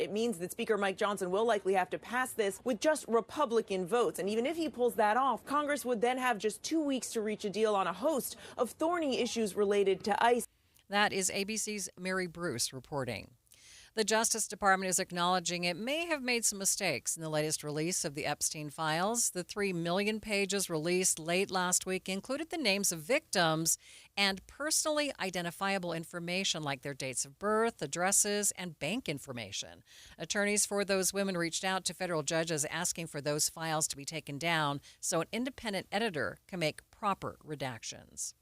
It means that Speaker Mike Johnson will likely have to pass this with just Republican votes. And even if he pulls that off, Congress would then have just 2 weeks to reach a deal on a host of thorny issues related to ICE. That is ABC's Mary Bruce reporting. The Justice Department is acknowledging it may have made some mistakes in the latest release of the Epstein files. The 3 million pages released late last week included the names of victims and personally identifiable information like their dates of birth, addresses, and bank information. Attorneys for those women reached out to federal judges asking for those files to be taken down so an independent editor can make proper redactions.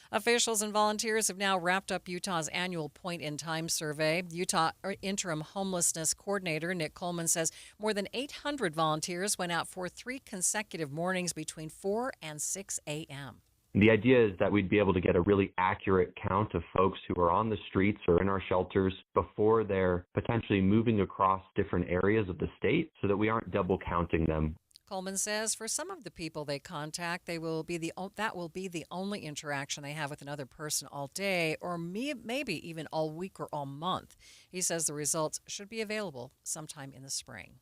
Officials and volunteers have now wrapped up Utah's annual point-in-time survey. Utah Interim Homelessness Coordinator Nick Coleman says more than 800 volunteers went out for 3 consecutive mornings between 4 and 6 a.m. The idea is that we'd be able to get a really accurate count of folks who are on the streets or in our shelters before they're potentially moving across different areas of the state so that we aren't double counting them. Coleman says for some of the people they contact, that will be the only interaction they have with another person all day or maybe even all week or all month. He says the results should be available sometime in the spring.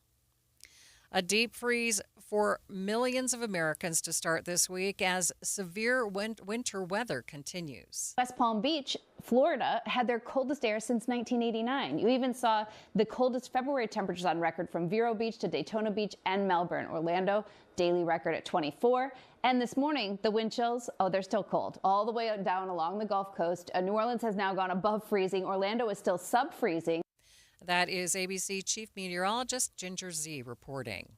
A deep freeze for millions of Americans to start this week as severe winter weather continues. West Palm Beach, Florida, had their coldest air since 1989. You even saw the coldest February temperatures on record from Vero Beach to Daytona Beach and Melbourne. Orlando, daily record at 24. And this morning, the wind chills, they're still cold, all the way down along the Gulf Coast. New Orleans has now gone above freezing. Orlando is still sub-freezing. That is ABC Chief Meteorologist Ginger Z reporting.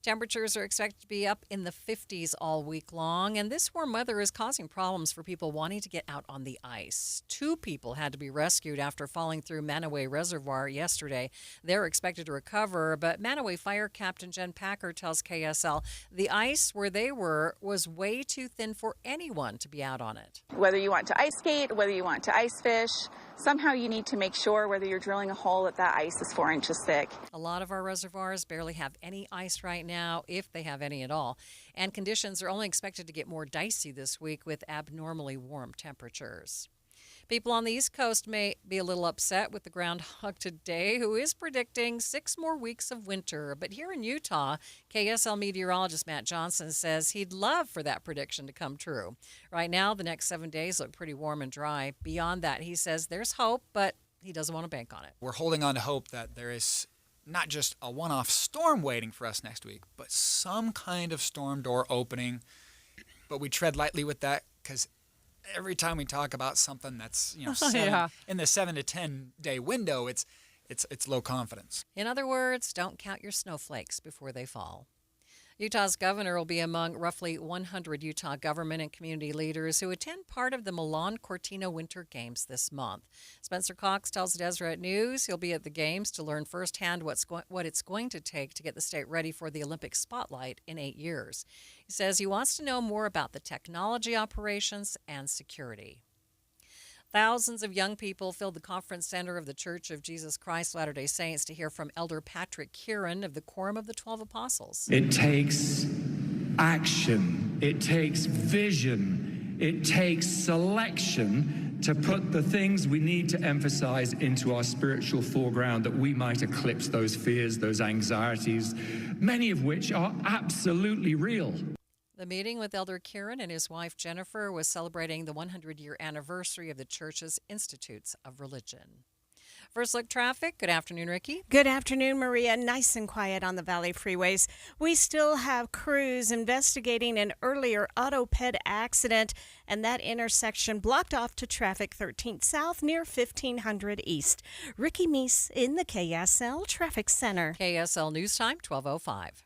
Temperatures are expected to be up in the 50s all week long, and this warm weather is causing problems for people wanting to get out on the ice. 2 people had to be rescued after falling through Manaway Reservoir yesterday. They're expected to recover, but Manaway Fire Captain Jen Packer tells KSL the ice where they were was way too thin for anyone to be out on it. Whether you want to ice skate, whether you want to ice fish, somehow you need to make sure whether you're drilling a hole that ice is 4 inches thick. A lot of our reservoirs barely have any ice right now, if they have any at all. And conditions are only expected to get more dicey this week with abnormally warm temperatures. People on the East Coast may be a little upset with the groundhog today, who is predicting 6 more weeks of winter. But here in Utah, KSL meteorologist Matt Johnson says he'd love for that prediction to come true. Right now, the next 7 days look pretty warm and dry. Beyond that, he says there's hope, but he doesn't want to bank on it. We're holding on to hope that there is not just a one-off storm waiting for us next week, but some kind of storm door opening. But we tread lightly with that because every time we talk about something that's in the 7 to 10 day window, it's low confidence. In other words, don't count your snowflakes before they fall. Utah's governor will be among roughly 100 Utah government and community leaders who attend part of the Milan Cortina Winter Games this month. Spencer Cox tells Deseret News he'll be at the games to learn firsthand what it's going to take to get the state ready for the Olympic spotlight in 8 years. He says he wants to know more about the technology, operations, and security. Thousands of young people filled the conference center of the Church of Jesus Christ Latter-day Saints to hear from Elder Patrick Kieran of the Quorum of the 12 Apostles. It takes action. It takes vision. It takes selection to put the things we need to emphasize into our spiritual foreground that we might eclipse those fears, those anxieties, many of which are absolutely real. The meeting with Elder Kieran and his wife Jennifer was celebrating the 100-year anniversary of the Church's Institutes of Religion. First look traffic. Good afternoon, Ricky. Good afternoon, Maria. Nice and quiet on the Valley freeways. We still have crews investigating an earlier auto-ped accident, and that intersection blocked off to traffic 13th South near 1500 East. Ricky Meese in the KSL Traffic Center. KSL News Time, 12:05.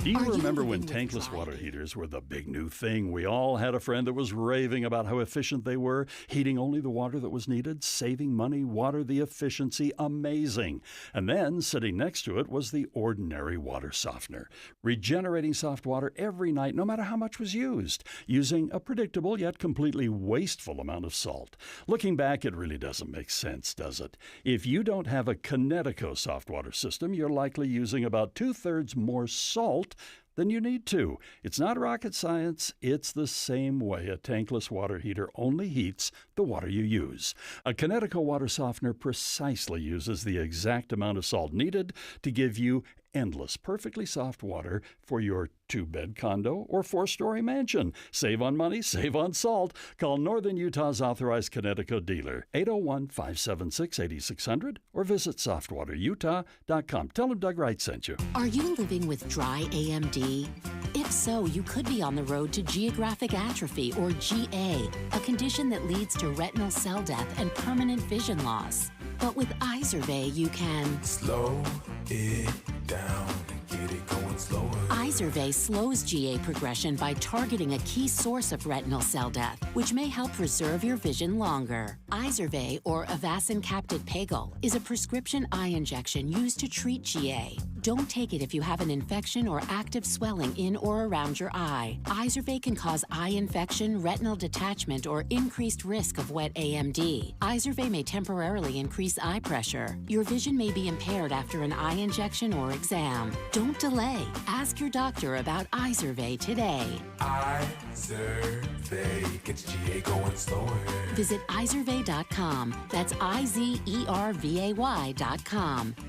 Do you remember when tankless water heaters were the big new thing? We all had a friend that was raving about how efficient they were, heating only the water that was needed, saving money, water, the efficiency, amazing. And then sitting next to it was the ordinary water softener, regenerating soft water every night, no matter how much was used, using a predictable yet completely wasteful amount of salt. Looking back, it really doesn't make sense, does it? If you don't have a Kinetico soft water system, you're likely using about 2/3 more salt then you need to. It's not rocket science. It's the same way a tankless water heater only heats the water you use. A Kinetico water softener precisely uses the exact amount of salt needed to give you endless, perfectly soft water for your 2-bed condo or 4-story mansion. Save on money, save on salt. Call Northern Utah's authorized Kinetico dealer, 801-576-8600, or visit softwaterutah.com. Tell them Doug Wright sent you. Are you living with dry AMD? If so, you could be on the road to geographic atrophy, or GA, a condition that leads to retinal cell death and permanent vision loss. But with Izervay, you can slow it down and get it going slower. Izervay slows GA progression by targeting a key source of retinal cell death, which may help preserve your vision longer. Izervay, or Avastin Capted Pagel, is a prescription eye injection used to treat GA. Don't take it if you have an infection or active swelling in or around your eye. Izervay can cause eye infection, retinal detachment, or increased risk of wet AMD. Izervay may temporarily increase eye pressure. Your vision may be impaired after an eye injection or exam. Don't delay. Ask your doctor about Izervay today. Izervay gets GA going slower. Visit Izervay.com. That's IZERVAY.com.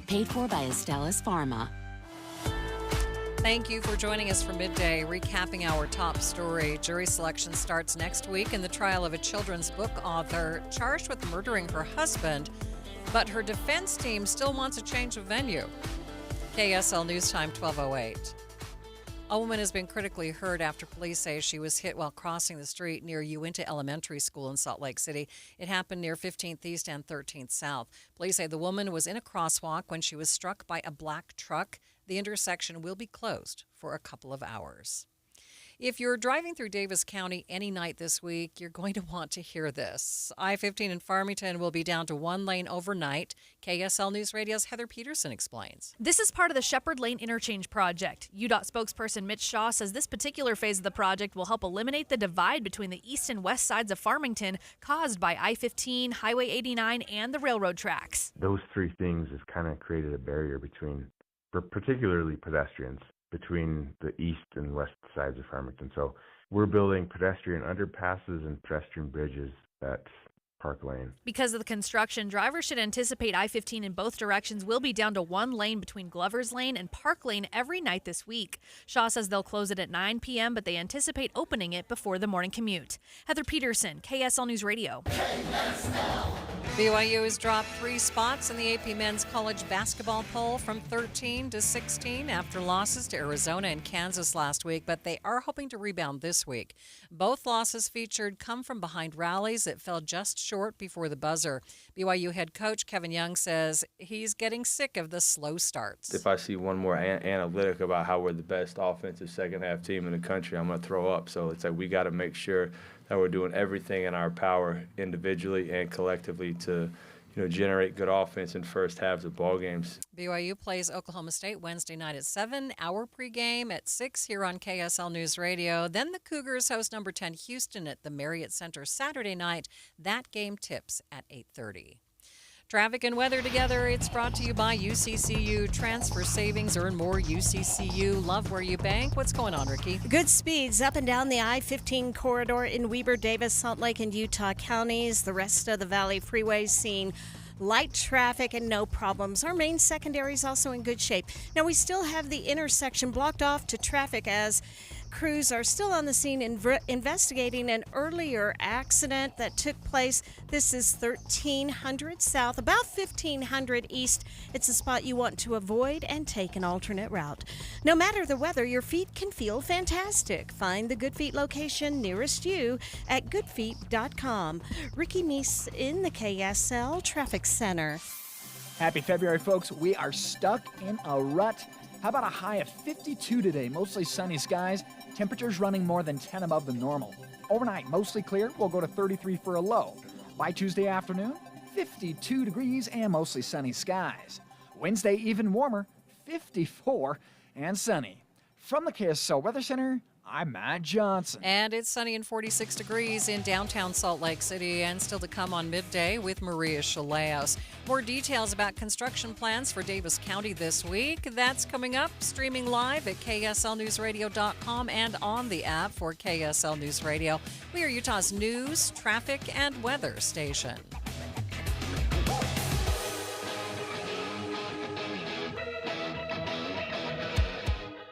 Paid for by Astellas Pharma. Thank you for joining us for Midday, recapping our top story. Jury selection starts next week in the trial of a children's book author charged with murdering her husband, but her defense team still wants a change of venue. KSL News Time, 12:08. A woman has been critically hurt after police say she was hit while crossing the street near Uinta Elementary School in Salt Lake City. It happened near 15th East and 13th South. Police say the woman was in a crosswalk when she was struck by a black truck. The intersection will be closed for a couple of hours. If you're driving through Davis County any night this week, you're going to want to hear this. I-15 in Farmington will be down to 1 lane overnight. KSL News Radio's Heather Peterson explains. This is part of the Shepherd Lane Interchange project. UDOT spokesperson Mitch Shaw says this particular phase of the project will help eliminate the divide between the east and west sides of Farmington caused by I-15, Highway 89, and the railroad tracks. Those three things have kind of created a barrier between, particularly pedestrians, between the east and west sides of Farmington. So we're building pedestrian underpasses and pedestrian bridges at Park Lane. Because of the construction, drivers should anticipate I-15 in both directions will be down to 1 lane between Glover's Lane and Park Lane every night this week. Shaw says they'll close it at 9 p.m., but they anticipate opening it before the morning commute. Heather Peterson, KSL News Radio. BYU has dropped 3 spots in the AP Men's College Basketball Poll from 13 to 16 after losses to Arizona and Kansas last week, but they are hoping to rebound this week. Both losses featured come-from-behind rallies that fell just short before the buzzer. BYU head coach Kevin Young says he's getting sick of the slow starts. If I see one more analytic about how we're the best offensive second-half team in the country, I'm going to throw up. So it's like we got to make sure that we're doing everything in our power individually and collectively to generate good offense in first halves of ball games. BYU plays Oklahoma State Wednesday night at 7, our pregame at 6 here on KSL News Radio. Then the Cougars host number 10 Houston at the Marriott Center Saturday night. That game tips at 8:30. Traffic and weather together. It's brought to you by UCCU. Transfer savings, earn more. UCCU. Love where you bank. What's going on, Ricky? Good speeds up and down the I-15 corridor in Weber, Davis, Salt Lake, and Utah counties. The rest of the Valley freeways seeing light traffic and no problems. Our main secondary is also in good shape. Now, we still have the intersection blocked off to traffic as crews are still on the scene investigating an earlier accident that took place. This is 1300 south, about 1500 east. It's a spot you want to avoid and take an alternate route. No matter the weather, your feet can feel fantastic. Find the Good Feet location nearest you at goodfeet.com. Ricky Meese in the KSL Traffic Center. Happy February, folks. We are stuck in a rut. How about a high of 52 today? Mostly sunny skies. Temperatures running more than 10 above the normal. Overnight, mostly clear. We'll go to 33 for a low. By Tuesday afternoon, 52 degrees and mostly sunny skies. Wednesday, even warmer, 54 and sunny. From the KSL Weather Center, I'm Matt Johnson. And it's sunny and 46 degrees in downtown Salt Lake City, and still to come on Midday with Maria Shilaos. More details about construction plans for Davis County this week. That's coming up, streaming live at KSLNewsRadio.com and on the app for KSL News Radio. We are Utah's news, traffic, and weather station.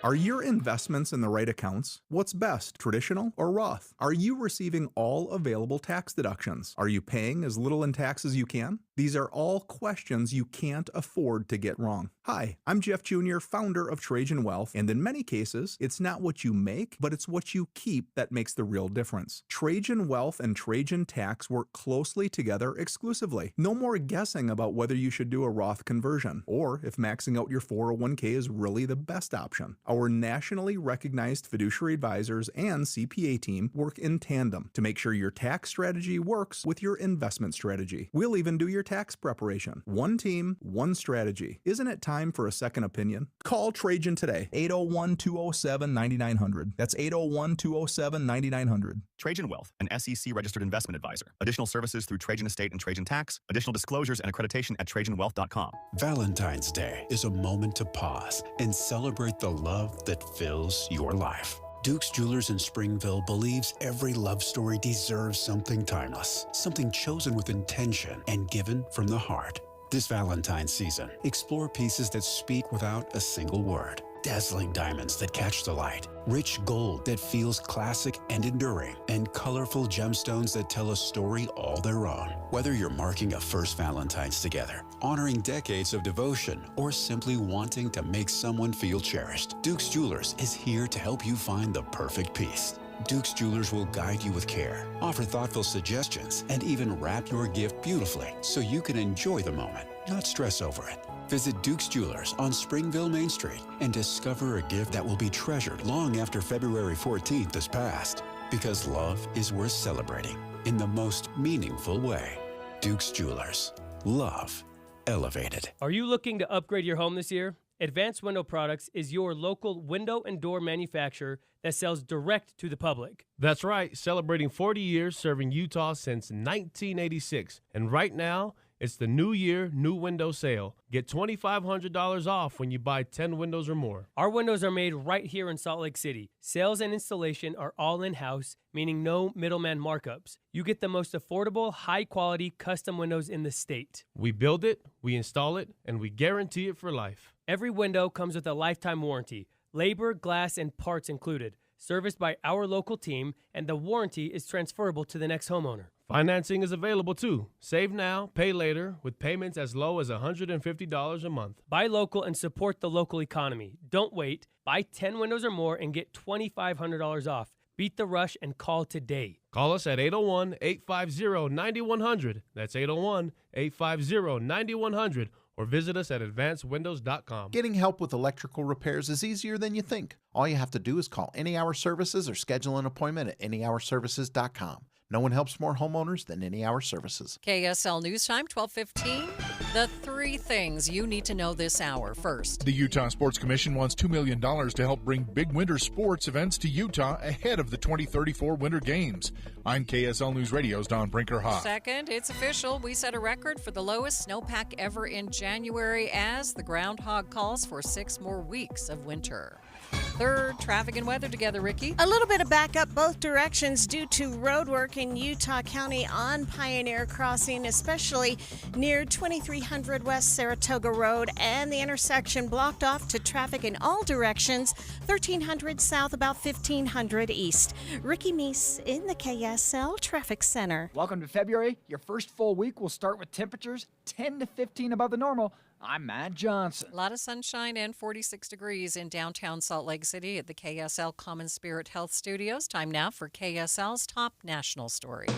Are your investments in the right accounts? What's best, traditional or Roth? Are you receiving all available tax deductions? Are you paying as little in tax as you can? These are all questions you can't afford to get wrong. Hi, I'm Jeff Jr., founder of Trajan Wealth, and in many cases, it's not what you make, but it's what you keep that makes the real difference. Trajan Wealth and Trajan Tax work closely together exclusively. No more guessing about whether you should do a Roth conversion, or if maxing out your 401k is really the best option. Our nationally recognized fiduciary advisors and CPA team work in tandem to make sure your tax strategy works with your investment strategy. We'll even do your tax preparation. One team, one strategy. Isn't it time for a second opinion? Call Trajan today, 801-207-9900. That's 801-207-9900. Trajan Wealth, an SEC-registered investment advisor. Additional services through Trajan Estate and Trajan Tax. Additional disclosures and accreditation at TrajanWealth.com. Valentine's Day is a moment to pause and celebrate the love that fills your life. Duke's Jewelers in Springville believes every love story deserves something timeless, something chosen with intention and given from the heart. This Valentine's season, explore pieces that speak without a single word. Dazzling diamonds that catch the light, rich gold that feels classic and enduring, and colorful gemstones that tell a story all their own. Whether you're marking a first Valentine's together, honoring decades of devotion, or simply wanting to make someone feel cherished, Duke's Jewelers is here to help you find the perfect piece. Duke's Jewelers will guide you with care, offer thoughtful suggestions, and even wrap your gift beautifully so you can enjoy the moment, not stress over it. Visit Duke's Jewelers on Springville Main Street and discover a gift that will be treasured long after February 14th is passed. Because love is worth celebrating in the most meaningful way. Duke's Jewelers. Love elevated. Are you looking to upgrade your home this year? Advanced Window Products is your local window and door manufacturer that sells direct to the public. That's right, celebrating 40 years serving Utah since 1986. And right now, it's the New Year, New Window Sale. Get $2,500 off when you buy 10 windows or more. Our windows are made right here in Salt Lake City. Sales and installation are all in-house, meaning no middleman markups. You get the most affordable, high-quality custom windows in the state. We build it, we install it, and we guarantee it for life. Every window comes with a lifetime warranty, labor, glass, and parts included, serviced by our local team, and the warranty is transferable to the next homeowner. Financing is available too. Save now, pay later, with payments as low as $150 a month. Buy local and support the local economy. Don't wait. Buy 10 windows or more and get $2,500 off. Beat the rush and call today. Call us at 801-850-9100. That's 801-850-9100. Or visit us at advancedwindows.com. Getting help with electrical repairs is easier than you think. All you have to do is call Any Hour Services or schedule an appointment at anyhourservices.com. No one helps more homeowners than Any Hour Services. KSL News Time, 12:15. The three things you need to know this hour. First, the Utah Sports Commission wants $2 million to help bring big winter sports events to Utah ahead of the 2034 Winter Games. I'm KSL News Radio's Don Brinker-Haas. Second, it's official. We set a record for the lowest snowpack ever in January as the groundhog calls for 6 more weeks of winter. Third, traffic and weather together, Ricky. A little bit of backup both directions due to road work in Utah County on Pioneer Crossing, especially near 2300 West Saratoga Road, and the intersection blocked off to traffic in all directions, 1300 south, about 1500 east. Ricky Meese in the KSL Traffic Center. Welcome to February. Your first full week will start with temperatures 10 to 15 above the normal. I'm Matt Johnson. A lot of sunshine and 46 degrees in downtown Salt Lake City at the KSL Common Spirit Health Studios. Time now for KSL's top national stories.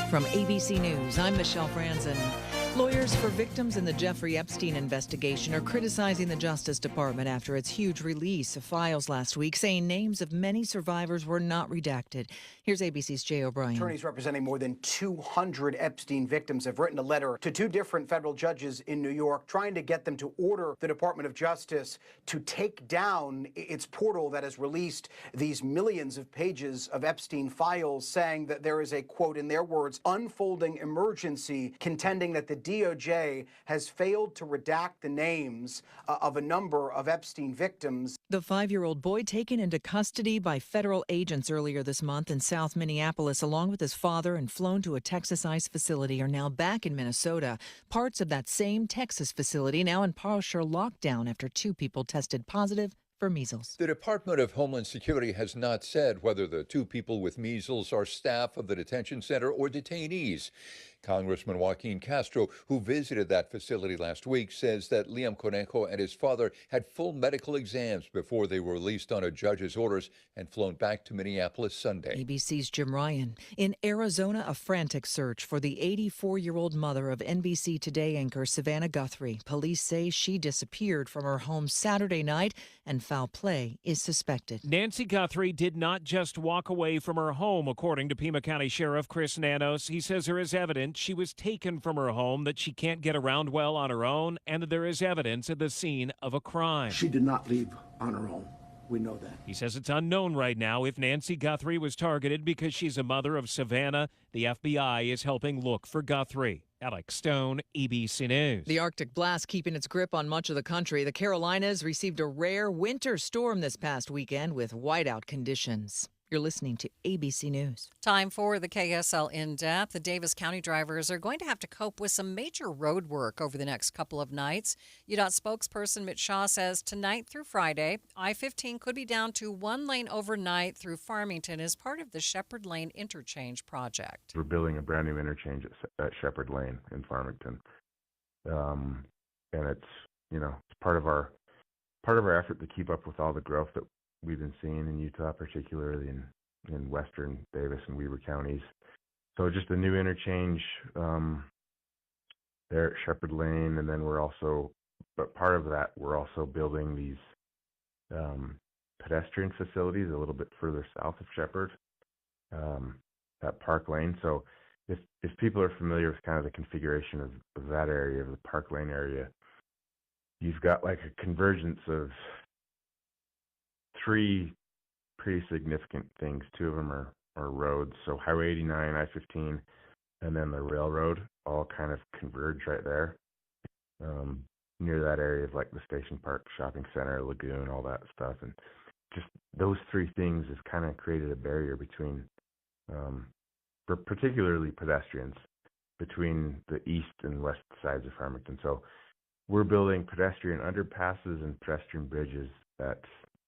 From ABC News, I'm Michelle Franzen. Lawyers for victims in the Jeffrey Epstein investigation are criticizing the Justice Department after its huge release of files last week, saying names of many survivors were not redacted. Here's ABC's Jay O'Brien. Attorneys representing more than 200 Epstein victims have written a letter to two different federal judges in New York trying to get them to order the Department of Justice to take down its portal that has released these millions of pages of Epstein files, saying that there is a, quote, in their words, unfolding emergency, contending that the DOJ has failed to redact the names of a number of Epstein victims. The 5-year-old boy taken into custody by federal agents earlier this month in South Minneapolis, along with his father, and flown to a Texas ICE facility, are now back in Minnesota. Parts of that same Texas facility now in partial lockdown after 2 people tested positive for measles. The Department of Homeland Security has not said whether the 2 people with measles are staff of the detention center or detainees. Congressman Joaquin Castro, who visited that facility last week, says that Liam Conejo and his father had full medical exams before they were released on a judge's orders and flown back to Minneapolis Sunday. ABC's Jim Ryan. In Arizona, a frantic search for the 84-year-old mother of NBC Today anchor Savannah Guthrie. Police say she disappeared from her home Saturday night and foul play is suspected. Nancy Guthrie did not just walk away from her home, according to Pima County Sheriff Chris Nanos. He says there is evidence she was taken from her home, that she can't get around well on her own, and that there is evidence at the scene of a crime. She did not leave on her own. We know that. He says it's unknown right now if Nancy Guthrie was targeted because she's a mother of Savannah. The FBI is helping look for Guthrie. Alex Stone, ABC News. The Arctic blast keeping its grip on much of the country. The Carolinas received a rare winter storm this past weekend with whiteout conditions. You're listening to ABC News. Time for the KSL In-Depth. The Davis County drivers are going to have to cope with some major road work over the next couple of nights. UDOT spokesperson Mitch Shaw says tonight through Friday, I-15 could be down to 1 lane overnight through Farmington as part of the Shepherd Lane Interchange project. We're building a brand new interchange at Shepherd Lane in Farmington, and it's it's part of our effort to keep up with all the growth that we've been seeing in Utah, particularly in western Davis and Weber counties. So just a new interchange there at Shepherd Lane, and then but part of that, we're also building these pedestrian facilities a little bit further south of Shepherd, at Park Lane. So if people are familiar with kind of the configuration of that area, of the Park Lane area, you've got like a convergence of 3 pretty significant things. 2 of them are roads. So Highway 89, I-15, and then the railroad all kind of converge right there. Near that area of like the Station Park Shopping Center, Lagoon, all that stuff. And just those 3 things has kind of created a barrier between, for particularly pedestrians, between the east and west sides of Farmington. So we're building pedestrian underpasses and pedestrian bridges at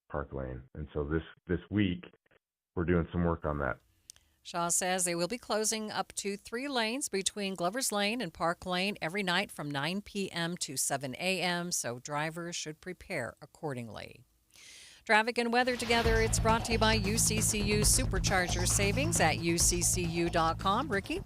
Park Lane. And so this week, we're doing some work on that. Shaw says they will be closing up to 3 lanes between Glover's Lane and Park Lane every night from 9 p.m. to 7 a.m., so drivers should prepare accordingly. Traffic and weather together. It's brought to you by UCCU Supercharger Savings at uccu.com. Ricky?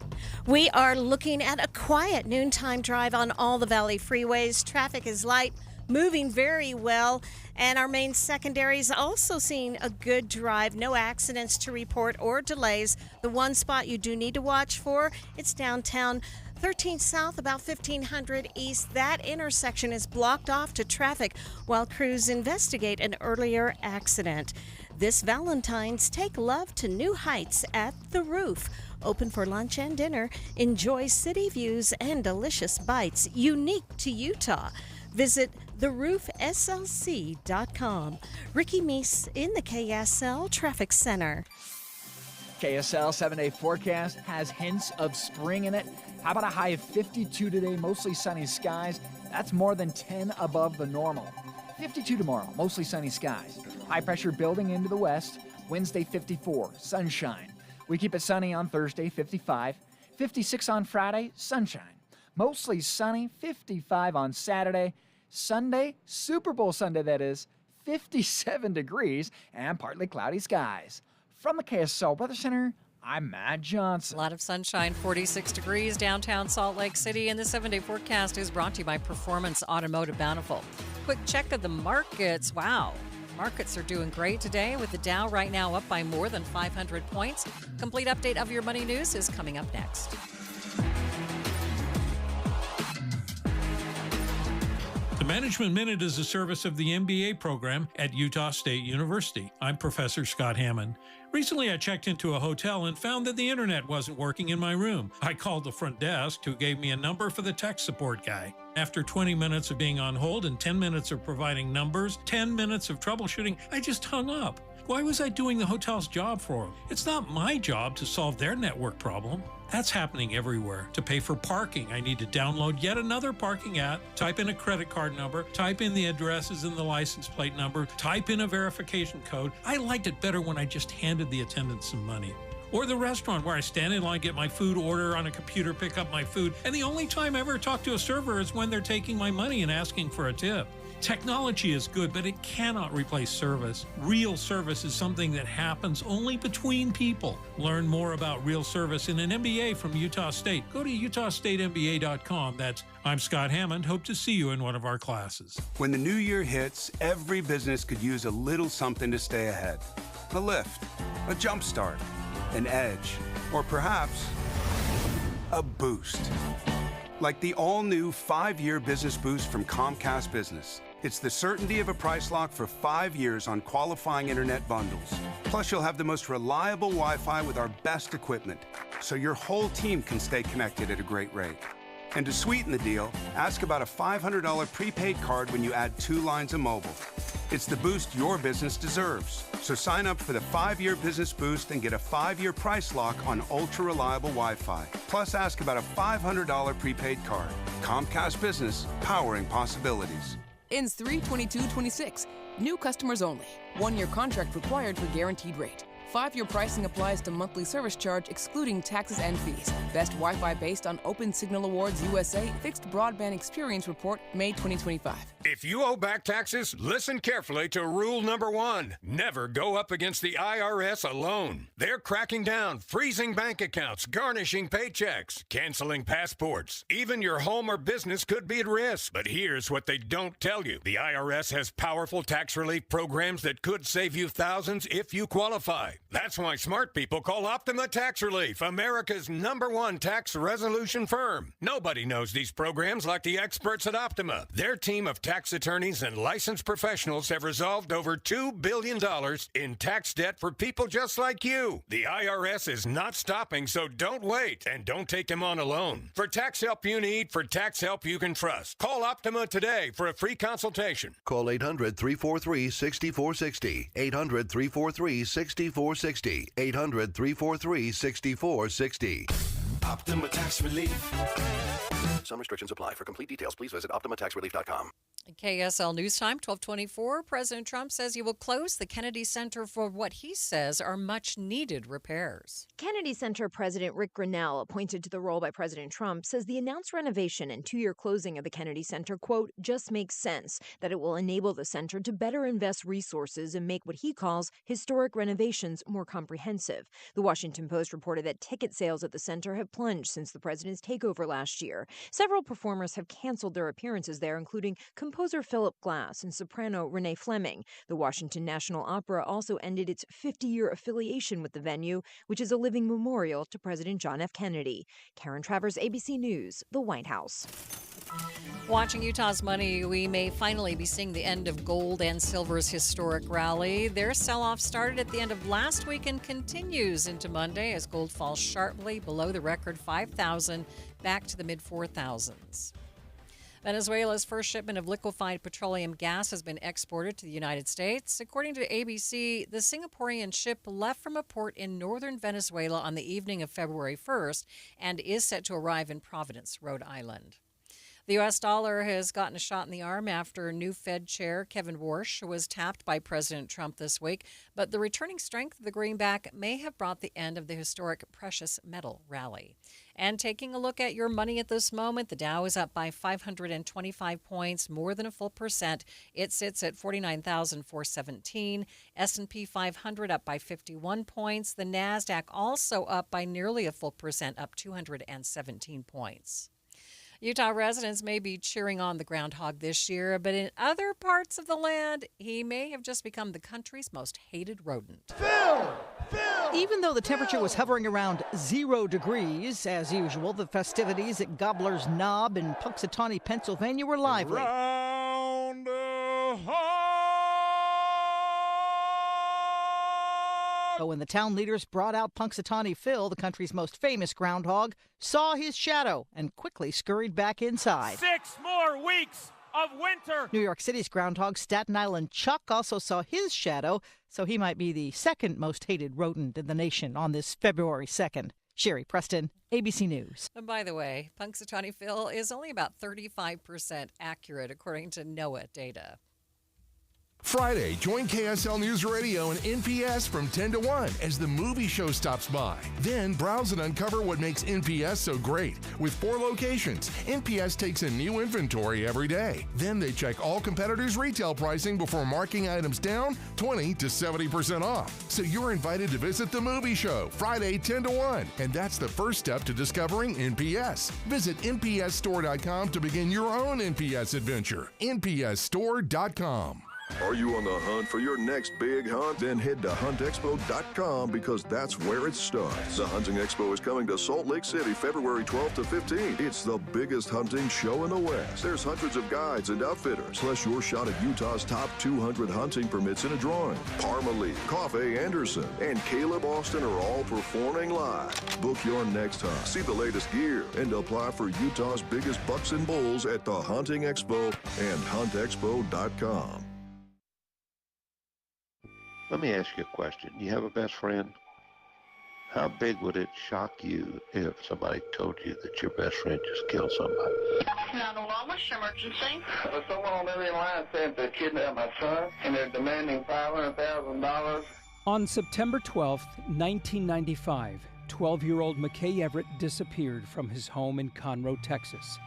We are looking at a quiet noontime drive on all the Valley freeways. Traffic is light, moving very well, and our main secondaries also seeing a good drive. No accidents to report or delays. The one spot you do need to watch for, it's downtown 13 South, about 1500 East. That intersection is blocked off to traffic while crews investigate an earlier accident. This Valentine's, take love to new heights at The Roof. Open for lunch and dinner. Enjoy city views and delicious bites unique to Utah. Visit theroofslc.com. Ricky Meese in the KSL Traffic Center. KSL 7-day forecast has hints of spring in it. How about a high of 52 today, mostly sunny skies? That's more than 10 above the normal. 52 tomorrow, mostly sunny skies. High pressure building into the west. Wednesday 54, sunshine. We keep it sunny on Thursday, 55. 56 on Friday, sunshine. Mostly sunny, 55 on Saturday. Sunday, Super Bowl Sunday that is, 57 degrees and partly cloudy skies. From the KSL Weather Center, I'm Matt Johnson. A lot of sunshine, 46 degrees downtown Salt Lake City, and the 7-day forecast is brought to you by Performance Automotive Bountiful. Quick check of the markets. Wow. Markets are doing great today with the Dow right now up by more than 500 points. Complete update of your money news is coming up next. The Management Minute is a service of the MBA program at Utah State University. I'm Professor Scott Hammond. Recently, I checked into a hotel and found that the internet wasn't working in my room. I called the front desk, who gave me a number for the tech support guy. After 20 minutes of being on hold and 10 minutes of providing numbers, 10 minutes of troubleshooting, I just hung up. Why was I doing the hotel's job for them? It's not my job to solve their network problem. That's happening everywhere. To pay for parking, I need to download yet another parking app, type in a credit card number, type in the addresses and the license plate number, type in a verification code. I liked it better when I just handed the attendant some money. Or the restaurant where I stand in line, get my food, order on a computer, pick up my food, and the only time I ever talk to a server is when they're taking my money and asking for a tip. Technology is good, but it cannot replace service. Real service is something that happens only between people. Learn more about real service in an MBA from Utah State. Go to utahstatemba.com. I'm Scott Hammond. Hope to see you in one of our classes. When the new year hits, every business could use a little something to stay ahead. A lift, a jump start, an edge, or perhaps a boost. Like the all-new 5-year business boost from Comcast Business. It's the certainty of a price lock for 5 years on qualifying internet bundles. Plus, you'll have the most reliable Wi-Fi with our best equipment, so your whole team can stay connected at a great rate. And to sweeten the deal, ask about a $500 prepaid card when you add 2 lines of mobile. It's the boost your business deserves. So sign up for the 5-year business boost and get a 5-year price lock on ultra-reliable Wi-Fi. Plus, ask about a $500 prepaid card. Comcast Business, powering possibilities. Ends 3/22/26. New customers only. 1-year contract required for guaranteed rate. 5-year pricing applies to monthly service charge excluding taxes and fees. Best Wi-Fi based on Open Signal Awards USA Fixed Broadband Experience Report, May 2025. If you owe back taxes, listen carefully to rule number 1. Never go up against the IRS alone. They're cracking down, freezing bank accounts, garnishing paychecks, canceling passports. Even your home or business could be at risk. But here's what they don't tell you. The IRS has powerful tax relief programs that could save you thousands if you qualify. That's why smart people call Optima Tax Relief, America's #1 tax resolution firm. Nobody knows these programs like the experts at Optima. Their team of tax attorneys and licensed professionals have resolved over $2 billion in tax debt for people just like you. The IRS is not stopping, so don't wait and don't take them on alone. For tax help you need, for tax help you can trust, call Optima today for a free consultation. Call 800-343-6460. 800-343-6460. 800-343-6460. Optima Tax Relief. Some restrictions apply. For complete details, please visit OptimaTaxRelief.com. KSL News Time, 1224. President Trump says he will close the Kennedy Center for what he says are much-needed repairs. Kennedy Center President Rick Grinnell, appointed to the role by President Trump, says the announced renovation and 2-year closing of the Kennedy Center, quote, just makes sense, that it will enable the center to better invest resources and make what he calls historic renovations more comprehensive. The Washington Post reported that ticket sales at the center have plunged since the president's takeover last year. Several performers have canceled their appearances there, including composer Philip Glass and soprano Renee Fleming. The Washington National Opera also ended its 50-year affiliation with the venue, which is a living memorial to President John F. Kennedy. Karen Travers, ABC News, the White House. Watching Utah's money, we may finally be seeing the end of gold and silver's historic rally. Their sell-off started at the end of last week and continues into Monday as gold falls sharply below the record 5,000 back to the mid-4,000s. Venezuela's first shipment of liquefied petroleum gas has been exported to the United States. According to ABC, the Singaporean ship left from a port in northern Venezuela on the evening of February 1st and is set to arrive in Providence, Rhode Island. The U.S. dollar has gotten a shot in the arm after new Fed Chair Kevin Warsh was tapped by President Trump this week. But the returning strength of the greenback may have brought the end of the historic precious metal rally. And taking a look at your money at this moment, the Dow is up by 525 points, more than a full percent. It sits at 49,417. S&P 500 up by 51 points. The NASDAQ also up by nearly a full percent, up 217 points. Utah residents may be cheering on the groundhog this year, but in other parts of the land, he may have just become the country's most hated rodent. Even though the temperature was hovering around 0 degrees, as usual, the festivities at Gobbler's Knob in Punxsutawney, Pennsylvania were lively. But when the town leaders brought out Punxsutawney Phil, the country's most famous groundhog, saw his shadow and quickly scurried back inside. 6 more weeks of winter. New York City's groundhog, Staten Island Chuck, also saw his shadow, so he might be the second most hated rodent in the nation on this February 2nd. Sherry Preston, ABC News. And by the way, Punxsutawney Phil is only about 35% accurate, according to NOAA data. Friday, join KSL News Radio and NPS from 10 to 1 as the movie show stops by. Then browse and uncover what makes NPS so great. With 4 locations, NPS takes in new inventory every day. Then they check all competitors' retail pricing before marking items down 20 to 70% off. So you're invited to visit the movie show Friday 10 to 1. And that's the first step to discovering NPS. Visit npsstore.com to begin your own NPS adventure. npsstore.com. Are you on the hunt for your next big hunt? Then head to huntexpo.com because that's where it starts. The Hunting Expo is coming to Salt Lake City February 12th to 15th. It's the biggest hunting show in the West. There's hundreds of guides and outfitters, plus your shot at Utah's top 200 hunting permits in a drawing. Parma Lee, Coffey Anderson, and Caleb Austin are all performing live. Book your next hunt, see the latest gear, and apply for Utah's biggest bucks and bulls at the Hunting Expo and huntexpo.com. Let me ask you a question. You have a best friend? How big would it shock you if somebody told you that your best friend just killed somebody? 911, emergency. Someone on the other line said they kidnapped my son, and they're demanding $500,000. On September 12th, 1995, 12-year-old McKay Everett disappeared from his home in Conroe, Texas.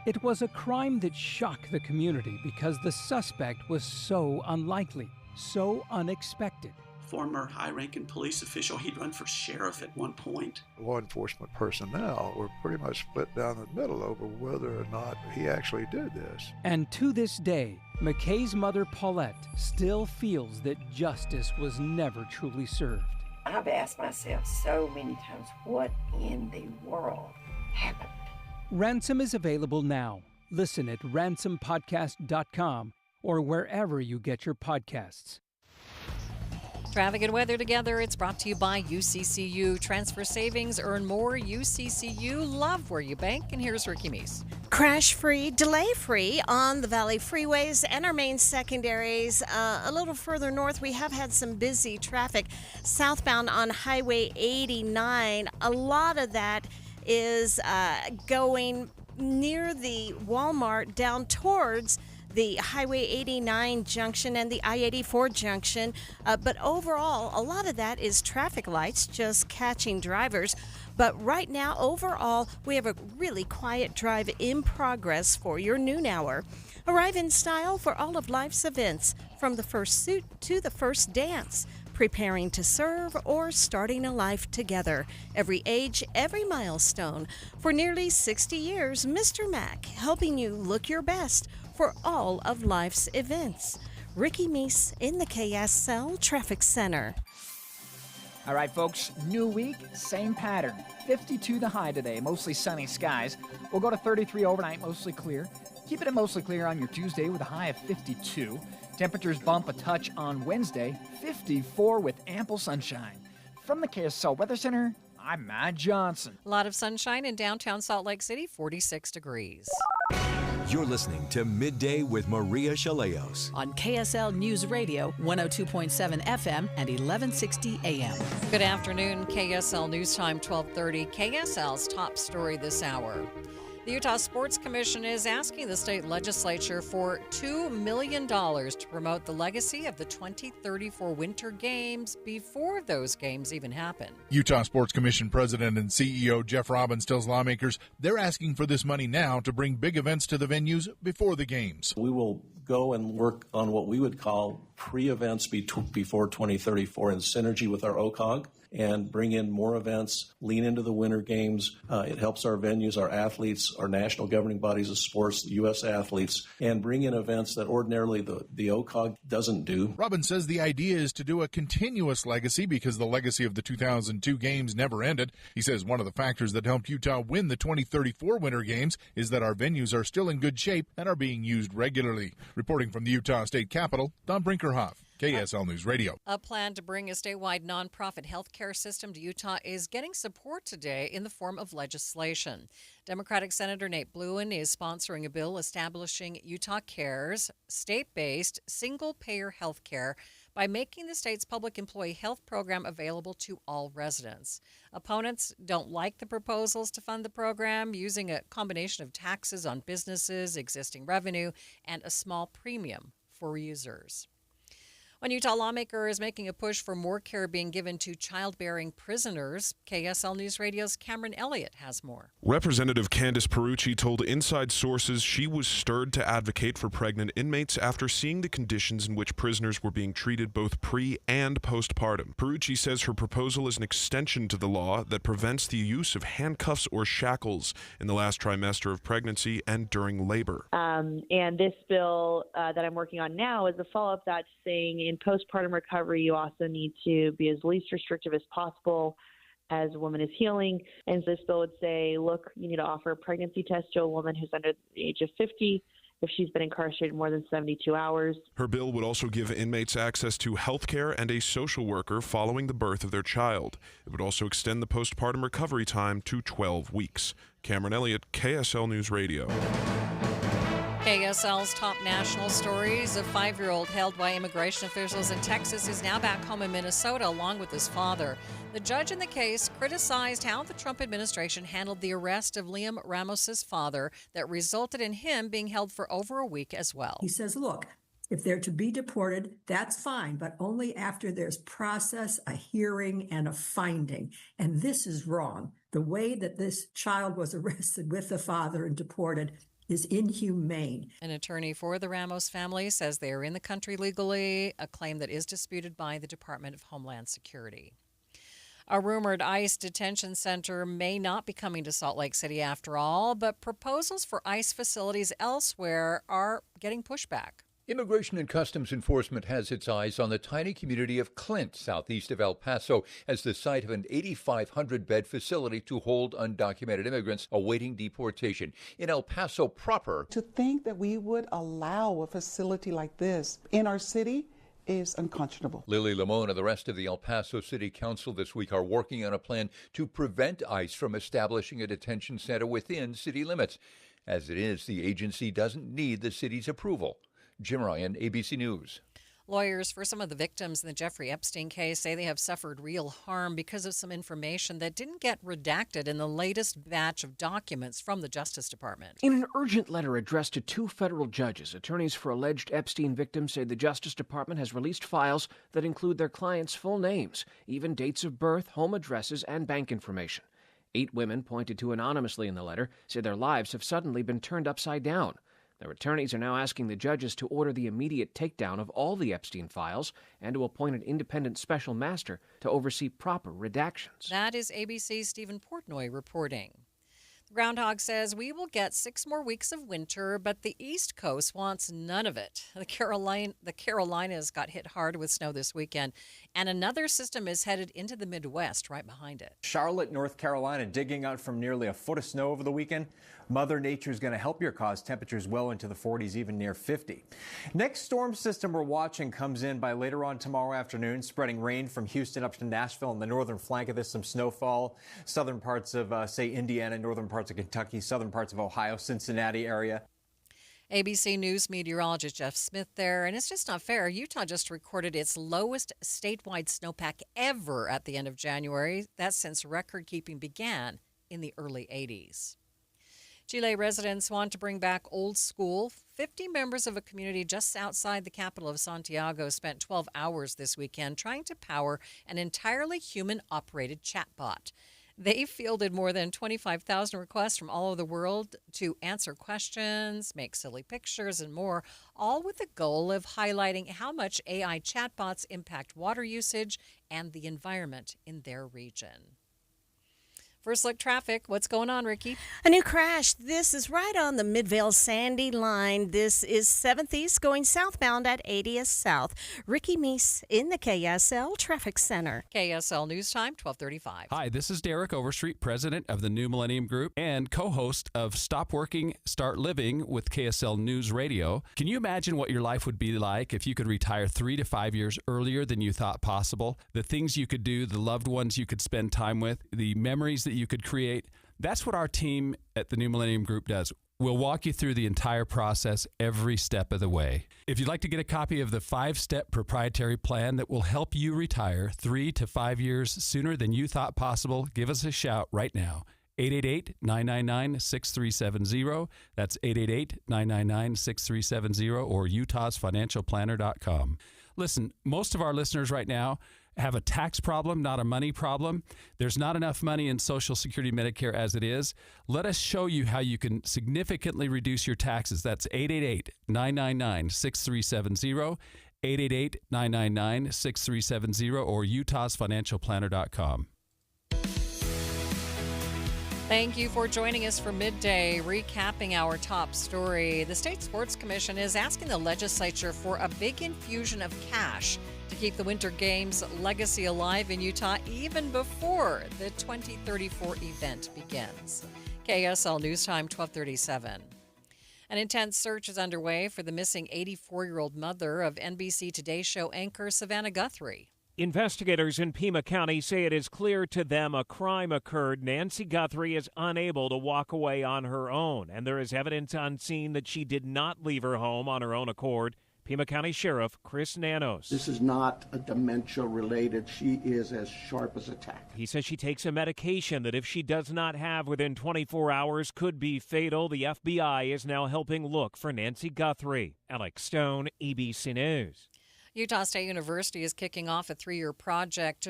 It was a crime that shocked the community because the suspect was so unlikely. So unexpected. Former high-ranking police official, he'd run for sheriff at one point. Law enforcement personnel were pretty much split down the middle over whether or not he actually did this. And to this day, McKay's mother, Paulette, still feels that justice was never truly served. I've asked myself so many times, what in the world happened? Ransom is available now. Listen at ransompodcast.com or wherever you get your podcasts. Traffic and weather together. It's brought to you by UCCU. Transfer savings, earn more. UCCU, love where you bank. And here's Ricky Meese. Crash-free, delay-free on the Valley freeways and our main secondaries. A little further north, we have had some busy traffic. Southbound on Highway 89, a lot of that is going near the Walmart down towards the Highway 89 junction and the I-84 junction. But overall, a lot of that is traffic lights just catching drivers. But right now, overall, we have a really quiet drive in progress for your noon hour. Arrive in style for all of life's events, from the first suit to the first dance. Preparing to serve or starting a life together. Every age, every milestone. For nearly 60 years, Mr. Mac, helping you look your best for all of life's events. Ricky Meese in the KSL Traffic Center. All right, folks, new week, same pattern. 52 the high today, mostly sunny skies. We'll go to 33 overnight, mostly clear. Keep it at mostly clear on your Tuesday with a high of 52. Temperatures bump a touch on Wednesday, 54 with ample sunshine. From the KSL Weather Center, I'm Matt Johnson. A lot of sunshine in downtown Salt Lake City, 46 degrees. You're listening to Midday with Maria Shilaos on KSL News Radio, 102.7 FM and 1160 AM. Good afternoon, KSL News Time 1230. KSL's top story this hour. The Utah Sports Commission is asking the state legislature for $2 million to promote the legacy of the 2034 Winter Games before those games even happen. Utah Sports Commission President and CEO Jeff Robbins tells lawmakers they're asking for this money now to bring big events to the venues before the games. We will go and work on what we would call pre-events before 2034 in synergy with our OCOG and bring in more events, lean into the Winter Games. It helps our venues, our athletes, our national governing bodies of sports, the U.S. athletes, and bring in events that ordinarily the OCOG doesn't do. Robbins says the idea is to do a continuous legacy because the legacy of the 2002 games never ended. He says one of the factors that helped Utah win the 2034 Winter Games is that our venues are still in good shape and are being used regularly. Reporting from the Utah State Capitol, Don Brinkerhoff, KSL News Radio. A plan to bring a statewide nonprofit health care system to Utah is getting support today in the form of legislation. Democratic Senator Nate Bluin is sponsoring a bill establishing Utah Cares, state-based, single-payer health care by making the state's public employee health program available to all residents. Opponents don't like the proposals to fund the program using a combination of taxes on businesses, existing revenue, and a small premium for users. One Utah lawmaker is making a push for more care being given to childbearing prisoners. KSL News Radio's Cameron Elliott has more. Representative Candice Perucci told Inside Sources she was stirred to advocate for pregnant inmates after seeing the conditions in which prisoners were being treated both pre- and postpartum. Perucci says her proposal is an extension to the law that prevents the use of handcuffs or shackles in the last trimester of pregnancy and during labor. And this bill that I'm working on now is a follow-up that's saying in postpartum recovery, you also need to be as least restrictive as possible as a woman is healing. And this bill would say, look, you need to offer a pregnancy test to a woman who's under the age of 50 if she's been incarcerated more than 72 hours. Her bill would also give inmates access to health care and a social worker following the birth of their child. It would also extend the postpartum recovery time to 12 weeks. Cameron Elliott, KSL News Radio. KSL's top national stories. A 5-year-old held by immigration officials in Texas is now back home in Minnesota along with his father. The judge in the case criticized how the Trump administration handled the arrest of Liam Ramos's father that resulted in him being held for over a week as well. He says, look, if they're to be deported, that's fine, but only after there's process, a hearing, and a finding. And this is wrong. The way that this child was arrested with the father and deported is inhumane. An attorney for the Ramos family says they are in the country legally, a claim that is disputed by the Department of Homeland Security. A rumored ICE detention center may not be coming to Salt Lake City after all, but proposals for ICE facilities elsewhere are getting pushback. Immigration and Customs Enforcement has its eyes on the tiny community of Clint, southeast of El Paso, as the site of an 8,500-bed facility to hold undocumented immigrants awaiting deportation. In El Paso proper, to think that we would allow a facility like this in our city is unconscionable. Lily Limon and the rest of the El Paso City Council this week are working on a plan to prevent ICE from establishing a detention center within city limits. As it is, the agency doesn't need the city's approval. Jim Ryan, ABC News. Lawyers for some of the victims in the Jeffrey Epstein case say they have suffered real harm because of some information that didn't get redacted in the latest batch of documents from the Justice Department. In an urgent letter addressed to 2 federal judges, attorneys for alleged Epstein victims say the Justice Department has released files that include their clients' full names, even dates of birth, home addresses, and bank information. 8 women, pointed to anonymously in the letter, say their lives have suddenly been turned upside down. Their attorneys are now asking the judges to order the immediate takedown of all the Epstein files and to appoint an independent special master to oversee proper redactions. That is ABC's Stephen Portnoy reporting. The groundhog says we will get 6 more weeks of winter, but the East Coast wants none of it. The Carolinas got hit hard with snow this weekend, and another system is headed into the Midwest right behind it. Charlotte, North Carolina, digging out from nearly a foot of snow over the weekend. Mother Nature is going to help here, cause temperatures well into the 40s, even near 50. Next storm system we're watching comes in by later on tomorrow afternoon, spreading rain from Houston up to Nashville and the northern flank of this, some snowfall. Southern parts of, say, Indiana, northern parts of Kentucky, southern parts of Ohio, Cincinnati area. ABC News meteorologist Jeff Smith there, and it's just not fair. Utah just recorded its lowest statewide snowpack ever at the end of January. That's since record keeping began in the early 80s. Chile residents want to bring back old school. 50 members of a community just outside the capital of Santiago spent 12 hours this weekend trying to power an entirely human-operated chatbot. They fielded more than 25,000 requests from all over the world to answer questions, make silly pictures, and more, all with the goal of highlighting how much AI chatbots impact water usage and the environment in their region. First look traffic. What's going on, Ricky? A new crash. This is right on the Midvale-Sandy line. This is 7th East going southbound at 80th South. Ricky Meese in the KSL Traffic Center. KSL News Time, 12:35. Hi, this is Derek Overstreet, president of the New Millennium Group and co-host of Stop Working, Start Living with KSL News Radio. Can you imagine what your life would be like if you could retire 3 to 5 years earlier than you thought possible? The things you could do, the loved ones you could spend time with, the memories that you could create. That's what our team at the New Millennium Group does. We'll walk you through the entire process every step of the way. If you'd like to get a copy of the 5-step proprietary plan that will help you retire 3 to 5 years sooner than you thought possible, give us a shout right now. 888-999-6370. That's 888-999-6370 or utahsfinancialplanner.com. Listen, most of our listeners right now have a tax problem, not a money problem. There's not enough money in Social Security Medicare as it is. Let us show you how you can significantly reduce your taxes. That's 888-999-6370, 888-999-6370, or utahsfinancialplanner.com. Thank you for joining us for Midday, recapping our top story. The State Sports Commission is asking the legislature for a big infusion of cash to keep the Winter Games legacy alive in Utah even before the 2034 event begins. KSL News Time, 1237. An intense search is underway for the missing 84-year-old mother of NBC Today Show anchor Savannah Guthrie. Investigators in Pima County say it is clear to them a crime occurred. Nancy Guthrie is unable to walk away on her own, and there is evidence on scene that she did not leave her home on her own accord. Pima County Sheriff Chris Nanos. This is not a dementia related. She is as sharp as a tack. He says she takes a medication that if she does not have within 24 hours could be fatal. The FBI is now helping look for Nancy Guthrie. Alex Stone, ABC News. Utah State University is kicking off a 3-year project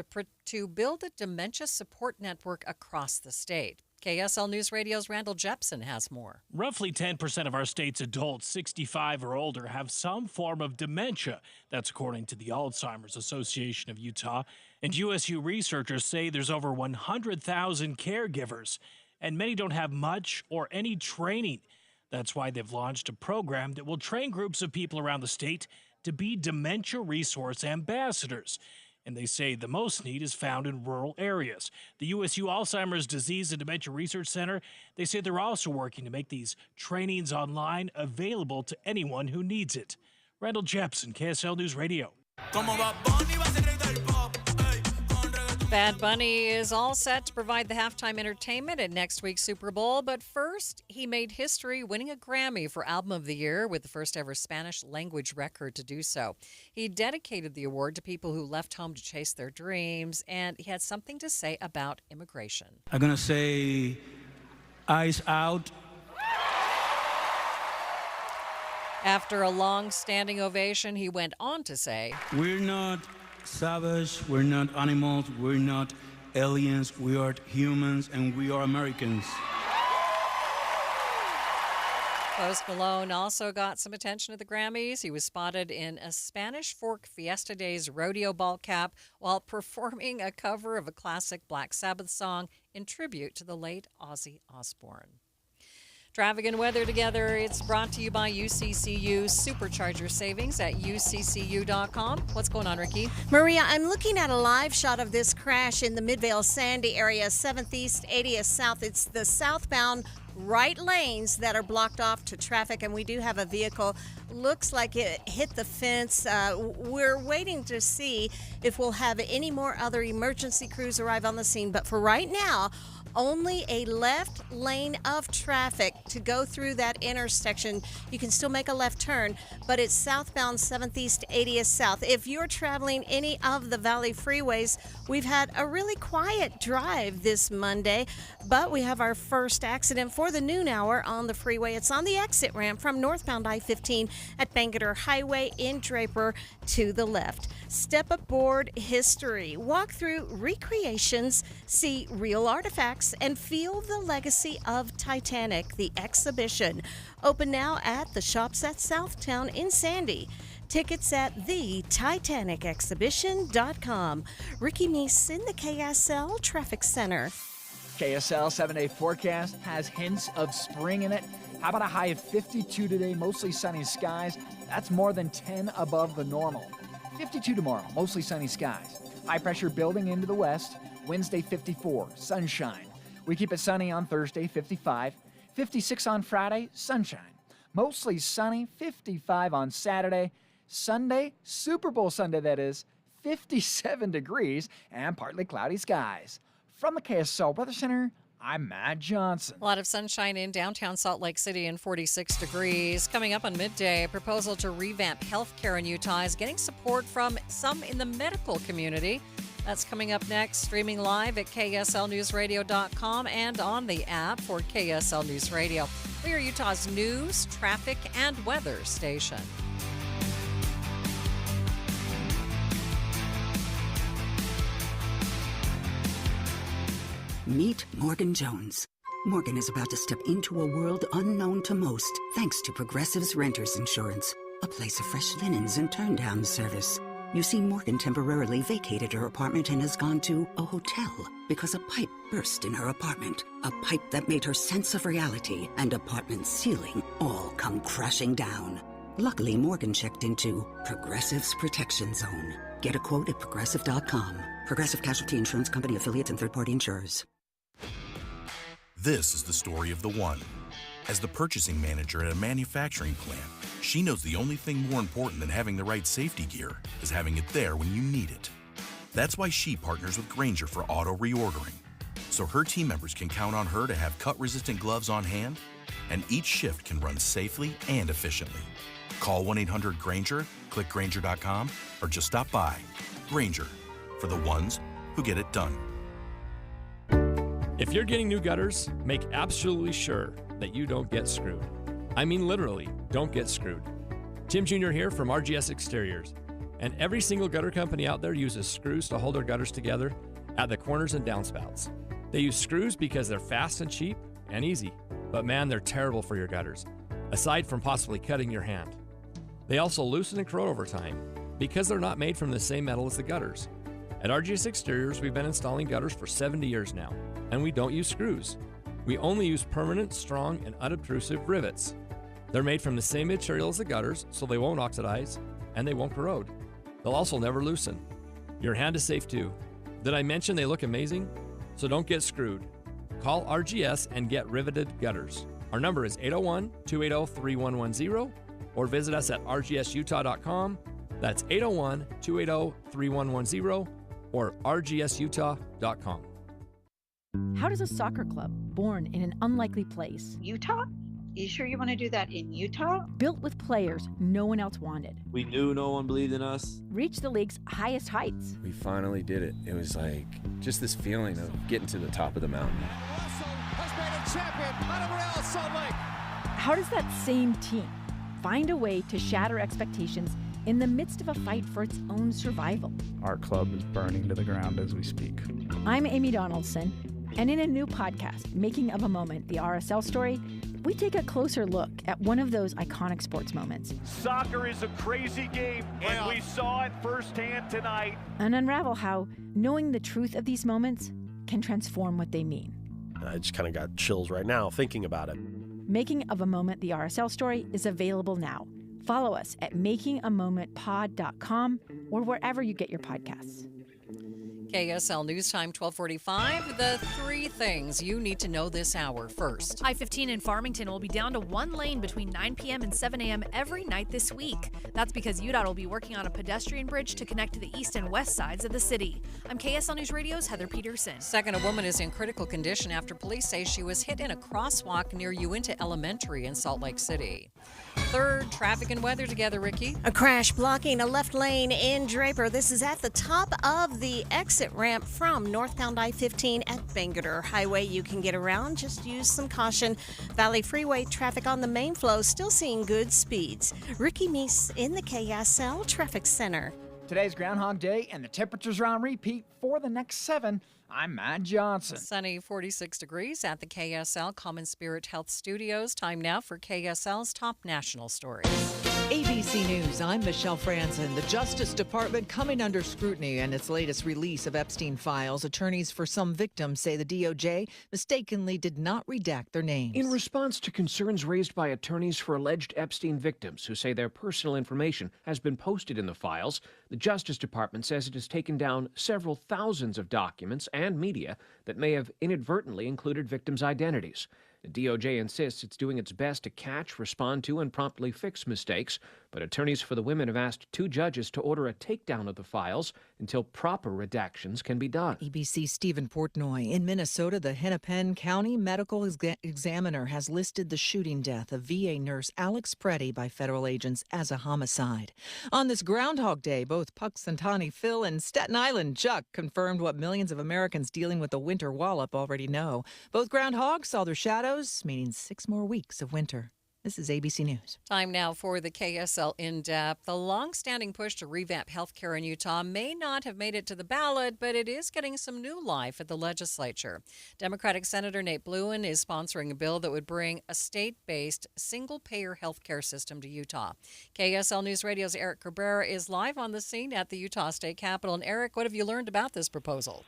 to build a dementia support network across the state. KSL News Radio's Randall Jepson has more. Roughly 10% of our state's adults 65 or older have some form of dementia. That's according to the Alzheimer's Association of Utah. And USU researchers say there's over 100,000 caregivers, and many don't have much or any training. That's why they've launched a program that will train groups of people around the state to be dementia resource ambassadors. And they say the most need is found in rural areas. The USU Alzheimer's Disease and Dementia Research Center, they say they're also working to make these trainings online available to anyone who needs it. Randall Jepson, KSL News Radio. Bad Bunny is all set to provide the halftime entertainment at next week's Super Bowl, but first, he made history winning a Grammy for Album of the Year with the first ever Spanish language record to do so. He dedicated the award to people who left home to chase their dreams, and he had something to say about immigration. I'm going to say, eyes out. After a long standing ovation, he went on to say, We're not savage, we're not animals, we're not aliens, we are humans, and we are Americans. Post Malone also got some attention at the Grammys. He was spotted in a Spanish Fork Fiesta Days rodeo ball cap while performing a cover of a classic Black Sabbath song in tribute to the late Ozzy Osbourne. Traffic and weather together. It's brought to you by UCCU. Supercharge your savings at uccu.com. What's going on, Ricky? Maria, I'm looking at a live shot of this crash in the Midvale-Sandy area, 7th East, 80th South. It's the southbound right lanes that are blocked off to traffic, and we do have a vehicle. Looks like it hit the fence. We're waiting to see if we'll have any more other emergency crews arrive on the scene, but for right now, Only a left lane of traffic to go through that intersection. You can still make a left turn, but it's southbound 7th East 80th South. If you're traveling any of the Valley freeways, we've had a really quiet drive this Monday, but we have our first accident for the noon hour on the freeway. It's on the exit ramp from northbound I-15 at Bangerter Highway in Draper to the left. Step aboard history, walk through recreations, see real artifacts, and feel the legacy of Titanic, the exhibition. Open now at the Shops at Southtown in Sandy. Tickets at thetitanicexhibition.com. Ricky Meese in the KSL Traffic Center. KSL 7-day forecast has hints of spring in it. How about a high of 52 today, mostly sunny skies? That's more than 10 above the normal. 52 tomorrow, mostly sunny skies. High pressure building into the west. Wednesday, 54, sunshine. We keep it sunny on Thursday, 55. 56 on Friday, sunshine. Mostly sunny, 55 on Saturday. Sunday, Super Bowl Sunday that is, 57 degrees and partly cloudy skies. From the KSL Weather Center, I'm Matt Johnson. A lot of sunshine in downtown Salt Lake City and 46 degrees. Coming up on Midday, a proposal to revamp healthcare in Utah is getting support from some in the medical community. That's coming up next, streaming live at KSLNewsRadio.com and on the app for KSL News Radio. We are Utah's news, traffic, and weather station. Meet Morgan Jones. Morgan is about to step into a world unknown to most, thanks to Progressive's Renters Insurance, a place of fresh linens and turn-down service. You see, Morgan temporarily vacated her apartment and has gone to a hotel because a pipe burst in her apartment. A pipe that made her sense of reality and apartment ceiling all come crashing down. Luckily, Morgan checked into Progressive's Protection Zone. Get a quote at Progressive.com. Progressive Casualty Insurance Company, affiliates, and third-party insurers. This is the story of the one. As the purchasing manager at a manufacturing plant, she knows the only thing more important than having the right safety gear is having it there when you need it. That's why she partners with Grainger for auto reordering, so her team members can count on her to have cut-resistant gloves on hand, and each shift can run safely and efficiently. Call 1-800-GRAINGER, click Grainger.com, or just stop by. Grainger, for the ones who get it done. If you're getting new gutters, make absolutely sure that you don't get screwed. I mean literally, don't get screwed. Tim Jr. here from RGS Exteriors. And every single gutter company out there uses screws to hold their gutters together at the corners and downspouts. They use screws because they're fast and cheap and easy. But man, they're terrible for your gutters, aside from possibly cutting your hand. They also loosen and corrode over time because they're not made from the same metal as the gutters. At RGS Exteriors, we've been installing gutters for 70 years now, and we don't use screws. We only use permanent, strong, and unobtrusive rivets. They're made from the same material as the gutters, so they won't oxidize, and they won't corrode. They'll also never loosen. Your hand is safe too. Did I mention they look amazing? So don't get screwed. Call RGS and get riveted gutters. Our number is 801-280-3110, or visit us at rgsutah.com. That's 801-280-3110, or rgsutah.com. How does a soccer club born in an unlikely place, Utah? You sure you want to do that in Utah? built with players no one else wanted, We knew no one believed in us. reach the league's highest heights? We finally did it. It was like just this feeling of getting to the top of the mountain. How does that same team find a way to shatter expectations in the midst of a fight for its own survival? Our club is burning to the ground as we speak. I'm Amy Donaldson, and in a new podcast, Making of a Moment, the RSL story, we take a closer look at one of those iconic sports moments Soccer is a crazy game, and we saw it firsthand tonight. and unravel how knowing the truth of these moments can transform what they mean. I just kind of got chills right now thinking about it. Making of a Moment, the RSL story, is available now. Follow us at makingamomentpod.com or wherever you get your podcasts. KSL News Time 1245. The three things you need to know this hour. First, I-15 in Farmington will be down to one lane between 9 p.m. and 7 a.m. every night this week. That's because UDOT will be working on a pedestrian bridge to connect to the east and west sides of the city. I'm KSL News Radio's Heather Peterson. Second, a woman is in critical condition after police say she was hit in a crosswalk near Uinta Elementary in Salt Lake City. Third, traffic and weather together, Ricky. A crash blocking a left lane in Draper. This is at the top of the exit ramp from northbound I-15 at Bangerter Highway. You can get around, just use some caution. Valley Freeway traffic on the main flow still seeing good speeds. Ricky Meese in the KSL Traffic Center. Today's Groundhog Day, and the temperatures are on repeat for the next 7. I'm Matt Johnson. Sunny 46 degrees at the KSL Common Spirit Health Studios. Time now for KSL's top national stories. ABC News, I'm Michelle Franzen. The Justice Department coming under scrutiny in its latest release of Epstein files. Attorneys for some victims say the DOJ mistakenly did not redact their names. In response to concerns raised by attorneys for alleged Epstein victims who say their personal information has been posted in the files, the Justice Department says it has taken down several thousands of documents and media that may have inadvertently included victims' identities. The DOJ insists it's doing its best to catch, respond to, and promptly fix mistakes, but attorneys for the women have asked 2 judges to order a takedown of the files until proper redactions can be done. ABC's Stephen Portnoy. In Minnesota, the Hennepin County Medical Examiner has listed the shooting death of VA nurse Alex Preddy by federal agents as a homicide. On this Groundhog Day, both Puxantani Phil and Staten Island Chuck confirmed what millions of Americans dealing with the winter wallop already know. Both groundhogs saw their shadows, meaning 6 more weeks of winter. This is ABC News. Time now for the KSL In-Depth. The long-standing push to revamp health care in Utah may not have made it to the ballot, but it is getting some new life at the legislature. Democratic Senator Nate Bluen is sponsoring a bill that would bring a state-based single-payer health care system to Utah. KSL News Radio's Eric Cabrera is live on the scene at the Utah State Capitol. And Eric, what have you learned about this proposal?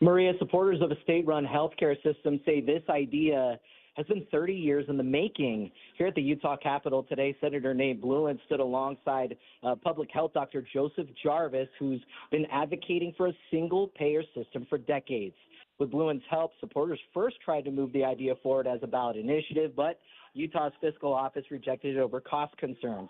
Maria, supporters of a state-run healthcare system say this idea has been 30 years in the making. Here at the Utah Capitol today, Senator Nate Bluen stood alongside public health Dr. Joseph Jarvis, who's been advocating for a single-payer system for decades. With Bluen's help, supporters first tried to move the idea forward as a ballot initiative, but Utah's fiscal office rejected it over cost concerns.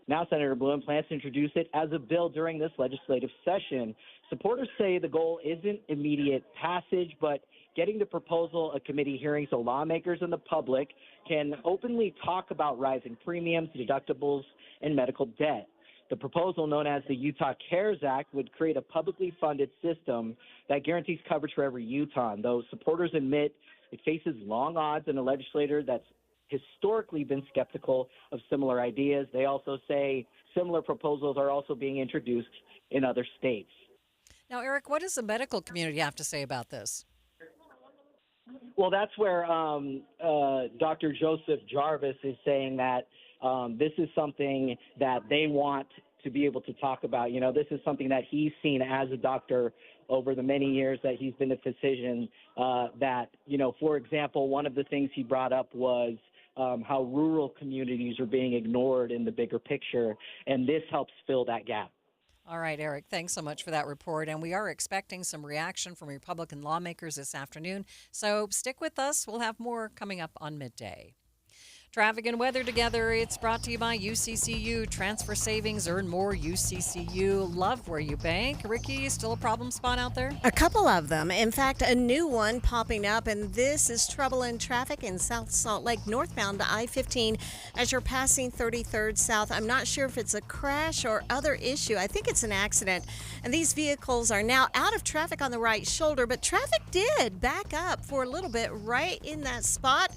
Now Senator Bluen plans to introduce it as a bill during this legislative session. Supporters say the goal isn't immediate passage, but getting the proposal a committee hearing so lawmakers and the public can openly talk about rising premiums, deductibles, and medical debt. The proposal, known as the Utah CARES Act, would create a publicly funded system that guarantees coverage for every Utahn, though supporters admit it faces long odds in a legislature that's historically been skeptical of similar ideas. They also say similar proposals are also being introduced in other states. Now, Eric, what does the medical community have to say about this? Well, that's where Dr. Joseph Jarvis is saying that this is something that they want to be able to talk about. You know, this is something that he's seen as a doctor over the many years that he's been a physician, that, you know, for example, one of the things he brought up was how rural communities are being ignored in the bigger picture, and this helps fill that gap. All right, Eric, thanks so much for that report. And we are expecting some reaction from Republican lawmakers this afternoon. So stick with us. We'll have more coming up on Midday. Traffic and weather together. It's brought to you by UCCU. Transfer savings, earn more. UCCU. Love where you bank. Ricky, still a problem spot out there? A couple of them. In fact, a new one popping up, and this is trouble in traffic in South Salt Lake, northbound to I-15 as you're passing 33rd South. I'm not sure if it's a crash or other issue. I think it's an accident. And these vehicles are now out of traffic on the right shoulder, but traffic did back up for a little bit right in that spot.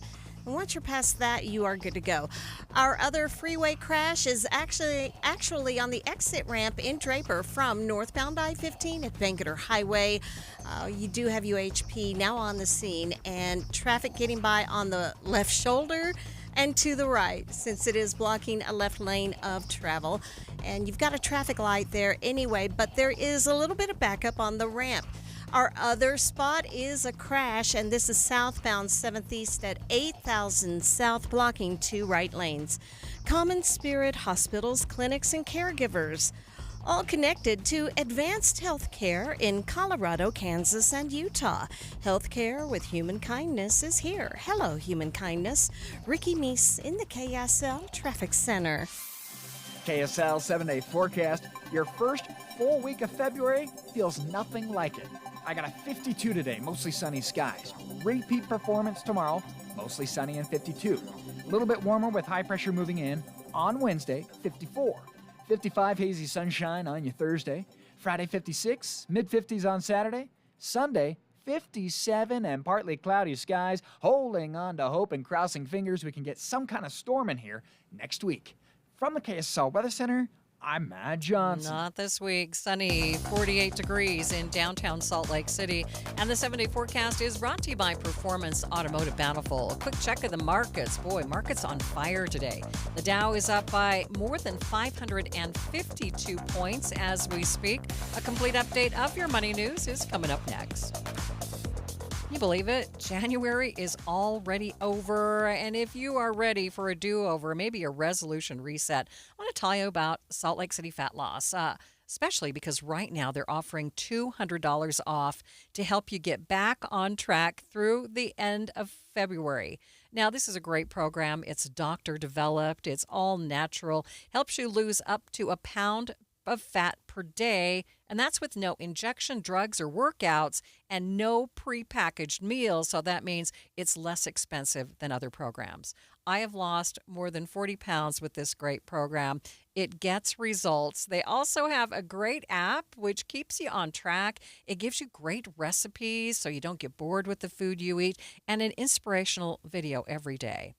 And once you're past that, you are good to go. Our other freeway crash is actually on the exit ramp in Draper from northbound I-15 at Bangerter Highway. You do have UHP now on the scene, and traffic getting by on the left shoulder and to the right, since it is blocking a left lane of travel. And you've got a traffic light there anyway, but there is a little bit of backup on the ramp. Our other spot is a crash, and this is southbound 7th East at 8000 South, blocking 2 right lanes. Common Spirit Hospitals, Clinics, and Caregivers. all connected to advanced health care in Colorado, Kansas, and Utah. Healthcare with human kindness is here. Hello, human kindness. Ricky Meese in the KSL Traffic Center. KSL 7-day forecast. Your first full week of February feels nothing like it. I got a 52 today, mostly sunny skies. Repeat performance tomorrow, mostly sunny and 52. A little bit warmer with high pressure moving in. On Wednesday, 54. 55 hazy sunshine on your Thursday. Friday, 56. Mid-50s on Saturday. Sunday, 57 and partly cloudy skies. Holding on to hope and crossing fingers we can get some kind of storm in here next week. From the KSL Weather Center, I'm Matt Johnson. Not this week. Sunny, 48 degrees in downtown Salt Lake City. And the 7-day forecast is brought to you by Performance Automotive Bountiful. A quick check of the markets. Boy, markets on fire today. The Dow is up by more than 552 points as we speak. A complete update of your money news is coming up next. Can you believe it? January is already over, and if you are ready for a do-over, maybe a resolution reset, I want to tell you about Salt Lake City Fat Loss, especially because right now they're offering $200 off to help you get back on track through the end of February. Now, this is a great program. It's doctor-developed. It's all natural. Helps you lose up to a pound of fat per day, and that's with no injection, drugs, or workouts, and no prepackaged meals, so that means it's less expensive than other programs. I have lost more than 40 pounds with this great program. It gets results. They also have a great app which keeps you on track. It gives you great recipes so you don't get bored with the food you eat, and an inspirational video every day.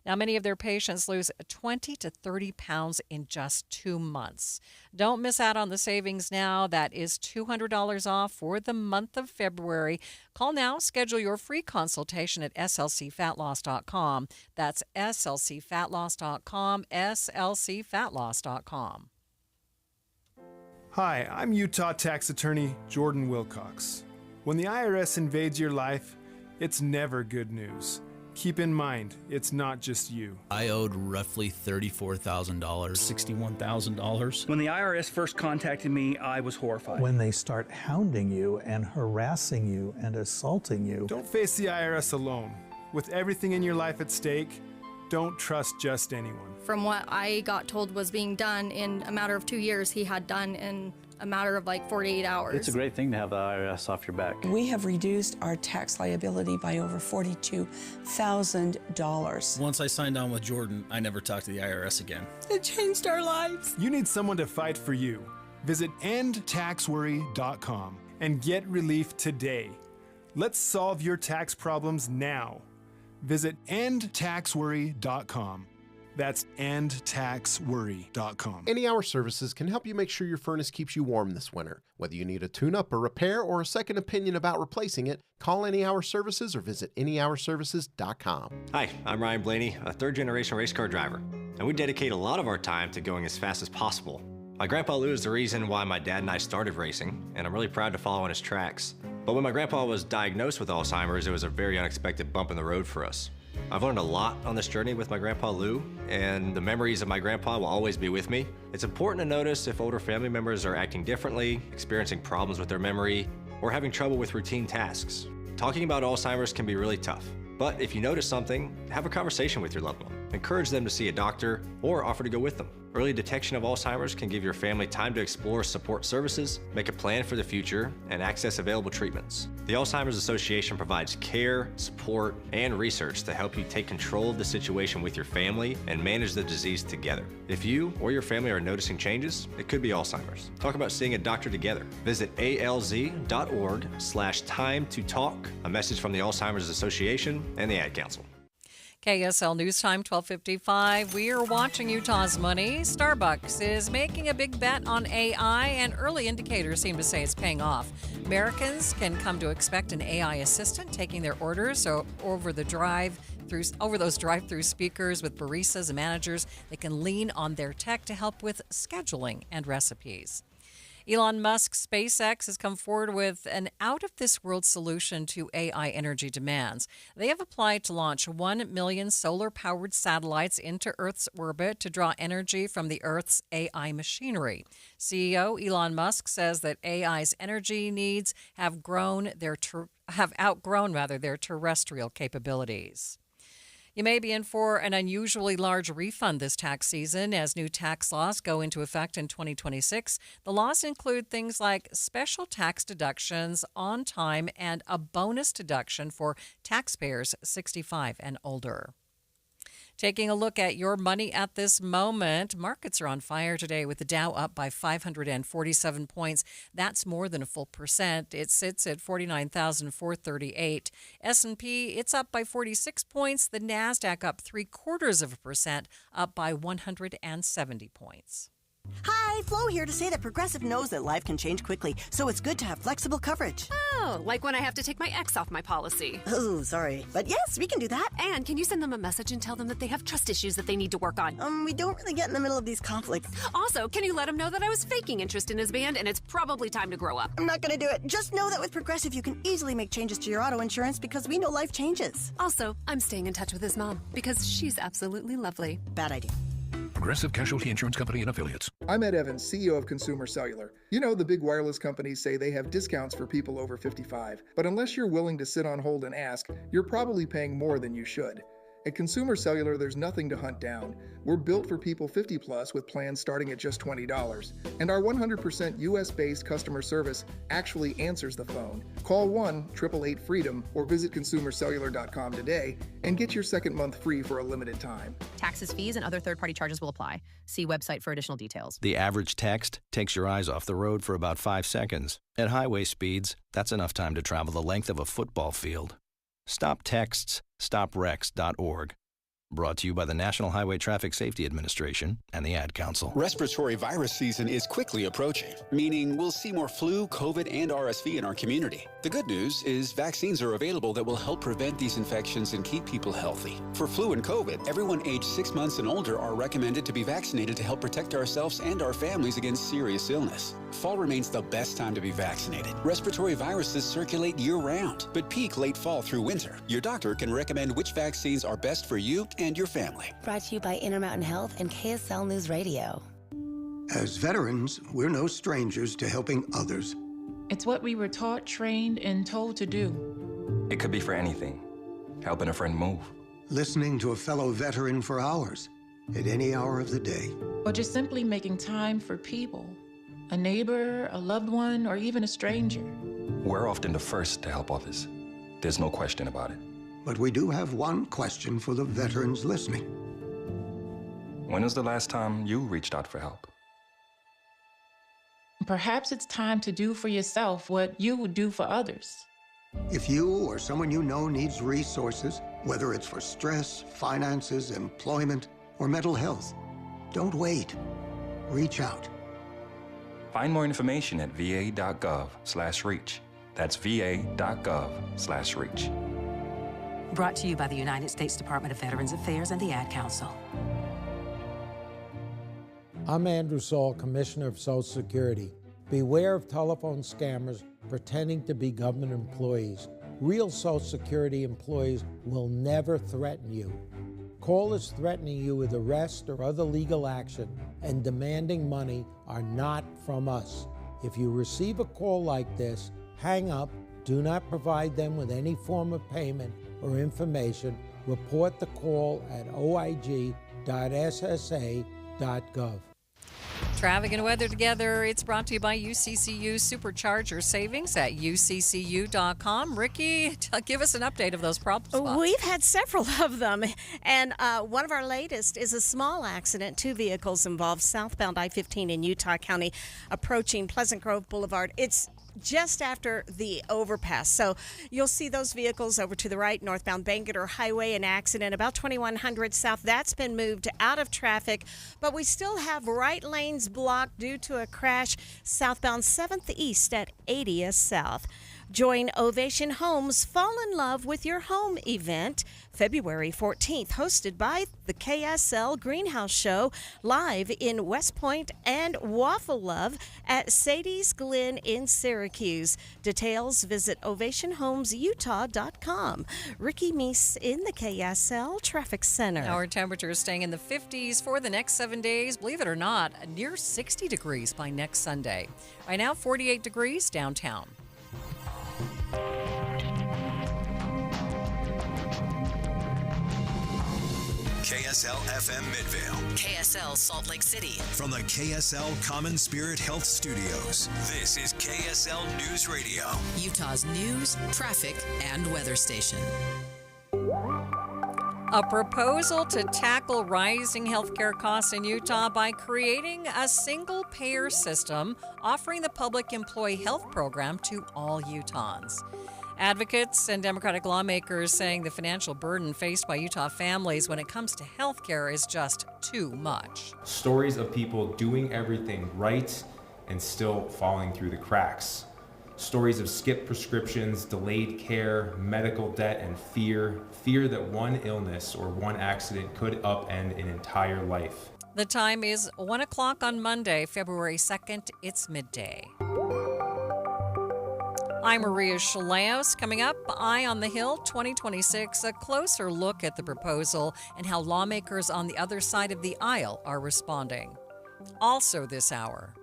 Now, many of their patients lose 20 to 30 pounds in just 2 months. Don't miss out on the savings now. That is $200 off for the month of February. Call now. Schedule your free consultation at slcfatloss.com. That's slcfatloss.com, slcfatloss.com. Hi, I'm Utah tax attorney Jordan Wilcox. When the IRS invades your life, it's never good news. Keep in mind, it's not just you. I owed roughly $34,000. $61,000. When the IRS first contacted me, I was horrified. When they start hounding you and harassing you and assaulting you. Don't face the IRS alone. With everything in your life at stake, don't trust just anyone. From what I got told was being done in a matter of 2 years, he had done in a matter of like 48 hours. It's a great thing to have the IRS off your back. We have reduced our tax liability by over $42,000. Once I signed on with Jordan, I never talked to the IRS again. It changed our lives. You need someone to fight for you. Visit endtaxworry.com and get relief today. Let's solve your tax problems now. Visit endtaxworry.com. That's endtaxworry.com. Any Hour Services can help you make sure your furnace keeps you warm this winter. Whether you need a tune-up, a repair, or a second opinion about replacing it, call Any Hour Services or visit anyhourservices.com. Hi, I'm Ryan Blaney, a third-generation race car driver, and we dedicate a lot of our time to going as fast as possible. My grandpa Lou is the reason why my dad and I started racing, and I'm really proud to follow in his tracks. But when my grandpa was diagnosed with Alzheimer's, it was a very unexpected bump in the road for us. I've learned a lot on this journey with my grandpa Lou, and the memories of my grandpa will always be with me. It's important to notice if older family members are acting differently, experiencing problems with their memory, or having trouble with routine tasks. Talking about Alzheimer's can be really tough, but if you notice something, have a conversation with your loved one. Encourage them to see a doctor or offer to go with them. Early detection of Alzheimer's can give your family time to explore support services, make a plan for the future, and access available treatments. The Alzheimer's Association provides care, support, and research to help you take control of the situation with your family and manage the disease together. If you or your family are noticing changes, it could be Alzheimer's. Talk about seeing a doctor together. Visit alz.org/time to talk. A message from the Alzheimer's Association and the Ad Council. KSL News Time, 12:55. We are watching Utah's money. Starbucks is making a big bet on AI, and early indicators seem to say it's paying off. Americans can come to expect an AI assistant taking their orders over those drive-through speakers with baristas and managers. They can lean on their tech to help with scheduling and recipes. Elon Musk's SpaceX has come forward with an out-of-this-world solution to AI energy demands. They have applied to launch 1 million solar-powered satellites into Earth's orbit to draw energy from the Earth's AI machinery. CEO Elon Musk says that AI's energy needs have outgrown their terrestrial capabilities. You may be in for an unusually large refund this tax season as new tax laws go into effect in 2026. The laws include things like special tax deductions on time and a bonus deduction for taxpayers 65 and older. Taking a look at your money at this moment, markets are on fire today with the Dow up by 547 points. That's more than a full percent. It sits at 49,438. S&P, it's up by 46 points. The Nasdaq up 0.75%, up by 170 points. Hi, Flo here to say that Progressive knows that life can change quickly, so it's good to have flexible coverage. Oh, like when I have to take my ex off my policy. Oh, sorry. But yes, we can do that. And can you send them a message and tell them that they have trust issues that they need to work on? We don't really get in the middle of these conflicts. Also, can you let them know that I was faking interest in his band and it's probably time to grow up? I'm not going to do it. Just know that with Progressive, you can easily make changes to your auto insurance because we know life changes. Also, I'm staying in touch with his mom because she's absolutely lovely. Bad idea. Progressive Casualty Insurance Company and Affiliates. I'm Ed Evans, CEO of Consumer Cellular. You know, the big wireless companies say they have discounts for people over 55, but unless you're willing to sit on hold and ask, you're probably paying more than you should. At Consumer Cellular, there's nothing to hunt down. We're built for people 50 plus with plans starting at just $20. And our 100% US-based customer service actually answers the phone. Call 1-888-FREEDOM or visit consumercellular.com today and get your second month free for a limited time. Taxes, fees, and other third-party charges will apply. See website for additional details. The average text takes your eyes off the road for about 5 seconds. At highway speeds, that's enough time to travel the length of a football field. Stop texts, stopwrecks.org. Brought to you by the National Highway Traffic Safety Administration and the Ad Council. Respiratory virus season is quickly approaching, meaning we'll see more flu, COVID, and RSV in our community. The good news is vaccines are available that will help prevent these infections and keep people healthy. For flu and COVID, everyone aged 6 months and older are recommended to be vaccinated to help protect ourselves and our families against serious illness. Fall remains the best time to be vaccinated. Respiratory viruses circulate year-round, but peak late fall through winter. Your doctor can recommend which vaccines are best for you and your family. Brought to you by Intermountain Health and KSL News Radio. As veterans, we're no strangers to helping others. It's what we were taught, trained, and told to do. It could be for anything. Helping a friend move. Listening to a fellow veteran for hours, at any hour of the day. Or just simply making time for people. A neighbor, a loved one, or even a stranger. We're often the first to help others. There's no question about it. But we do have one question for the veterans listening. When was the last time you reached out for help? Perhaps it's time to do for yourself what you would do for others. If you or someone you know needs resources, whether it's for stress, finances, employment, or mental health, don't wait. Reach out. Find more information at va.gov/reach. That's va.gov/reach. Brought to you by the United States Department of Veterans Affairs and the Ad Council. I'm Andrew Saul, Commissioner of Social Security. Beware of telephone scammers pretending to be government employees. Real Social Security employees will never threaten you. Callers threatening you with arrest or other legal action and demanding money are not from us. If you receive a call like this, hang up, do not provide them with any form of payment or information. Report the call at oig.ssa.gov. Traffic and weather together. It's brought to you by UCCU Supercharger Savings at uccu.com. Ricky, give us an update of those problem spots. We've had several of them, and one of our latest is a small accident. 2 vehicles involved southbound I-15 in Utah County approaching Pleasant Grove Boulevard. It's just after the overpass. So you'll see those vehicles over to the right, northbound Bangor Highway, an accident about 2100 south. That's been moved out of traffic, but we still have right lanes blocked due to a crash southbound 7th East at 80th South. Join Ovation Homes Fall in Love with Your Home event February 14th, hosted by the KSL Greenhouse Show, live in West Point and Waffle Love at Sadie's Glen in Syracuse. Details, visit ovationhomesutah.com. Ricky Meese in the KSL Traffic Center. Our temperature is staying in the 50s for the next 7 days. Believe it or not, near 60 degrees by next Sunday. Right now, 48 degrees downtown. KSL FM Midvale. KSL Salt Lake City. From the KSL Common Spirit Health Studios, this is KSL News Radio. Utah's news, traffic, and weather station. A proposal to tackle rising healthcare costs in Utah by creating a single-payer system offering the public employee health program to all Utahns. Advocates and Democratic lawmakers saying the financial burden faced by Utah families when it comes to health care is just too much. Stories of people doing everything right and still falling through the cracks. Stories of skipped prescriptions, delayed care, medical debt, and fear that one illness or one accident could upend an entire life. The time is 1 o'clock on Monday, February 2nd. It's midday. I'm Maria Shilaos. Coming up, Eye on the Hill 2026, a closer look at the proposal and how lawmakers on the other side of the aisle are responding. Also this hour,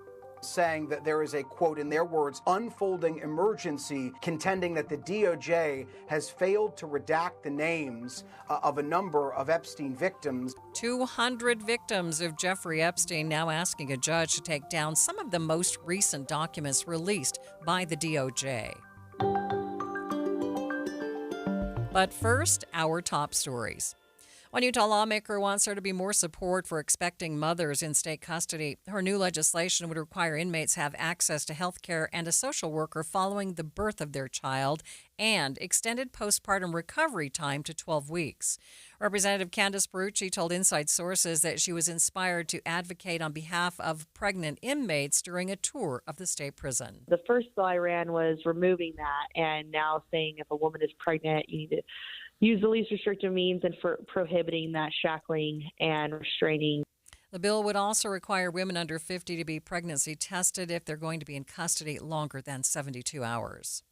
saying that there is a, quote, in their words, unfolding emergency, contending that the DOJ has failed to redact the names of a number of Epstein victims. 200 victims of Jeffrey Epstein now asking a judge to take down some of the most recent documents released by the DOJ. But first, our top stories. One Utah lawmaker wants there to be more support for expecting mothers in state custody. Her new legislation would require inmates have access to health care and a social worker following the birth of their child and extended postpartum recovery time to 12 weeks. Representative Candace Barucci told Inside Sources that she was inspired to advocate on behalf of pregnant inmates during a tour of the state prison. The first bill I ran was removing that and now saying if a woman is pregnant, you need to use the least restrictive means and for prohibiting that shackling and restraining. The bill would also require women under 50 to be pregnancy tested if they're going to be in custody longer than 72 hours.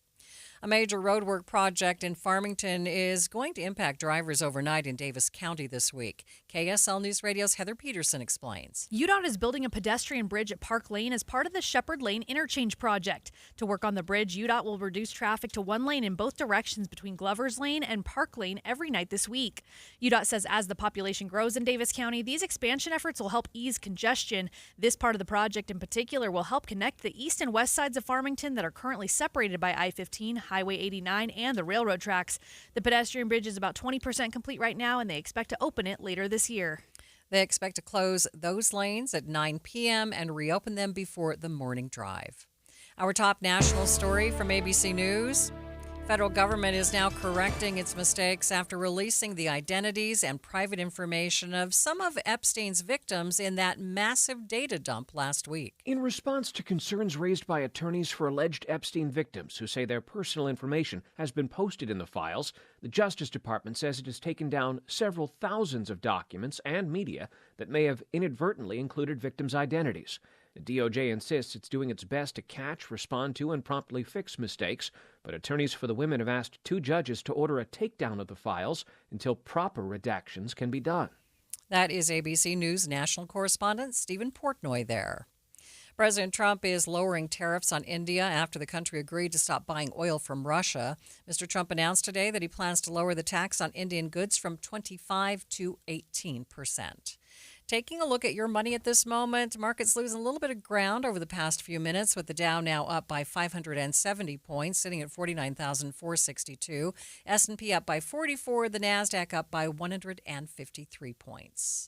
A major roadwork project in Farmington is going to impact drivers overnight in Davis County this week. KSL News Radio's Heather Peterson explains. UDOT is building a pedestrian bridge at Park Lane as part of the Shepherd Lane interchange project. To work on the bridge, UDOT will reduce traffic to one lane in both directions between Glover's Lane and Park Lane every night this week. UDOT says as the population grows in Davis County, these expansion efforts will help ease congestion. This part of the project in particular will help connect the east and west sides of Farmington that are currently separated by I-15, Highway 89, and the railroad tracks. The pedestrian bridge is about 20% complete right now, and they expect to open it later this year. They expect to close those lanes at 9 p.m. and reopen them before the morning drive. Our top national story from ABC News. Federal government is now correcting its mistakes after releasing the identities and private information of some of Epstein's victims in that massive data dump last week. In response to concerns raised by attorneys for alleged Epstein victims who say their personal information has been posted in the files, the Justice Department says it has taken down several thousands of documents and media that may have inadvertently included victims' identities. The DOJ insists it's doing its best to catch, respond to, and promptly fix mistakes, but attorneys for the women have asked two judges to order a takedown of the files until proper redactions can be done. That is ABC News national correspondent Stephen Portnoy there. President Trump is lowering tariffs on India after the country agreed to stop buying oil from Russia. Mr. Trump announced today that he plans to lower the tax on Indian goods from 25% to 18%. Taking a look at your money at this moment, markets losing a little bit of ground over the past few minutes, with the Dow now up by 570 points, sitting at 49,462. S&P up by 44, the NASDAQ up by 153 points.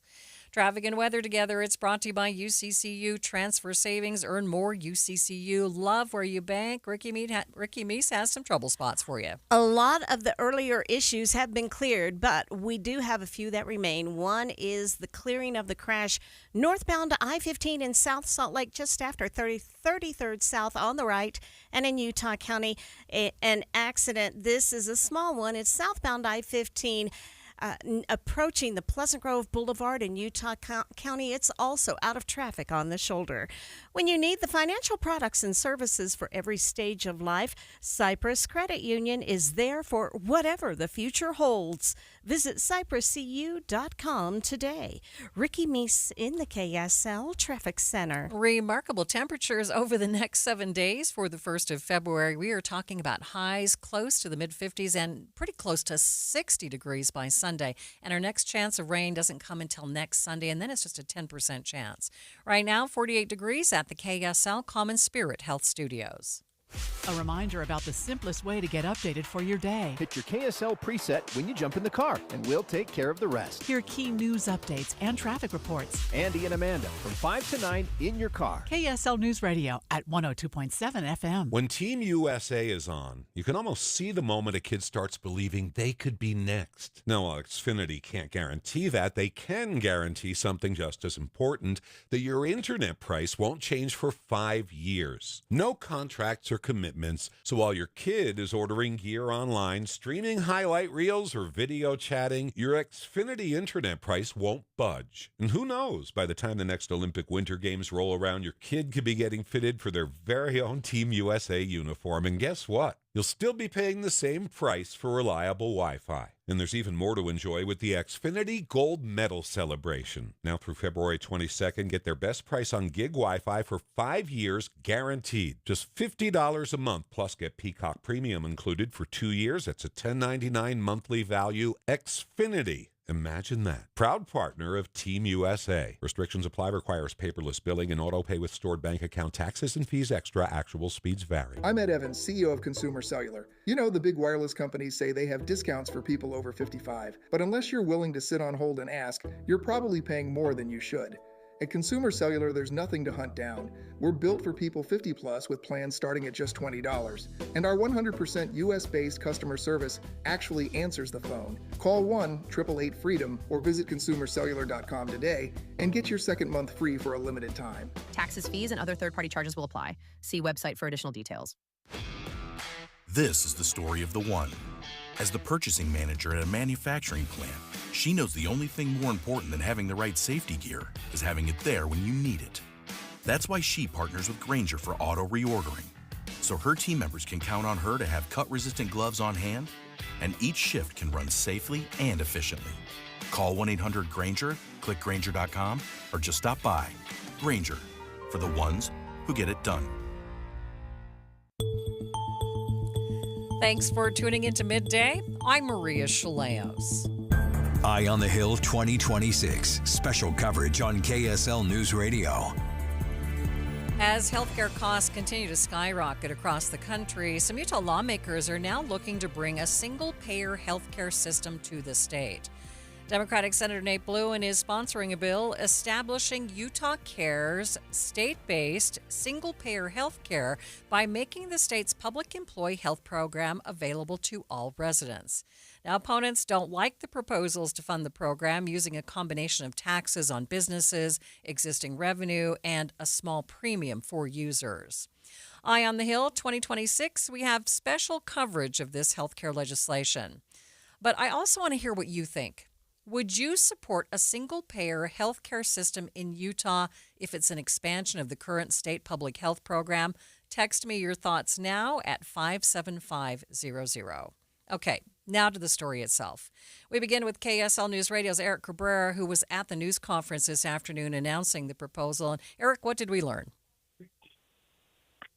Traffic and weather together. It's brought to you by UCCU. Transfer savings, earn more. UCCU. Love where you bank. Ricky Meese has some trouble spots for you. A lot of the earlier issues have been cleared, but we do have a few that remain. One is the clearing of the crash northbound I-15 in South Salt Lake just after 33rd South on the right, and in Utah County, an accident. This is a small one. It's southbound I-15 approaching the Pleasant Grove Boulevard in Utah County. It's also out of traffic on the shoulder. When you need the financial products and services for every stage of life, Cypress Credit Union is there for whatever the future holds. Visit cypresscu.com today. Ricky Meese in the KSL Traffic Center. Remarkable temperatures over the next 7 days for the 1st of February. We are talking about highs close to the mid-50s and pretty close to 60 degrees by Sunday. And our next chance of rain doesn't come until next Sunday, and then it's just a 10% chance. Right now, 48 degrees at the KSL Common Spirit Health Studios. A reminder about the simplest way to get updated for your day. Hit your KSL preset when you jump in the car, and we'll take care of the rest. Hear key news updates and traffic reports. Andy and Amanda from 5 to 9 in your car. KSL News Radio at 102.7 FM. When Team USA is on, you can almost see the moment a kid starts believing they could be next. Now, while Xfinity can't guarantee that, they can guarantee something just as important, that your internet price won't change for 5 years. No contracts or commitments, so while your kid is ordering gear online, streaming highlight reels, or video chatting, your Xfinity internet price won't budge. And who knows, by the time the next Olympic Winter Games roll around, your kid could be getting fitted for their very own Team USA uniform. And guess what? You'll still be paying the same price for reliable Wi-Fi. And there's even more to enjoy with the Xfinity Gold Medal Celebration. Now through February 22nd, get their best price on gig Wi-Fi for 5 years guaranteed. Just $50 a month, plus get Peacock Premium included for 2 years. That's a $10.99 monthly value. Xfinity. Imagine that. Proud partner of Team USA. Restrictions apply. Requires paperless billing and auto pay with stored bank account. Taxes and fees extra. Actual speeds vary. I'm Ed Evans, CEO of Consumer Cellular. You know, the big wireless companies say they have discounts for people over 55. But unless you're willing to sit on hold and ask, you're probably paying more than you should. At Consumer Cellular, there's nothing to hunt down. We're built for people 50 plus with plans starting at just $20. And our 100% US-based customer service actually answers the phone. Call 1-888-FREEDOM or visit consumercellular.com today and get your second month free for a limited time. Taxes, fees, and other third-party charges will apply. See website for additional details. This is the story of the one. As the purchasing manager at a manufacturing plant, she knows the only thing more important than having the right safety gear is having it there when you need it. That's why she partners with Grainger for auto reordering, so her team members can count on her to have cut-resistant gloves on hand, and each shift can run safely and efficiently. Call 1-800-GRAINGER, click Grainger.com, or just stop by. Grainger, for the ones who get it done. Thanks for tuning into Midday. I'm Maria Shilaos. Eye on the Hill 2026. Special coverage on KSL News Radio. As healthcare costs continue to skyrocket across the country, some Utah lawmakers are now looking to bring a single-payer healthcare system to the state. Democratic Senator Nate Bluen is sponsoring a bill establishing Utah Care's state-based single-payer health care by making the state's public employee health program available to all residents. Now, opponents don't like the proposals to fund the program using a combination of taxes on businesses, existing revenue, and a small premium for users. Eye on the Hill 2026, we have special coverage of this healthcare legislation. But I also want to hear what you think. Would you support a single-payer healthcare system in Utah if it's an expansion of the current state public health program? Text me your thoughts now at 57500. Okay, now to the story itself. We begin with KSL News Radio's Eric Cabrera, who was at the news conference this afternoon announcing the proposal. And Eric, what did we learn?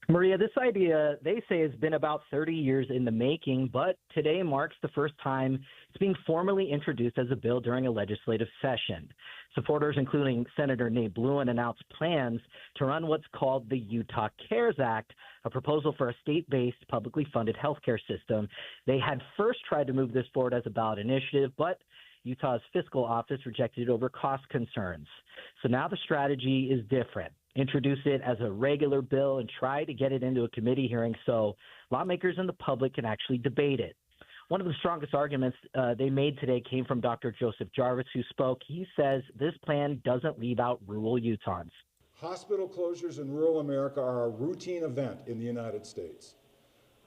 Maria, this idea, they say, has been about 30 years in the making, but today marks the first time it's being formally introduced as a bill during a legislative session. Supporters, including Senator Nate Bluen, announced plans to run what's called the Utah Cares Act, a proposal for a state-based, publicly funded healthcare system. They had first tried to move this forward as a ballot initiative, but Utah's fiscal office rejected it over cost concerns. So now the strategy is different. Introduce it as a regular bill and try to get it into a committee hearing so lawmakers and the public can actually debate it. One of the strongest arguments they made today came from Dr. Joseph Jarvis, who spoke. He says this plan doesn't leave out rural Utahns. Hospital closures in rural America are a routine event in the United States.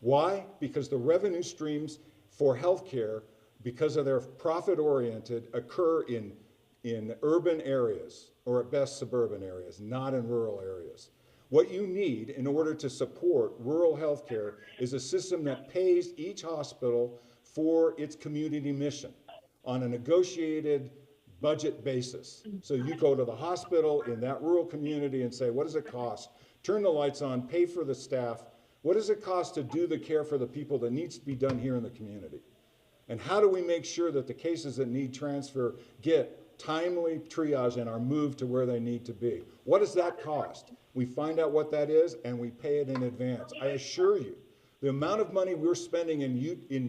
Why? Because the revenue streams for healthcare, because of their profit-oriented, occur in urban areas, or at best suburban areas, not in rural areas. What you need in order to support rural healthcare is a system that pays each hospital for its community mission on a negotiated budget basis. So you go to the hospital in that rural community and say, what does it cost? Turn the lights on, pay for the staff. What does it cost to do the care for the people that needs to be done here in the community? And how do we make sure that the cases that need transfer get timely triage and are moved to where they need to be? What does that cost? We find out what that is and we pay it in advance. I assure you, the amount of money we're spending in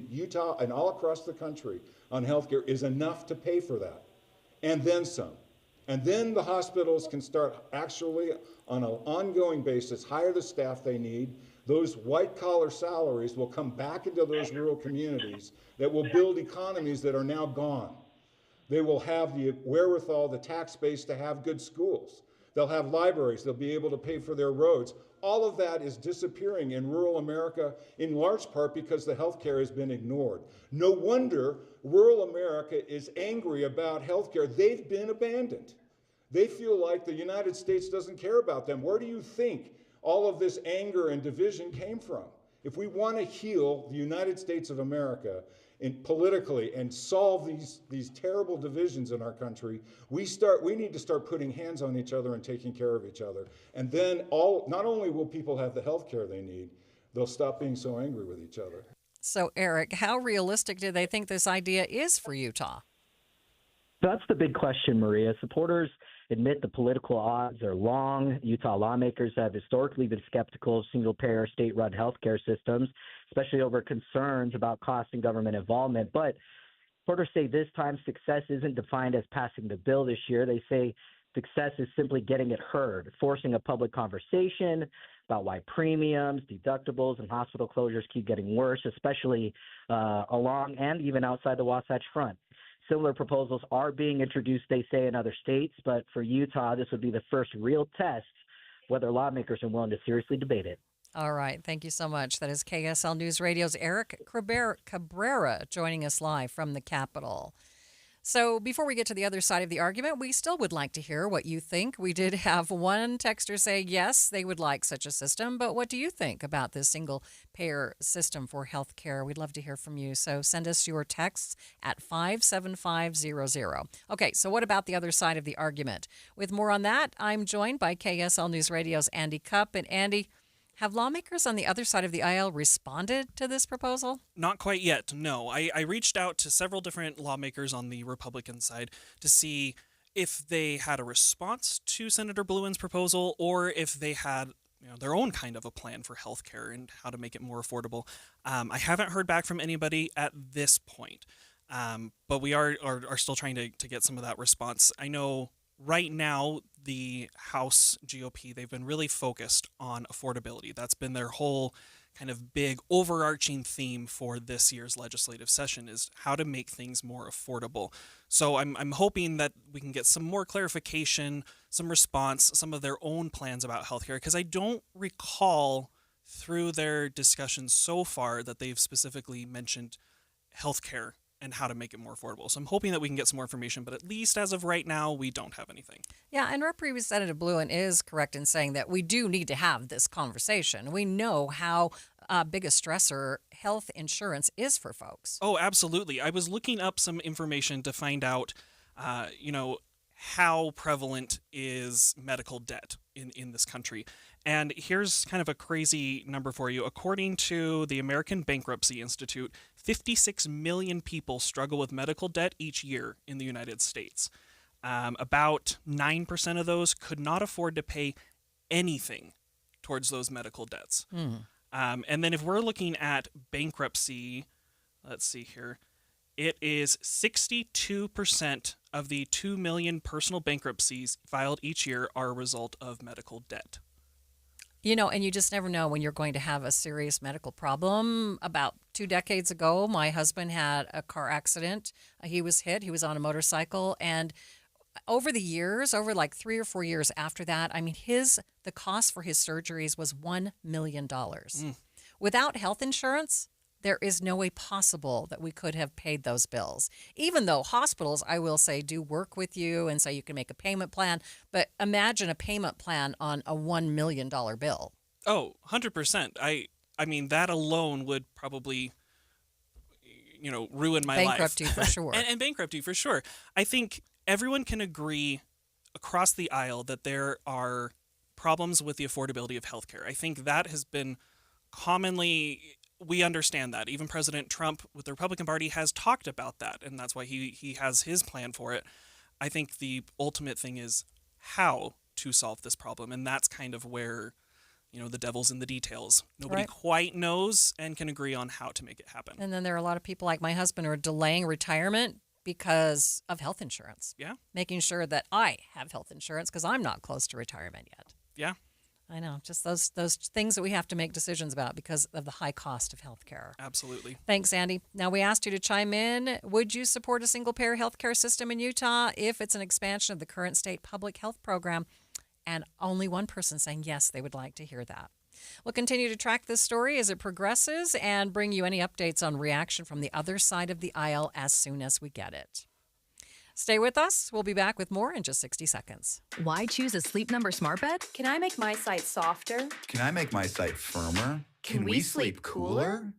Utah and all across the country on healthcare is enough to pay for that, and then some. And then the hospitals can start actually on an ongoing basis, hire the staff they need. Those white-collar salaries will come back into those rural communities that will build economies that are now gone. They will have the wherewithal, the tax base to have good schools. They'll have libraries. They'll be able to pay for their roads. All of that is disappearing in rural America in large part because the healthcare has been ignored. No wonder rural America is angry about healthcare. They've been abandoned. They feel like the United States doesn't care about them. Where do you think all of this anger and division came from? If we want to heal the United States of America politically and solve these terrible divisions in our country, we need to start putting hands on each other and taking care of each other. And then not only will people have the health care they need, they'll stop being so angry with each other. So, Eric, how realistic do they think this idea is for Utah? That's the big question, Maria. Supporters admit the political odds are long. Utah lawmakers have historically been skeptical of single-payer state-run healthcare systems, especially over concerns about cost and government involvement. But supporters say this time success isn't defined as passing the bill this year. They say success is simply getting it heard, forcing a public conversation about why premiums, deductibles, and hospital closures keep getting worse, especially along and even outside the Wasatch Front. Similar proposals are being introduced, they say, in other states, but for Utah, this would be the first real test whether lawmakers are willing to seriously debate it. All right. Thank you so much. That is KSL News Radio's Eric Cabrera joining us live from the Capitol. So before we get to the other side of the argument, we still would like to hear what you think. We did have one texter say, yes, they would like such a system, but what do you think about this single-payer system for health care? We'd love to hear from you, so send us your texts at 57500. Okay, so what about the other side of the argument? With more on that, I'm joined by KSL News Radio's Andy Cupp. And Andy, have lawmakers on the other side of the aisle responded to this proposal? Not quite yet, no. I reached out to several different lawmakers on the Republican side to see if they had a response to Senator Blumen's proposal or if they had their own kind of a plan for healthcare and how to make it more affordable. I haven't heard back from anybody at this point, but we are still trying to get some of that response. I know right now, the House GOP, they've been really focused on affordability. That's been their whole kind of big overarching theme for this year's legislative session is how to make things more affordable. So I'm hoping that we can get some more clarification, some response, some of their own plans about healthcare, because I don't recall through their discussions so far that they've specifically mentioned healthcare and how to make it more affordable. So I'm hoping that we can get some more information, but at least as of right now, we don't have anything. Yeah, and Representative Bluen is correct in saying that we do need to have this conversation. We know how big a stressor health insurance is for folks. Oh, absolutely. I was looking up some information to find out, how prevalent is medical debt in this country. And here's kind of a crazy number for you. According to the American Bankruptcy Institute, 56 million people struggle with medical debt each year in the United States. About 9% of those could not afford to pay anything towards those medical debts. And then if we're looking at bankruptcy, let's see here. It is 62% of the 2 million personal bankruptcies filed each year are a result of medical debt. You know, and you just never know when you're going to have a serious medical problem. About 2 decades ago, my husband had a car accident. He was hit. He was on a motorcycle. And over the years, over like 3 or 4 years after that, I mean, the cost for his surgeries was $1 million. Without health insurance, there is no way possible that we could have paid those bills. Even though hospitals, I will say, do work with you and say you can make a payment plan. But imagine a payment plan on a $1 million bill. Oh, 100%. I mean, that alone would probably, ruin my life. Bankrupt you for sure. and bankrupt you for sure. I think everyone can agree across the aisle that there are problems with the affordability of healthcare. I think that has been commonly... We understand that. Even President Trump with the Republican Party has talked about that, and that's why he has his plan for it. I think the ultimate thing is how to solve this problem, and that's kind of where, the devil's in the details. Nobody quite knows and can agree on how to make it happen. And then there are a lot of people like my husband who are delaying retirement because of health insurance. Yeah. Making sure that I have health insurance because I'm not close to retirement yet. Yeah. I know, just those things that we have to make decisions about because of the high cost of health care. Absolutely. Thanks, Andy. Now, we asked you to chime in. Would you support a single-payer health care system in Utah if it's an expansion of the current state public health program? And only one person saying yes, they would like to hear that. We'll continue to track this story as it progresses and bring you any updates on reaction from the other side of the aisle as soon as we get it. Stay with us. We'll be back with more in just 60 seconds. Why choose a Sleep Number smart bed? Can I make my site softer? Can I make my site firmer? Can we sleep cooler?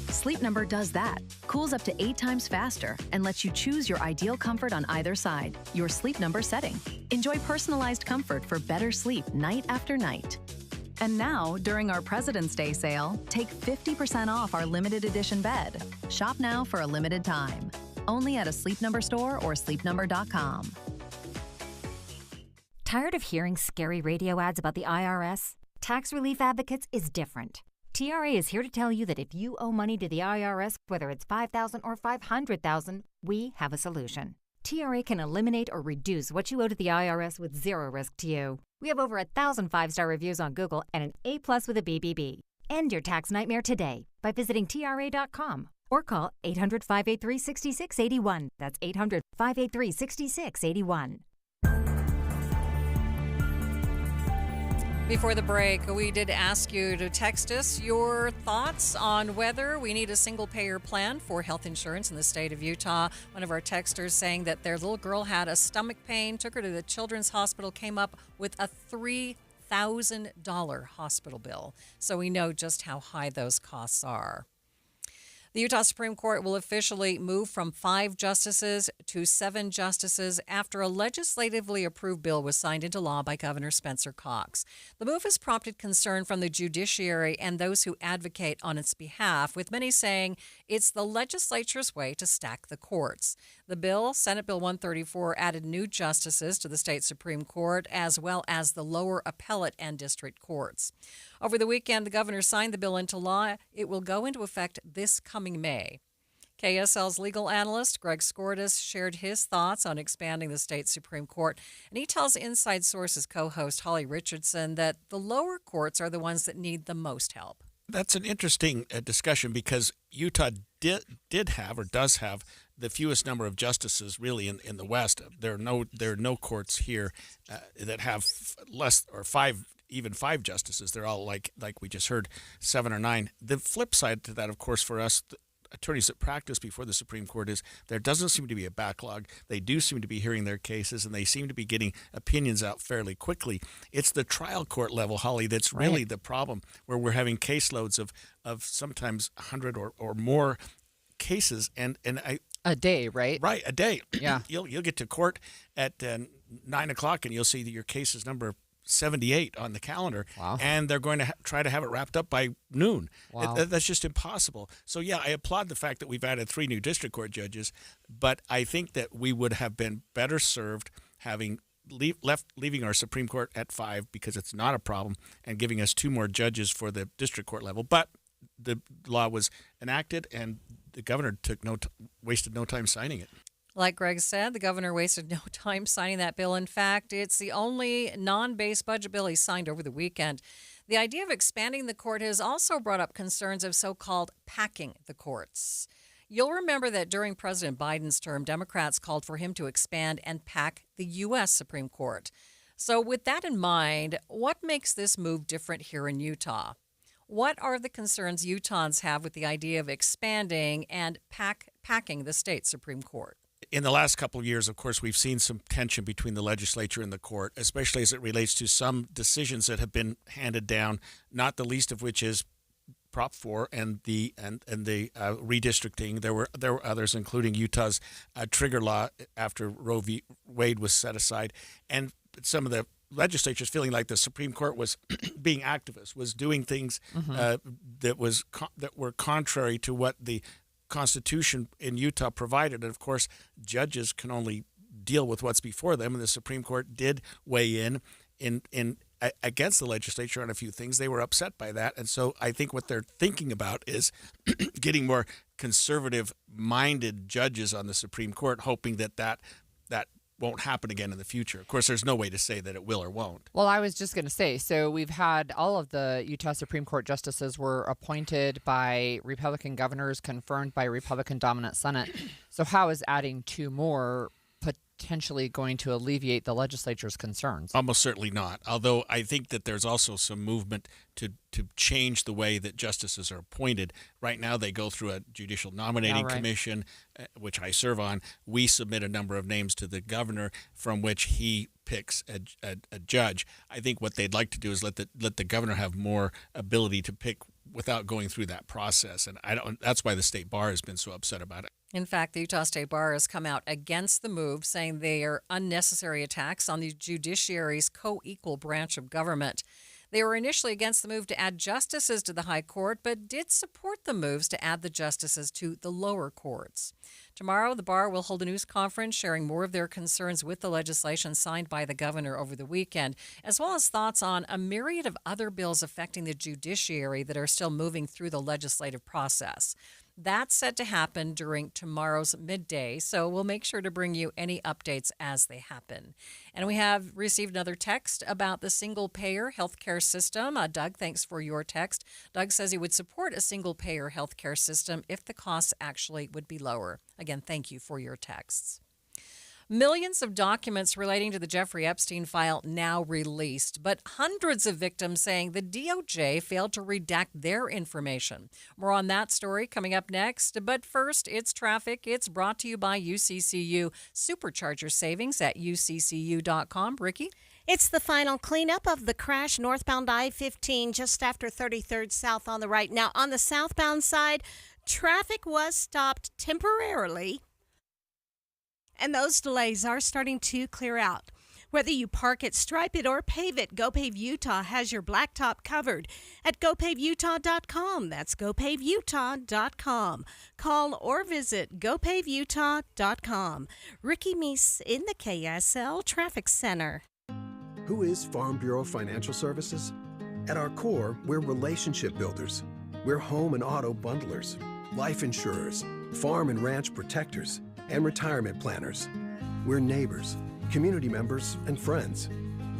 Sleep Number does that. Cools up to 8 times faster and lets you choose your ideal comfort on either side. Your Sleep Number setting. Enjoy personalized comfort for better sleep night after night. And now, during our President's Day sale, take 50% off our limited edition bed. Shop now for a limited time. Only at a Sleep Number store or sleepnumber.com. Tired of hearing scary radio ads about the IRS? Tax Relief Advocates is different. TRA is here to tell you that if you owe money to the IRS, whether it's $5,000 or $500,000, we have a solution. TRA can eliminate or reduce what you owe to the IRS with zero risk to you. We have over 1,000 5-star reviews on Google and an A+ with a BBB. End your tax nightmare today by visiting TRA.com. Or call 800-583-6681. That's 800-583-6681. Before the break, we did ask you to text us your thoughts on whether we need a single-payer plan for health insurance in the state of Utah. One of our texters saying that their little girl had a stomach pain, took her to the Children's Hospital, came up with a $3,000 hospital bill. So we know just how high those costs are. The Utah Supreme Court will officially move from 5 justices to 7 justices after a legislatively approved bill was signed into law by Governor Spencer Cox. The move has prompted concern from the judiciary and those who advocate on its behalf, with many saying it's the legislature's way to stack the courts. The bill, Senate Bill 134, added new justices to the state Supreme Court as well as the lower appellate and district courts. Over the weekend, the governor signed the bill into law. It will go into effect this coming May. KSL's legal analyst, Greg Skordas, shared his thoughts on expanding the state Supreme Court. And he tells Inside Sources co-host Holly Richardson that the lower courts are the ones that need the most help. That's an interesting discussion because Utah did have or does have the fewest number of justices really in the West. There are no courts here that have less or 5 justices. They're all like we just heard, 7 or 9. The flip side to that, of course, for us, the attorneys that practice before the Supreme Court is there doesn't seem to be a backlog. They do seem to be hearing their cases, and they seem to be getting opinions out fairly quickly. It's the trial court level, Holly, that's really the problem, where we're having caseloads of sometimes 100 or more cases, and a day, right? Right, a day. Yeah. You'll get to court at 9 o'clock, and you'll see that your case is number 78 on the calendar, and they're going to try to have it wrapped up by noon. Wow. That's just impossible. So, yeah, I applaud the fact that we've added 3 new district court judges, but I think that we would have been better served having leaving our Supreme Court at 5 because it's not a problem, and giving us 2 more judges for the district court level. But the law was enacted, and the governor wasted no time signing it. Like Greg said, the governor wasted no time signing that bill. In fact, it's the only non-base budget bill he signed over the weekend. The idea of expanding the court has also brought up concerns of so-called packing the courts. You'll remember that during President Biden's term, Democrats called for him to expand and pack the U.S. Supreme Court. So with that in mind, what makes this move different here in Utah? What are the concerns Utahns have with the idea of expanding and packing the state Supreme Court? In the last couple of years, of course, we've seen some tension between the legislature and the court, especially as it relates to some decisions that have been handed down, not the least of which is Prop 4 and the redistricting. There were others, including Utah's trigger law after Roe v. Wade was set aside, and some of the legislatures feeling like the Supreme Court was being activist, was doing things that were contrary to what the Constitution in Utah provided. And of course, judges can only deal with what's before them, and the Supreme Court did weigh in against the legislature on a few things. They were upset by that, and so I think what they're thinking about is getting more conservative-minded judges on the Supreme Court, hoping that won't happen again in the future. Of course, there's no way to say that it will or won't. Well, I was just going to say, so we've had all of the Utah Supreme Court justices were appointed by Republican governors, confirmed by Republican dominant Senate. So how is adding 2 more potentially going to alleviate the legislature's concerns? Almost certainly not. Although I think that there's also some movement to change the way that justices are appointed. Right now, they go through a judicial nominating commission, which I serve on. We submit a number of names to the governor, from which he picks a judge. I think what they'd like to do is let the governor have more ability to pick without going through that process. And that's why the state bar has been so upset about it. In fact, the Utah State Bar has come out against the move, saying they are unnecessary attacks on the judiciary's co-equal branch of government. They were initially against the move to add justices to the high court, but did support the moves to add the justices to the lower courts. Tomorrow, the bar will hold a news conference sharing more of their concerns with the legislation signed by the governor over the weekend, as well as thoughts on a myriad of other bills affecting the judiciary that are still moving through the legislative process. That's set to happen during tomorrow's midday, so we'll make sure to bring you any updates as they happen. And we have received another text about the single-payer healthcare system. Doug, thanks for your text. Doug says he would support a single-payer healthcare system if the costs actually would be lower. Again, thank you for your texts. Millions of documents relating to the Jeffrey Epstein file now released, but hundreds of victims saying the DOJ failed to redact their information. More on that story coming up next. But first, it's traffic. It's brought to you by UCCU. Supercharge your savings at uccu.com. Ricky? It's the final cleanup of the crash northbound I-15 just after 33rd South on the right. Now, on the southbound side, traffic was stopped temporarily, and those delays are starting to clear out. Whether you park it, stripe it, or pave it, GoPave Utah has your blacktop covered at GoPaveUtah.com. That's GoPaveUtah.com. Call or visit GoPaveUtah.com. Ricky Meese in the KSL Traffic Center. Who is Farm Bureau Financial Services? At our core, we're relationship builders. We're home and auto bundlers, life insurers, farm and ranch protectors, and retirement planners. We're neighbors, community members, and friends.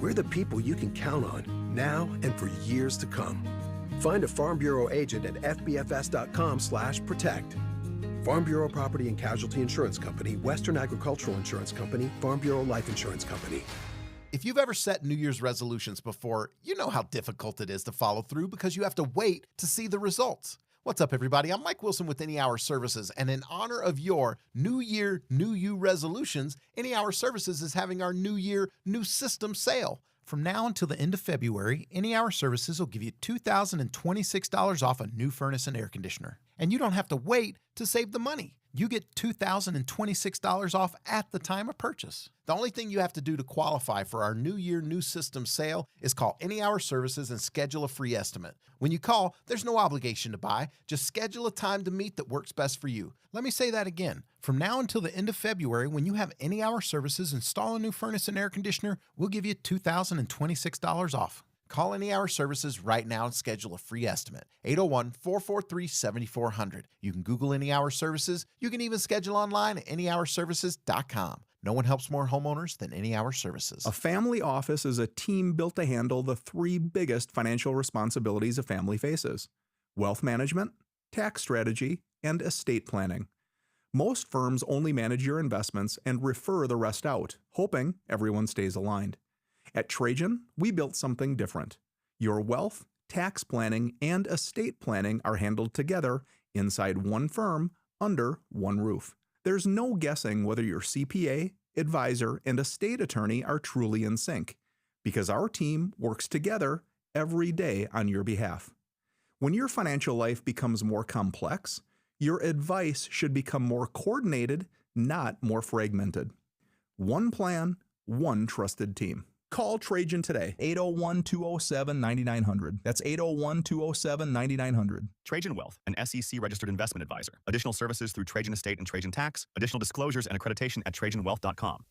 We're the people you can count on now and for years to come. Find a Farm Bureau agent at fbfs.com/protect. Farm Bureau Property and Casualty Insurance Company, Western Agricultural Insurance Company, Farm Bureau Life Insurance Company. If you've ever set New Year's resolutions before, you know how difficult it is to follow through because you have to wait to see the results. What's up, everybody? I'm Mike Wilson with Any Hour Services, and in honor of your New Year, New You resolutions, Any Hour Services is having our New Year, New System sale. From now until the end of February, Any Hour Services will give you $2,026 off a new furnace and air conditioner. And you don't have to wait to save the money. You get $2,026 off at the time of purchase. The only thing you have to do to qualify for our New Year, New System sale is call Any Hour Services and schedule a free estimate. When you call, there's no obligation to buy. Just schedule a time to meet that works best for you. Let me say that again. From now until the end of February, when you have Any Hour Services install a new furnace and air conditioner, we'll give you $2,026 off. Call Any Hour Services right now and schedule a free estimate. 801-443-7400. You can Google Any Hour Services. You can even schedule online at anyhourservices.com. No one helps more homeowners than Any Hour Services. A family office is a team built to handle the three biggest financial responsibilities a family faces: wealth management, tax strategy, and estate planning. Most firms only manage your investments and refer the rest out, hoping everyone stays aligned. At Trajan, we built something different. Your wealth, tax planning, and estate planning are handled together inside one firm under one roof. There's no guessing whether your CPA, advisor, and estate attorney are truly in sync, because our team works together every day on your behalf. When your financial life becomes more complex, your advice should become more coordinated, not more fragmented. One plan, one trusted team. Call Trajan today, 801-207-9900. That's 801-207-9900. Trajan Wealth, an SEC-registered investment advisor. Additional services through Trajan Estate and Trajan Tax. Additional disclosures and accreditation at TrajanWealth.com.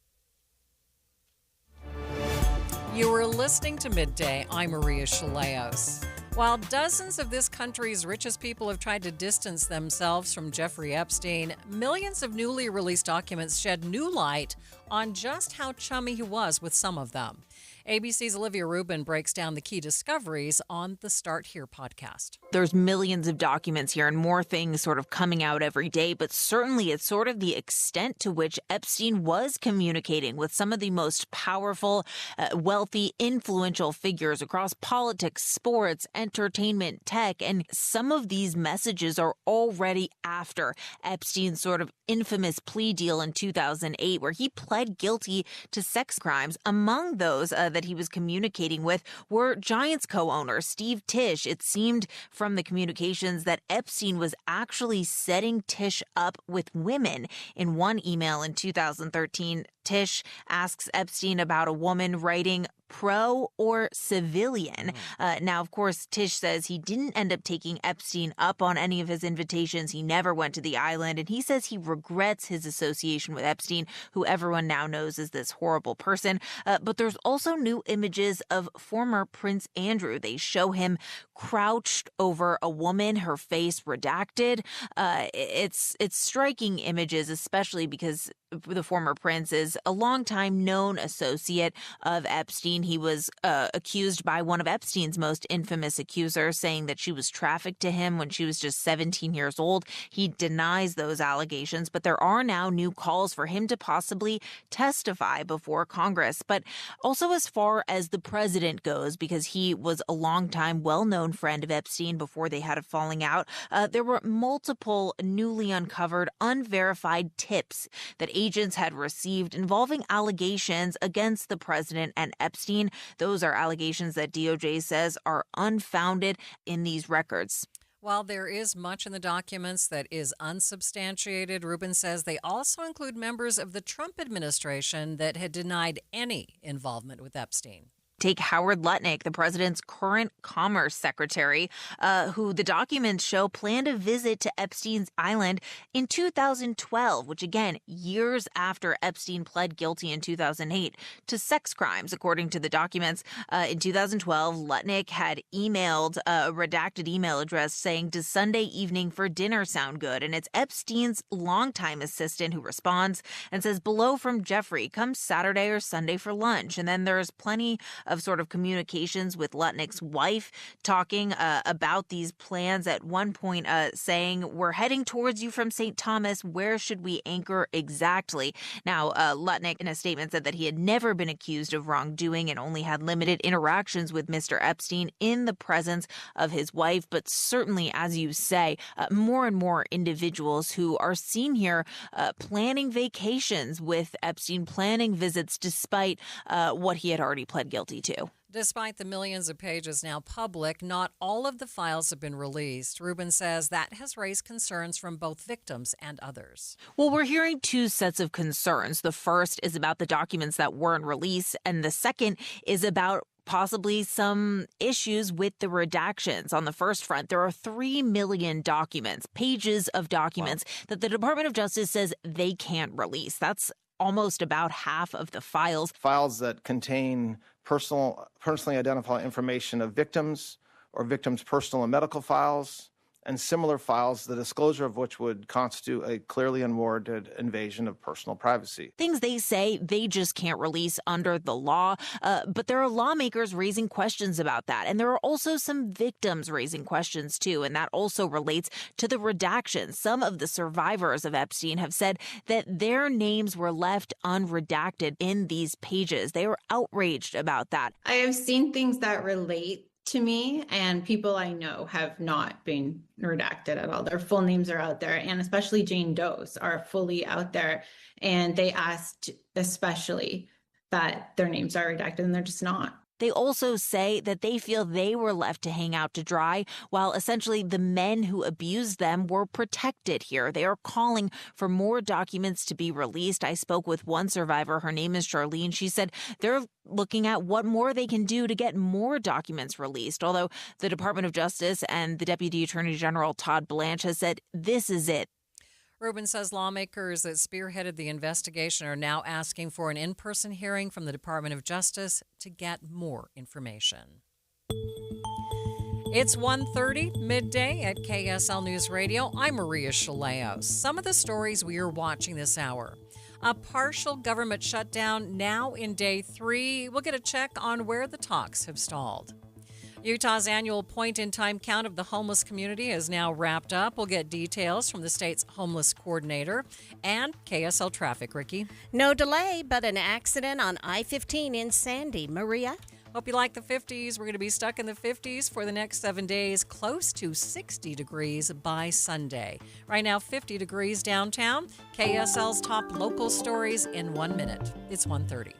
You were listening to Midday. I'm Maria Shilaos. While dozens of this country's richest people have tried to distance themselves from Jeffrey Epstein, millions of newly released documents shed new light on just how chummy he was with some of them. ABC's Olivia Rubin breaks down the key discoveries on the Start Here podcast. There's millions of documents here and more things sort of coming out every day, but certainly it's sort of the extent to which Epstein was communicating with some of the most powerful, wealthy, influential figures across politics, sports, entertainment, tech, and some of these messages are already after Epstein's sort of infamous plea deal in 2008, where he pled guilty to sex crimes. Among those that he was communicating with were Giants co-owner Steve Tisch. It seemed from the communications that Epstein was actually setting Tisch up with women. In one email in 2013, Tisch asks Epstein about a woman, writing pro or civilian. Now, of course, Tisch says he didn't end up taking Epstein up on any of his invitations. He never went to the island, and he says he regrets his association with Epstein, who everyone now knows is this horrible person. But there's also new images of former Prince Andrew. They show him crouched over a woman, her face redacted. It's striking images, especially because the former prince is a longtime known associate of Epstein. He was accused by one of Epstein's most infamous accusers, saying that she was trafficked to him when she was just 17 years old. He denies those allegations, but there are now new calls for him to possibly testify before Congress. But also as far as the president goes, because he was a longtime well-known friend of Epstein before they had a falling out, there were multiple newly uncovered, unverified tips that agents had received involving allegations against the president and Epstein. Those are allegations that DOJ says are unfounded in these records. While there is much in the documents that is unsubstantiated, Rubin says they also include members of the Trump administration that had denied any involvement with Epstein. Take Howard Lutnick, the president's current commerce secretary, who the documents show planned a visit to Epstein's island in 2012, which again, years after Epstein pled guilty in 2008 to sex crimes. According to the documents, in 2012, Lutnick had emailed a redacted email address saying, "Does Sunday evening for dinner sound good?" And it's Epstein's longtime assistant who responds and says, "Below from Jeffrey, come Saturday or Sunday for lunch." And then there's plenty of sort of communications with Lutnick's wife talking about these plans, at one point saying, "We're heading towards you from St. Thomas. Where should we anchor exactly?" Now, Lutnick in a statement said that he had never been accused of wrongdoing and only had limited interactions with Mr. Epstein in the presence of his wife. But certainly, as you say, more and more individuals who are seen here planning vacations with Epstein, planning visits despite what he had already pled guilty to. Despite the millions of pages now public, not all of the files have been released. Rubin says that has raised concerns from both victims and others. Well, we're hearing two sets of concerns. The first is about the documents that weren't released, and the second is about possibly some issues with the redactions. On the first front, there are 3 million documents, pages of documents that the Department of Justice says they can't release. That's almost about half of the files. Files that contain personally identifiable information of victims or victims' personal and medical files, and similar files, the disclosure of which would constitute a clearly unwarranted invasion of personal privacy. Things they say they just can't release under the law, but there are lawmakers raising questions about that. And there are also some victims raising questions, too, and that also relates to the redaction. Some of the survivors of Epstein have said that their names were left unredacted in these pages. They were outraged about that. I have seen things that relate to me, and people I know have not been redacted at all. Their full names are out there, and especially Jane Doe's are fully out there. And they asked especially that their names are redacted, and they're just not. They also say that they feel they were left to hang out to dry, while essentially the men who abused them were protected here. They are calling for more documents to be released. I spoke with one survivor. Her name is Charlene. She said they're looking at what more they can do to get more documents released, although the Department of Justice and the Deputy Attorney General Todd Blanche has said this is it. Rubin says lawmakers that spearheaded the investigation are now asking for an in-person hearing from the Department of Justice to get more information. It's 1:30 midday at KSL News Radio. I'm Maria Shilaos. Some of the stories we are watching this hour. A partial government shutdown now in day 3. We'll get a check on where the talks have stalled. Utah's annual point-in-time count of the homeless community is now wrapped up. We'll get details from the state's homeless coordinator and KSL traffic, Ricky. No delay, but an accident on I-15 in Sandy. Maria? Hope you like the 50s. We're going to be stuck in the 50s for the next 7 days, close to 60 degrees by Sunday. Right now, 50 degrees downtown. KSL's top local stories in 1 minute. It's 1:30.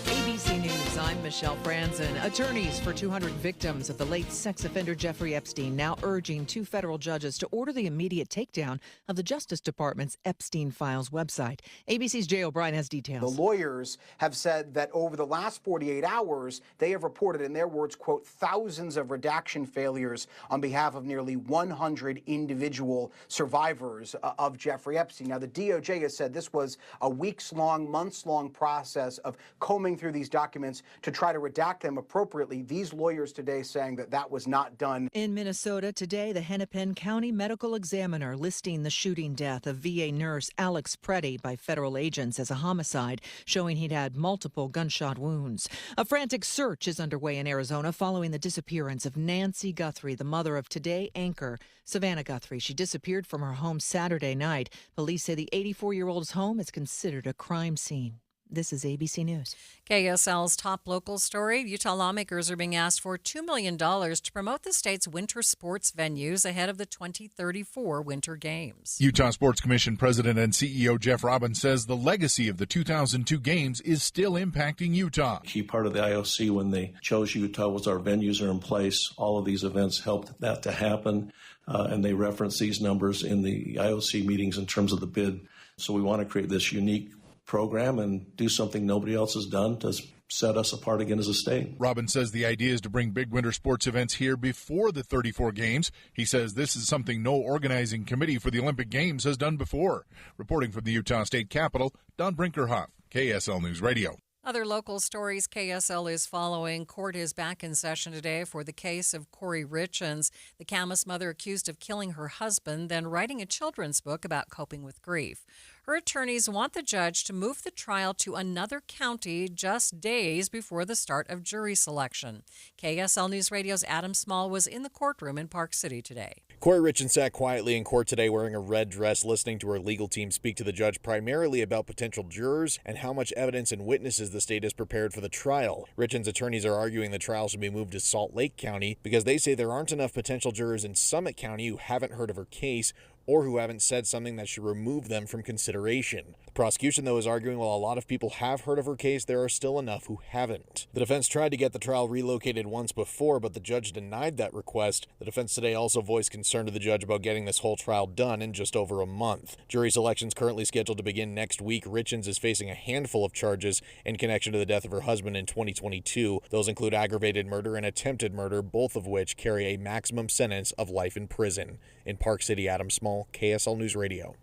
ABC News, I'm Michelle Franzen. Attorneys for 200 victims of the late sex offender Jeffrey Epstein now urging 2 federal judges to order the immediate takedown of the Justice Department's Epstein Files website. ABC's Jay O'Brien has details. The lawyers have said that over the last 48 hours, they have reported, in their words, quote, thousands of redaction failures on behalf of nearly 100 individual survivors of Jeffrey Epstein. Now, the DOJ has said this was a weeks-long, months-long process of combing through these documents to try to redact them appropriately. These lawyers today saying that that was not done. In Minnesota today, the Hennepin County Medical Examiner listing the shooting death of VA nurse Alex Preddy by federal agents as a homicide, showing he'd had multiple gunshot wounds. A frantic search is underway in Arizona following the disappearance of Nancy Guthrie, the mother of Today anchor Savannah Guthrie. She disappeared from her home Saturday night. Police say the 84-year-old's home is considered a crime scene. This is ABC News. KSL's top local story. Utah lawmakers are being asked for $2 million to promote the state's winter sports venues ahead of the 2034 Winter Games. Utah Sports Commission President and CEO Jeff Robbins says the legacy of the 2002 Games is still impacting Utah. Key part of the IOC when they chose Utah was our venues are in place. All of these events helped that to happen, and they reference these numbers in the IOC meetings in terms of the bid. So we want to create this unique program and do something nobody else has done to set us apart again as a state. Robbins says the idea is to bring big winter sports events here before the 34 games. He says this is something no organizing committee for the Olympic Games has done before. Reporting from the Utah State Capitol, Don Brinkerhoff, KSL News Radio. Other local stories KSL is following. Court is back in session today for the case of Corey Richens, the Camas mother accused of killing her husband, then writing a children's book about coping with grief. Her attorneys want the judge to move the trial to another county just days before the start of jury selection. KSL News Radio's Adam Small was in the courtroom in Park City today. Corey Richens sat quietly in court today wearing a red dress, listening to her legal team speak to the judge primarily about potential jurors and how much evidence and witnesses the state has prepared for the trial. Richens' attorneys are arguing the trial should be moved to Salt Lake County because they say there aren't enough potential jurors in Summit County who haven't heard of her case or who haven't said something that should remove them from consideration. The prosecution, though, is arguing while a lot of people have heard of her case, there are still enough who haven't. The defense tried to get the trial relocated once before, but the judge denied that request. The defense today also voiced concern to the judge about getting this whole trial done in just over a month. Jury selection is currently scheduled to begin next week. Richens is facing a handful of charges in connection to the death of her husband in 2022. Those include aggravated murder and attempted murder, both of which carry a maximum sentence of life in prison. In Park City, Adam Small, KSL News Radio.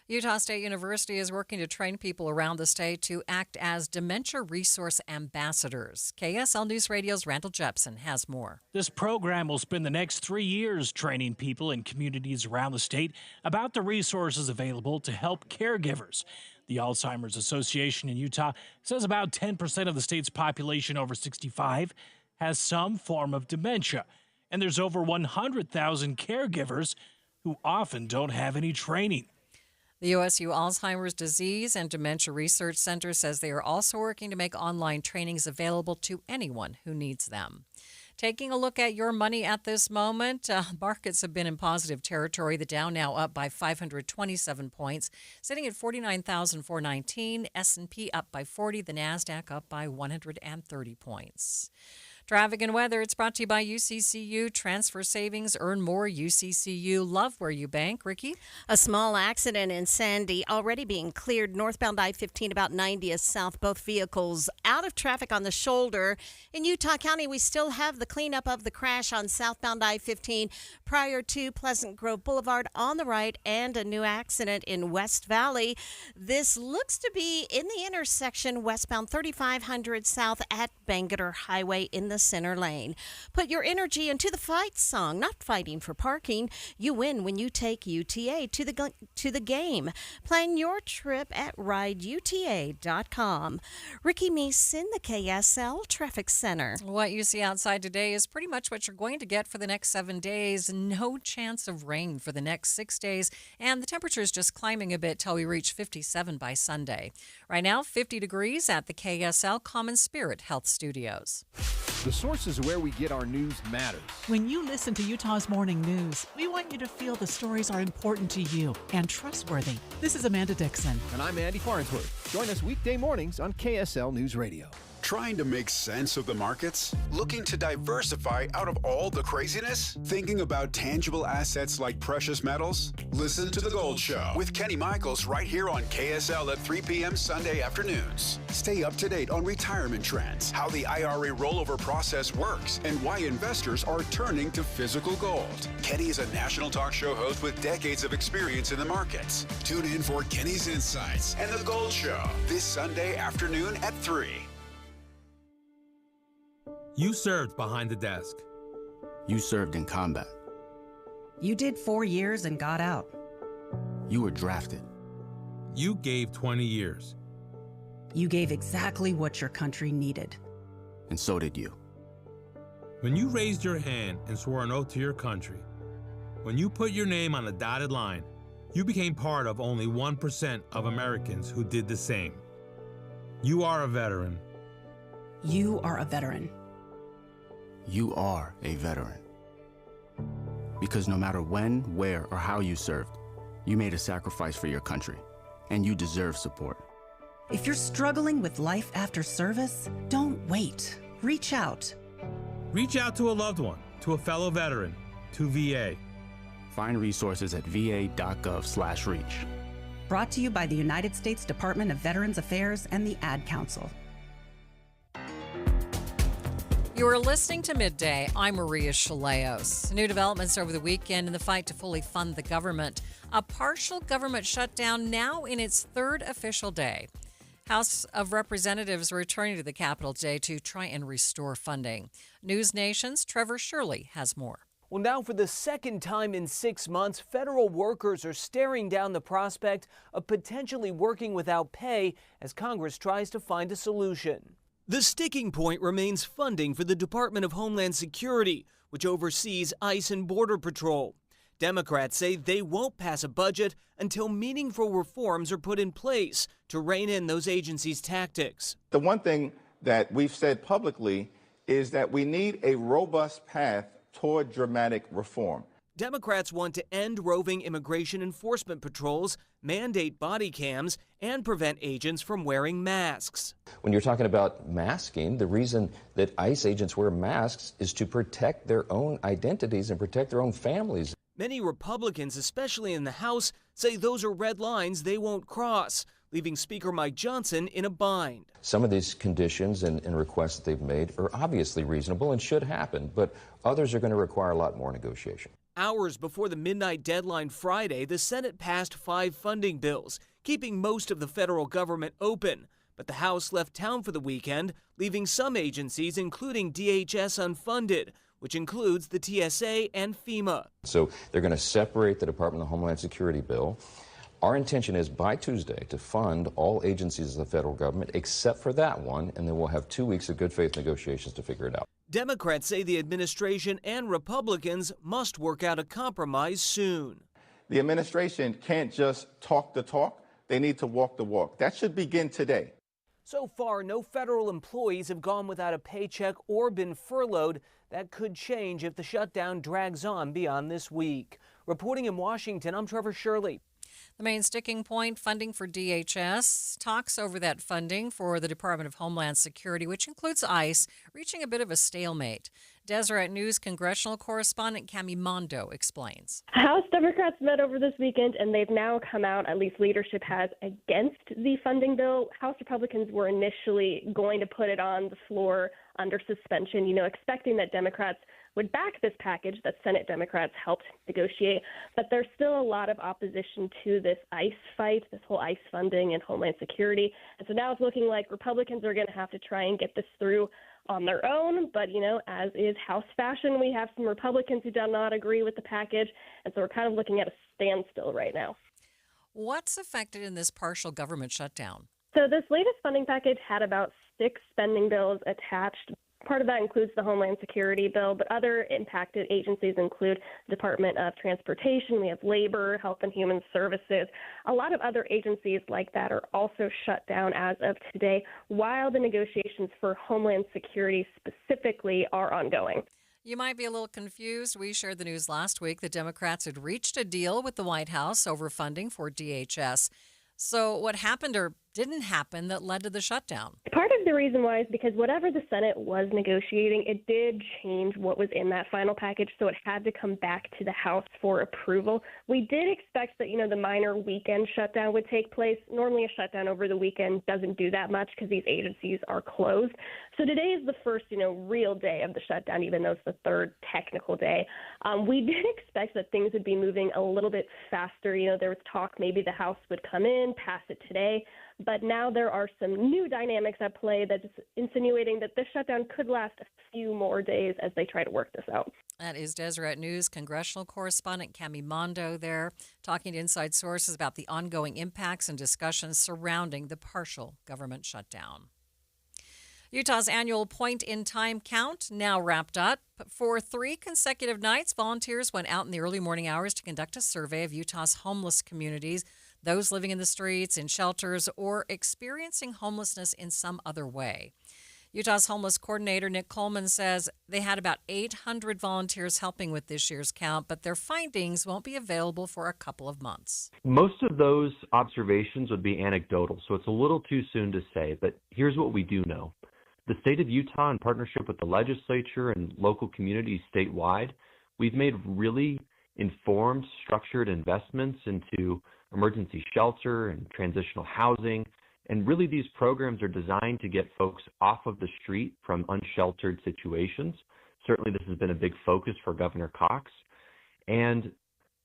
Utah State University is working to train people around the state to act as dementia resource ambassadors. KSL News Radio's Randall Jepson has more. This program will spend the next 3 years training people in communities around the state about the resources available to help caregivers. The Alzheimer's Association in Utah says about 10% of the state's population over 65 has some form of dementia, and there's over 100,000 caregivers who often don't have any training. The USU Alzheimer's Disease and Dementia Research Center says they are also working to make online trainings available to anyone who needs them. Taking a look at your money at this moment, markets have been in positive territory. The Dow now up by 527 points, sitting at 49,419. S&P up by 40. The NASDAQ up by 130 points. Traffic and weather, it's brought to you by UCCU. Transfer savings, earn more. UCCU, love where you bank. Ricky? A small accident in Sandy already being cleared. Northbound I-15 about 90th south. Both vehicles out of traffic on the shoulder. In Utah County, we still have the cleanup of the crash on southbound I-15 prior to Pleasant Grove Boulevard on the right, and a new accident in West Valley. This looks to be in the intersection westbound 3500 south at Bangerter Highway in the center lane. Put your energy into the fight song, not fighting for parking. You win when you take UTA to the game. Plan your trip at rideuta.com. Ricky Meese in the KSL Traffic Center. What you see outside today is pretty much what you're going to get for the next 7 days. No chance of rain for the next 6 days, and the temperature is just climbing a bit till we reach 57 by Sunday. Right now, 50 degrees at the KSL Common Spirit Health Studios. The sources where we get our news matters. When you listen to Utah's Morning News, we want you to feel the stories are important to you and trustworthy. This is Amanda Dixon. And I'm Andy Farnsworth. Join us weekday mornings on KSL News Radio. Trying to make sense of the markets? Looking to diversify out of all the craziness? Thinking about tangible assets like precious metals? Listen to The Gold Show with Kenny Michaels right here on KSL at 3 p.m. Sunday afternoons. Stay up to date on retirement trends, how the IRA rollover process works, and why investors are turning to physical gold. Kenny is a national talk show host with decades of experience in the markets. Tune in for Kenny's Insights and The Gold Show this Sunday afternoon at 3. You served behind the desk. You served in combat. You did 4 years and got out. You were drafted. You gave 20 years. You gave exactly what your country needed. And so did you. When you raised your hand and swore an oath to your country, when you put your name on a dotted line, you became part of only 1% of Americans who did the same. You are a veteran. You are a veteran. You are a veteran. Because no matter when, where, or how you served, you made a sacrifice for your country, and you deserve support. If you're struggling with life after service, don't wait. Reach out. Reach out to a loved one, to a fellow veteran, to VA. Find resources at va.gov/reach. Brought to you by the United States Department of Veterans Affairs and the Ad Council. You are listening to Midday. I'm Maria Shilaos. New developments over the weekend in the fight to fully fund the government. A partial government shutdown now in its third official day. House of Representatives returning to the Capitol today to try and restore funding. News Nation's Trevor Shirley has more. Well, now for the second time in 6 months, federal workers are staring down the prospect of potentially working without pay as Congress tries to find a solution. The sticking point remains funding for the Department of Homeland Security, which oversees ICE and Border Patrol. Democrats say they won't pass a budget until meaningful reforms are put in place to rein in those agencies' tactics. The one thing that we've said publicly is that we need a robust path toward dramatic reform. Democrats want to end roving immigration enforcement patrols, mandate body cams, and prevent agents from wearing masks. When you're talking about masking, the reason that ICE agents wear masks is to protect their own identities and protect their own families. Many Republicans, especially in the House, say those are red lines they won't cross, leaving Speaker Mike Johnson in a bind. Some of these conditions and requests that they've made are obviously reasonable and should happen, but others are going to require a lot more negotiation. Hours before the midnight deadline Friday, the Senate passed 5 funding bills, keeping most of the federal government open. But the House left town for the weekend, leaving some agencies, including DHS, unfunded, which includes the TSA and FEMA. So they're going to separate the Department of Homeland Security bill. Our intention is by Tuesday to fund all agencies of the federal government except for that one, and then we'll have 2 weeks of good faith negotiations to figure it out. Democrats say the administration and Republicans must work out a compromise soon. The administration can't just talk the talk. They need to walk the walk. That should begin today. So far, no federal employees have gone without a paycheck or been furloughed. That could change if the shutdown drags on beyond this week. Reporting in Washington, I'm Trevor Shirley. The main sticking point, funding for DHS. Talks over that funding for the Department of Homeland Security, which includes ICE, reaching a bit of a stalemate. Deseret News congressional correspondent Cami Mondo explains. House Democrats met over this weekend, and they've now come out, at least leadership has, against the funding bill. House Republicans were initially going to put it on the floor under suspension, expecting that Democrats would back this package that Senate Democrats helped negotiate. But there's still a lot of opposition to this ICE fight, this whole ICE funding and Homeland Security. And so now it's looking like Republicans are going to have to try and get this through on their own. But, as is House fashion, we have some Republicans who do not agree with the package. And so we're kind of looking at a standstill right now. What's affected in this partial government shutdown? So this latest funding package had about 6 spending bills attached. Part of that includes the Homeland Security bill, but other impacted agencies include the Department of Transportation, we have Labor, Health and Human Services. A lot of other agencies like that are also shut down as of today, while the negotiations for Homeland Security specifically are ongoing. You might be a little confused. We shared the news last week that Democrats had reached a deal with the White House over funding for DHS. So what happened or didn't happen that led to the shutdown? Part of the reason why is because whatever the Senate was negotiating, it did change what was in that final package, so it had to come back to the House for approval. We did expect that, the minor weekend shutdown would take place. Normally a shutdown over the weekend doesn't do that much because these agencies are closed. So today is the first, real day of the shutdown, even though it's the third technical day. We did expect that things would be moving a little bit faster. There was talk maybe the House would come in, pass it today. But now there are some new dynamics at play that's insinuating that this shutdown could last a few more days as they try to work this out. That is Deseret News congressional correspondent Cami Mondo there, talking to Inside Sources about the ongoing impacts and discussions surrounding the partial government shutdown. Utah's annual point-in-time count now wrapped up. For 3 consecutive nights, volunteers went out in the early morning hours to conduct a survey of Utah's homeless communities, those living in the streets, in shelters, or experiencing homelessness in some other way. Utah's homeless coordinator, Nick Coleman, says they had about 800 volunteers helping with this year's count, but their findings won't be available for a couple of months. Most of those observations would be anecdotal, so it's a little too soon to say, but here's what we do know. The state of Utah, in partnership with the legislature and local communities statewide, we've made really informed, structured investments into emergency shelter and transitional housing. And really these programs are designed to get folks off of the street from unsheltered situations. Certainly this has been a big focus for Governor Cox. And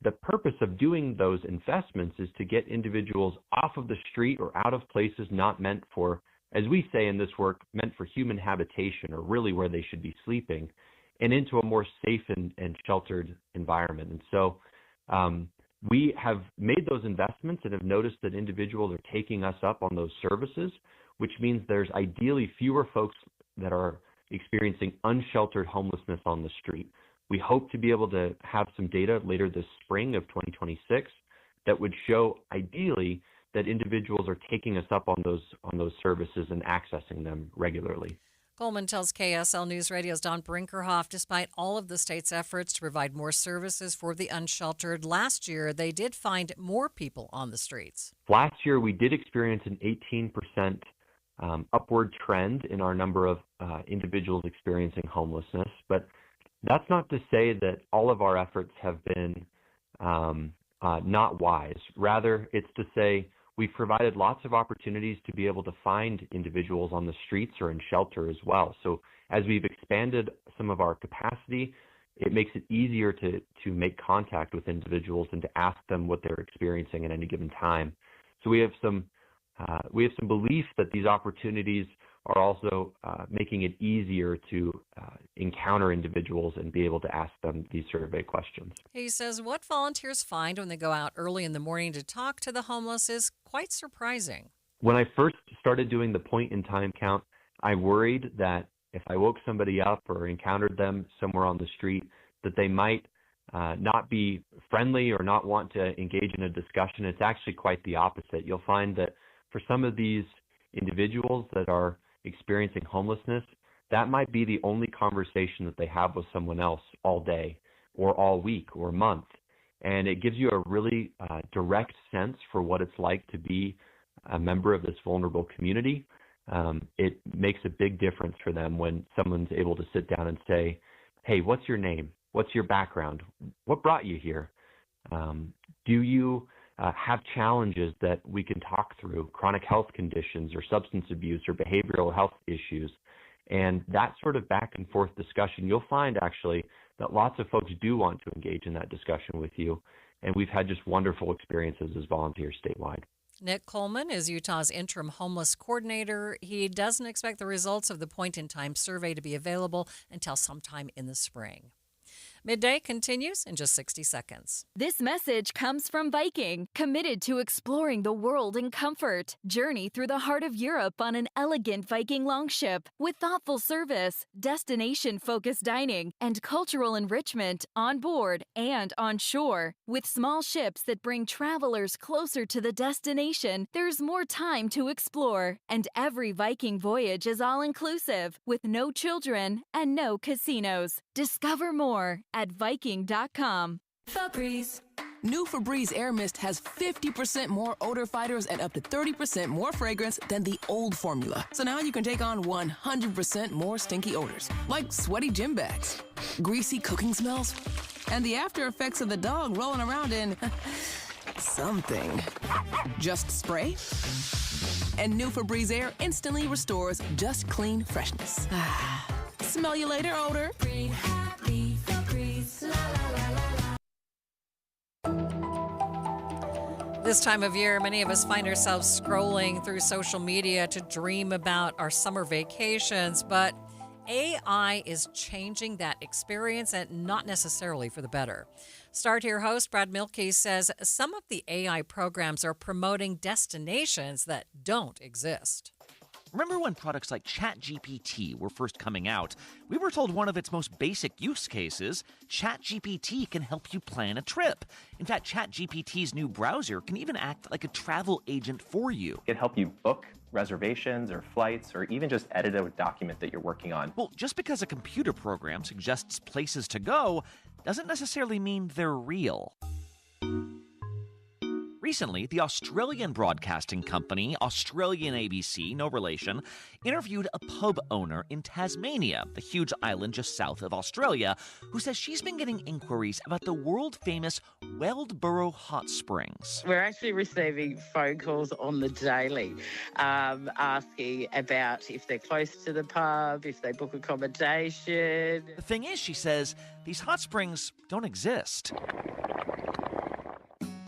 the purpose of doing those investments is to get individuals off of the street or out of places not meant for, as we say in this work, meant for human habitation, or really where they should be sleeping, and into a more safe and sheltered environment. And so we have made those investments and have noticed that individuals are taking us up on those services, which means there's ideally fewer folks that are experiencing unsheltered homelessness on the street. We hope to be able to have some data later this spring of 2026 that would show ideally that individuals are taking us up on those services and accessing them regularly. Coleman tells KSL News Radio's Don Brinkerhoff, despite all of the state's efforts to provide more services for the unsheltered, last year they did find more people on the streets. Last year we did experience an 18% upward trend in our number of individuals experiencing homelessness, but that's not to say that all of our efforts have been not wise. Rather, it's to say we've provided lots of opportunities to be able to find individuals on the streets or in shelter as well. So as we've expanded some of our capacity, it makes it easier to make contact with individuals and to ask them what they're experiencing at any given time. So we have some belief that these opportunities are also making it easier to encounter individuals and be able to ask them these survey questions. He says what volunteers find when they go out early in the morning to talk to the homeless is quite surprising. When I first started doing the point-in-time count, I worried that if I woke somebody up or encountered them somewhere on the street, that they might not be friendly or not want to engage in a discussion. It's actually quite the opposite. You'll find that for some of these individuals that are experiencing homelessness, that might be the only conversation that they have with someone else all day or all week or month. And it gives you a really direct sense for what it's like to be a member of this vulnerable community. It makes a big difference for them when someone's able to sit down and say, hey, what's your name? What's your background? What brought you here? Do you have challenges that we can talk through, chronic health conditions or substance abuse or behavioral health issues? And that sort of back and forth discussion, you'll find actually that lots of folks do want to engage in that discussion with you. And we've had just wonderful experiences as volunteers statewide. Nick Coleman is Utah's interim homeless coordinator. He doesn't expect the results of the point-in-time survey to be available until sometime in the spring. Midday continues in just 60 seconds. This message comes from Viking, committed to exploring the world in comfort. Journey through the heart of Europe on an elegant Viking longship with thoughtful service, destination-focused dining, and cultural enrichment on board and on shore. With small ships that bring travelers closer to the destination, there's more time to explore. And every Viking voyage is all-inclusive, with no children and no casinos. Discover more at Viking.com. Febreze. New Febreze Air Mist has 50% more odor fighters and up to 30% more fragrance than the old formula. So now you can take on 100% more stinky odors, like sweaty gym bags, greasy cooking smells, and the after effects of the dog rolling around in something. Just spray, and new Febreze Air instantly restores just clean freshness. Smell you later, odor. Breathe happy, Febreze. La, la, la, la, la. This time of year, many of us find ourselves scrolling through social media to dream about our summer vacations, but AI is changing that experience and not necessarily for the better. Start Here host Brad Milkey says some of the AI programs are promoting destinations that don't exist. Remember when products like ChatGPT were first coming out? We were told one of its most basic use cases, ChatGPT can help you plan a trip. In fact, ChatGPT's new browser can even act like a travel agent for you. It can help you book reservations or flights or even just edit a document that you're working on. Well, just because a computer program suggests places to go doesn't necessarily mean they're real. Recently, the Australian broadcasting company, Australian ABC, no relation, interviewed a pub owner in Tasmania, the huge island just south of Australia, who says she's been getting inquiries about the world-famous Weldborough Hot Springs. We're actually receiving phone calls on the daily, asking about if they're close to the pub, if they book accommodation. The thing is, she says, these hot springs don't exist.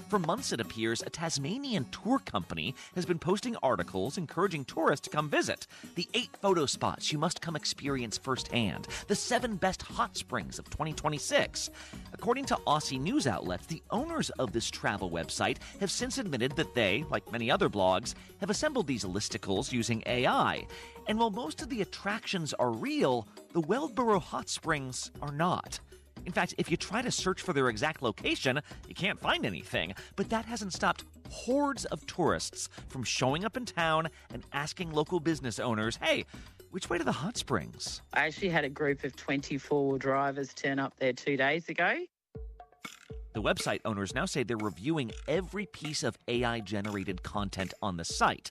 For months, it appears, a Tasmanian tour company has been posting articles encouraging tourists to come visit. The 8 photo spots you must come experience firsthand. The 7 best hot springs of 2026. According to Aussie news outlets, the owners of this travel website have since admitted that they, like many other blogs, have assembled these listicles using AI. And while most of the attractions are real, the Weldborough Hot Springs are not. In fact, if you try to search for their exact location, you can't find anything. But that hasn't stopped hordes of tourists from showing up in town and asking local business owners, hey, which way to the hot springs? I actually had a group of 24 drivers turn up there 2 days ago. The website owners now say they're reviewing every piece of AI-generated content on the site.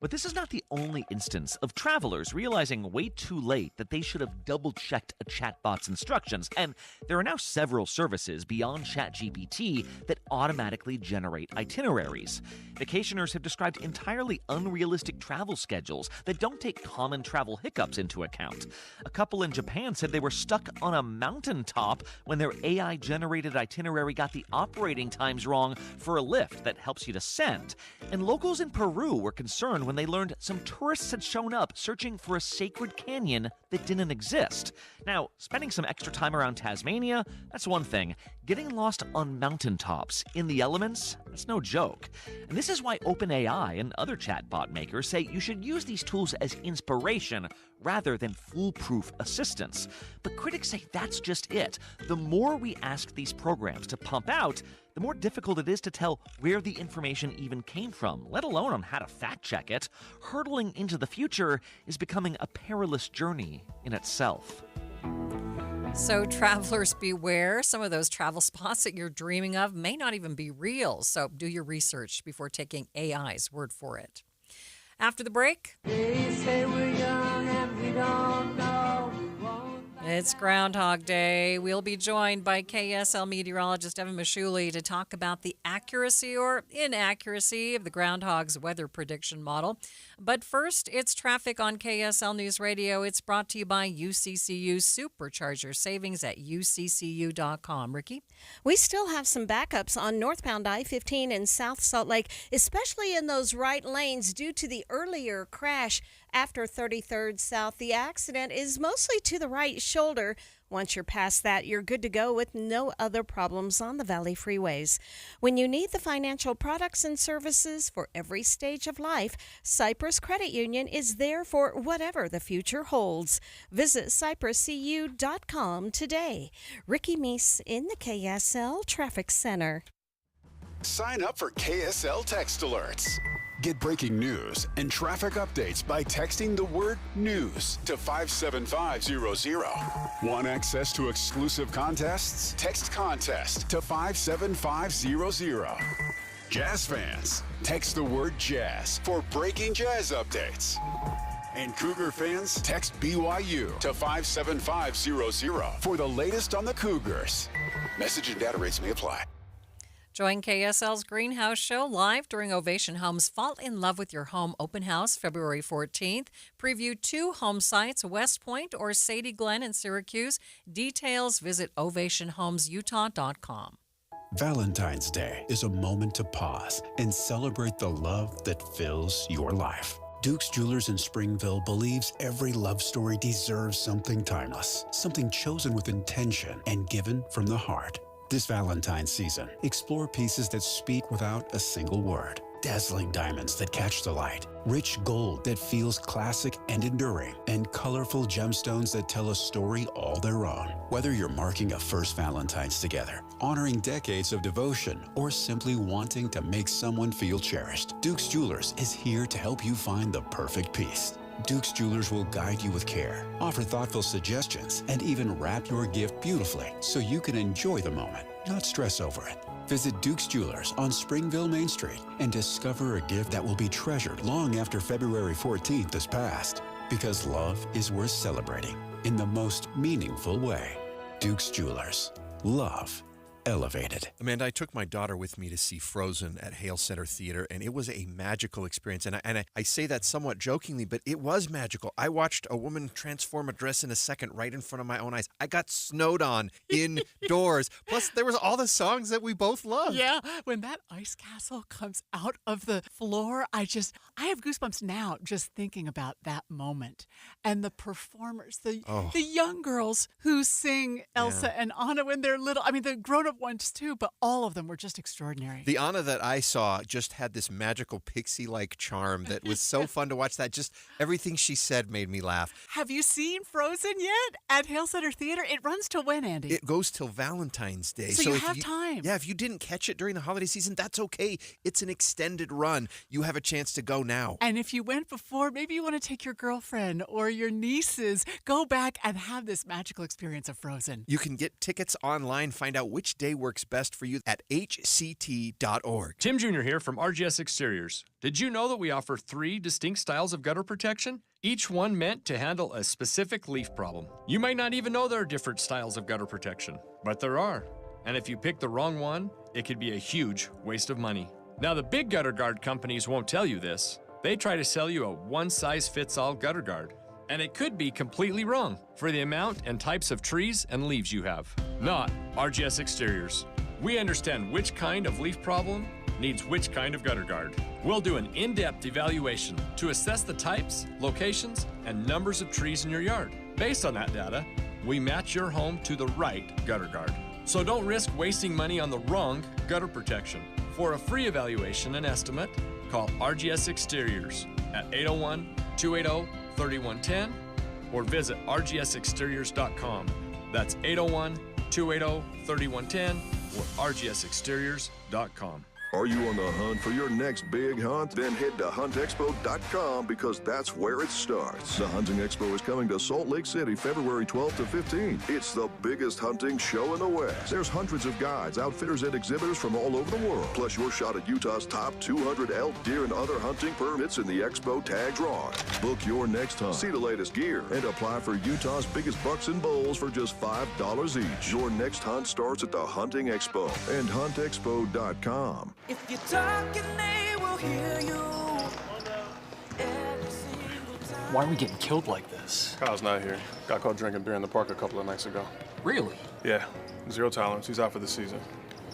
But this is not the only instance of travelers realizing way too late that they should have double-checked a chatbot's instructions, and there are now several services beyond ChatGPT that automatically generate itineraries. Vacationers have described entirely unrealistic travel schedules that don't take common travel hiccups into account. A couple in Japan said they were stuck on a mountaintop when their AI-generated itinerary got the operating times wrong for a lift that helps you descend. And locals in Peru were concerned when they learned some tourists had shown up searching for a sacred canyon that didn't exist. Now, spending some extra time around Tasmania, that's one thing. Getting lost on mountaintops, in the elements, that's no joke. And this is why OpenAI and other chatbot makers say you should use these tools as inspiration rather than foolproof assistance. But critics say that's just it. The more we ask these programs to pump out, the more difficult it is to tell where the information even came from, let alone on how to fact-check it. Hurtling into the future is becoming a perilous journey in itself. So travelers beware. Some of those travel spots that you're dreaming of may not even be real. So do your research before taking AI's word for it. After the break, They say we're young and we don't know. it's Groundhog Day. We'll be joined by KSL meteorologist Evan Mashuli to talk about the accuracy or inaccuracy of the groundhog's weather prediction model. But first, it's traffic on KSL News Radio. It's brought to you by UCCU. Supercharge your savings at uccu.com. Ricky? We still have some backups on northbound I-15 in South Salt Lake, especially in those right lanes due to the earlier crash after 33rd South. The accident is mostly to the right shoulder. Once you're past that, you're good to go with no other problems on the Valley freeways. When you need the financial products and services for every stage of life, Cyprus Credit Union is there for whatever the future holds. Visit cypruscu.com today. Ricky Meese in the KSL Traffic Center. Sign up for KSL Text Alerts. Get breaking news and traffic updates by texting the word news to 57500. Want access to exclusive contests? Text contest to 57500. Jazz fans, text the word jazz for breaking jazz updates. And Cougar fans, text BYU to 57500 for the latest on the Cougars. Message and data rates may apply. Join KSL's Greenhouse Show live during Ovation Homes' Fall in Love with Your Home open house February 14th. Preview 2 home sites, West Point or Sadie Glen in Syracuse. Details, visit ovationhomesutah.com. Valentine's Day is a moment to pause and celebrate the love that fills your life. Duke's Jewelers in Springville believes every love story deserves something timeless, something chosen with intention and given from the heart. This Valentine's season, explore pieces that speak without a single word. Dazzling diamonds that catch the light, rich gold that feels classic and enduring, and colorful gemstones that tell a story all their own. Whether you're marking a first Valentine's together, honoring decades of devotion, or simply wanting to make someone feel cherished, Duke's Jewelers is here to help you find the perfect piece. Duke's Jewelers will guide you with care, offer thoughtful suggestions, and even wrap your gift beautifully so you can enjoy the moment, not stress over it. Visit Duke's Jewelers on Springville Main Street and discover a gift that will be treasured long after February 14th is passed. Because love is worth celebrating in the most meaningful way. Duke's Jewelers. Love elevated. Amanda, I took my daughter with me to see Frozen at Hale Center Theater, and it was a magical experience. And I say that somewhat jokingly, but it was magical. I watched a woman transform a dress in a second right in front of my own eyes. I got snowed on indoors. Plus, there was all the songs that we both loved. Yeah, when that ice castle comes out of the floor, I have goosebumps now just thinking about that moment. And the performers, the young girls who sing Elsa and Anna when they're little. I mean, the grown-up ones too, but all of them were just extraordinary. The Anna that I saw just had this magical pixie-like charm that was so fun to watch. That just everything she said made me laugh. Have you seen Frozen yet at Hale Center Theater? It runs till when, Andy? It goes till Valentine's Day. So you have time. Yeah, if you didn't catch it during the holiday season, that's okay. It's an extended run. You have a chance to go now. And if you went before, maybe you want to take your girlfriend or your nieces, go back and have this magical experience of Frozen. You can get tickets online, find out which day works best for you at hct.org. Tim Jr. here from RGS Exteriors. Did you know that we offer 3 distinct styles of gutter protection? Each one meant to handle a specific leaf problem. You might not even know there are different styles of gutter protection, but there are. And if you pick the wrong one, it could be a huge waste of money. Now, the big gutter guard companies won't tell you this. They try to sell you a one-size-fits-all gutter guard. And it could be completely wrong for the amount and types of trees and leaves you have. Not RGS Exteriors. We understand which kind of leaf problem needs which kind of gutter guard. We'll do an in-depth evaluation to assess the types, locations, and numbers of trees in your yard. Based on that data, we match your home to the right gutter guard. So don't risk wasting money on the wrong gutter protection. For a free evaluation and estimate, call RGS Exteriors at 801-280-3110 or visit rgsexteriors.com. That's 801-280-3110 or rgsexteriors.com. Are you on the hunt for your next big hunt? Then head to huntexpo.com because that's where it starts. The Hunting Expo is coming to Salt Lake City February 12th to 15th. It's the biggest hunting show in the West. There's hundreds of guides, outfitters, and exhibitors from all over the world. Plus your shot at Utah's top 200 elk, deer, and other hunting permits in the Expo tag drawing. Book your next hunt, see the latest gear, and apply for Utah's biggest bucks and bulls for just $5 each. Your next hunt starts at the Hunting Expo and huntexpo.com. If you're talking, they will hear you. Why are we getting killed like this? Kyle's not here. Got caught drinking beer in the park a couple of nights ago. Really? Yeah. 0 tolerance. He's out for the season.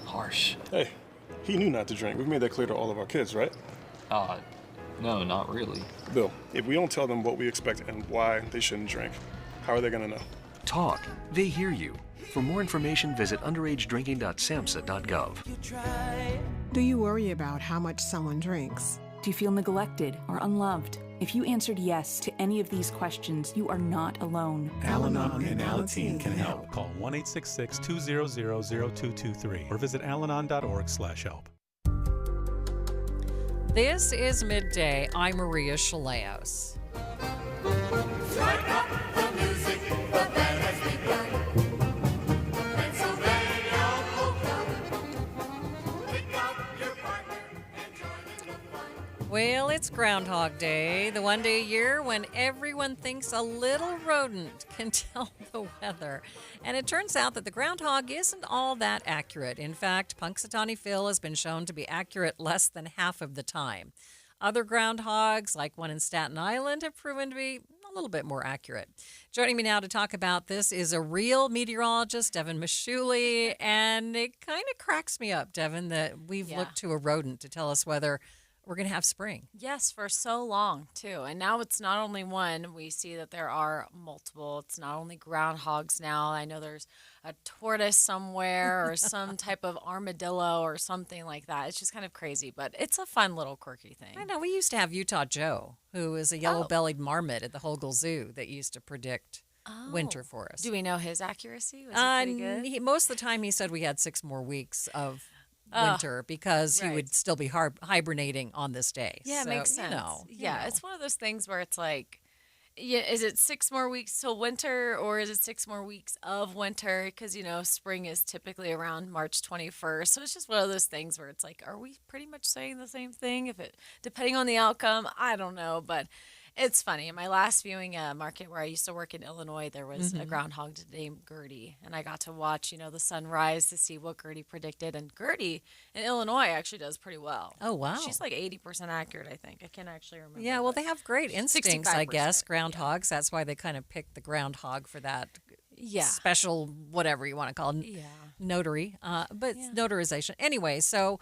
Harsh. Hey, he knew not to drink. We've made that clear to all of our kids, right? No, not really. Bill, if we don't tell them what we expect and why they shouldn't drink, how are they gonna know? Talk. They hear you. For more information, visit underagedrinking.samhsa.gov. Do you worry about how much someone drinks? Do you feel neglected or unloved? If you answered yes to any of these questions, you are not alone. Al-Anon and Alateen can help. Call 1-866-200-0223 or visit alanon.org/help. This is Midday. I'm Maria Shilaos. Strike up the music, the band has begun. Pennsylvania polka. Pick out your partner and join in the fun. Well, it's Groundhog Day, the one day a year when everyone thinks a little rodent can tell the weather. And it turns out that the groundhog isn't all that accurate. In fact, Punxsutawney Phil has been shown to be accurate less than half of the time. Other groundhogs, like one in Staten Island, have proven to be a little bit more accurate. Joining me now to talk about this is a real meteorologist, Devin Mashuli, and it kind of cracks me up, Devin, that we've looked to a rodent to tell us whether we're going to have spring. Yes, for so long, too. And now it's not only one. We see that there are multiple. It's not only groundhogs now. I know there's a tortoise somewhere or some type of armadillo or something like that. It's just kind of crazy, but it's a fun little quirky thing. I know. We used to have Utah Joe, who is a yellow-bellied marmot at the Hogle Zoo that used to predict winter for us. Do we know his accuracy? Was it pretty good? Most of the time he said we had 6 more weeks of winter because he would still be hibernating on this day. Yeah, so, it makes sense. You know. It's one of those things where it's like, is it 6 more weeks till winter or is it 6 more weeks of winter? Because, spring is typically around March 21st. So it's just one of those things where it's like, are we pretty much saying the same thing? Depending on the outcome, I don't know. But it's funny. In my last viewing market where I used to work in Illinois, there was a groundhog named Gertie. And I got to watch, the sunrise to see what Gertie predicted. And Gertie in Illinois actually does pretty well. Oh, wow. She's like 80% accurate, I think. I can't actually remember. Yeah, well, they have great instincts, 65%, I guess, groundhogs. Yeah. That's why they kind of picked the groundhog for that special, whatever you want to call it, notary. Notarization. Anyway, so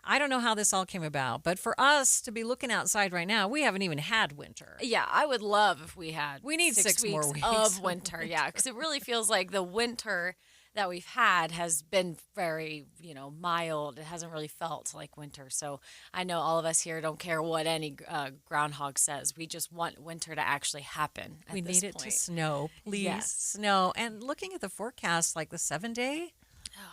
I don't know how this all came about, but for us to be looking outside right now, we haven't even had winter. Yeah, I would love if we need 6 more weeks of winter. Yeah, because it really feels like the winter that we've had has been very, mild. It hasn't really felt like winter. So I know all of us here don't care what any groundhog says. We just want winter to actually happen. We need it to snow, please. Yes. Snow. And looking at the forecast, like the 7-day,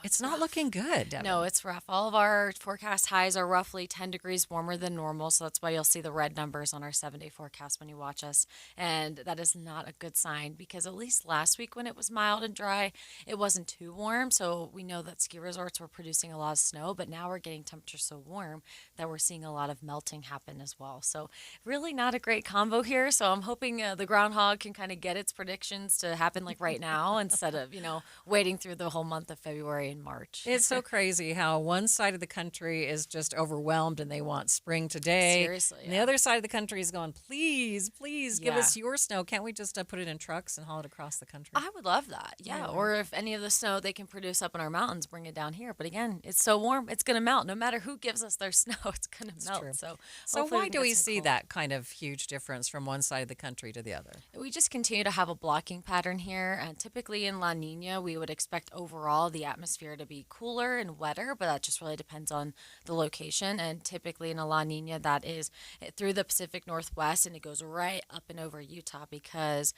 It's not looking good, Devin. No, it's rough. All of our forecast highs are roughly 10 degrees warmer than normal, so that's why you'll see the red numbers on our 7-day forecast when you watch us. And that is not a good sign because at least last week when it was mild and dry, it wasn't too warm, so we know that ski resorts were producing a lot of snow, but now we're getting temperatures so warm that we're seeing a lot of melting happen as well. So really not a great combo here, so I'm hoping the groundhog can kind of get its predictions to happen like right now instead of, waiting through the whole month of February and March. It's so crazy how one side of the country is just overwhelmed and they want spring today. Seriously. And the other side of the country is going, please give us your snow. Can't we just put it in trucks and haul it across the country? I would love that. Yeah. Or if any of the snow they can produce up in our mountains, bring it down here. But again, it's so warm, it's going to melt. No matter who gives us their snow, it's going to melt. True. So why do we see that kind of huge difference from one side of the country to the other? We just continue to have a blocking pattern here. And typically in La Nina, we would expect overall the atmosphere to be cooler and wetter, but that just really depends on the location. And typically in a La Nina, that is through the Pacific Northwest, and it goes right up and over Utah because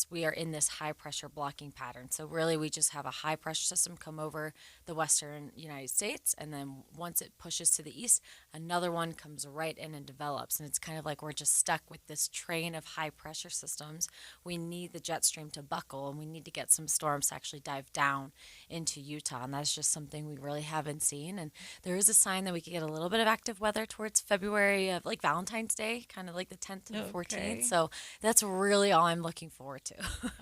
we are in this high pressure blocking pattern. So really we just have a high pressure system come over the western United States, and then once it pushes to the east, another one comes right in and develops. And it's kind of like we're just stuck with this train of high pressure systems. We need the jet stream to buckle, and we need to get some storms to actually dive down into Utah, and that's just something we really haven't seen. And there is a sign that we could get a little bit of active weather towards February of like Valentine's Day, kind of like the 10th and 14th. So that's really all I'm looking forward to.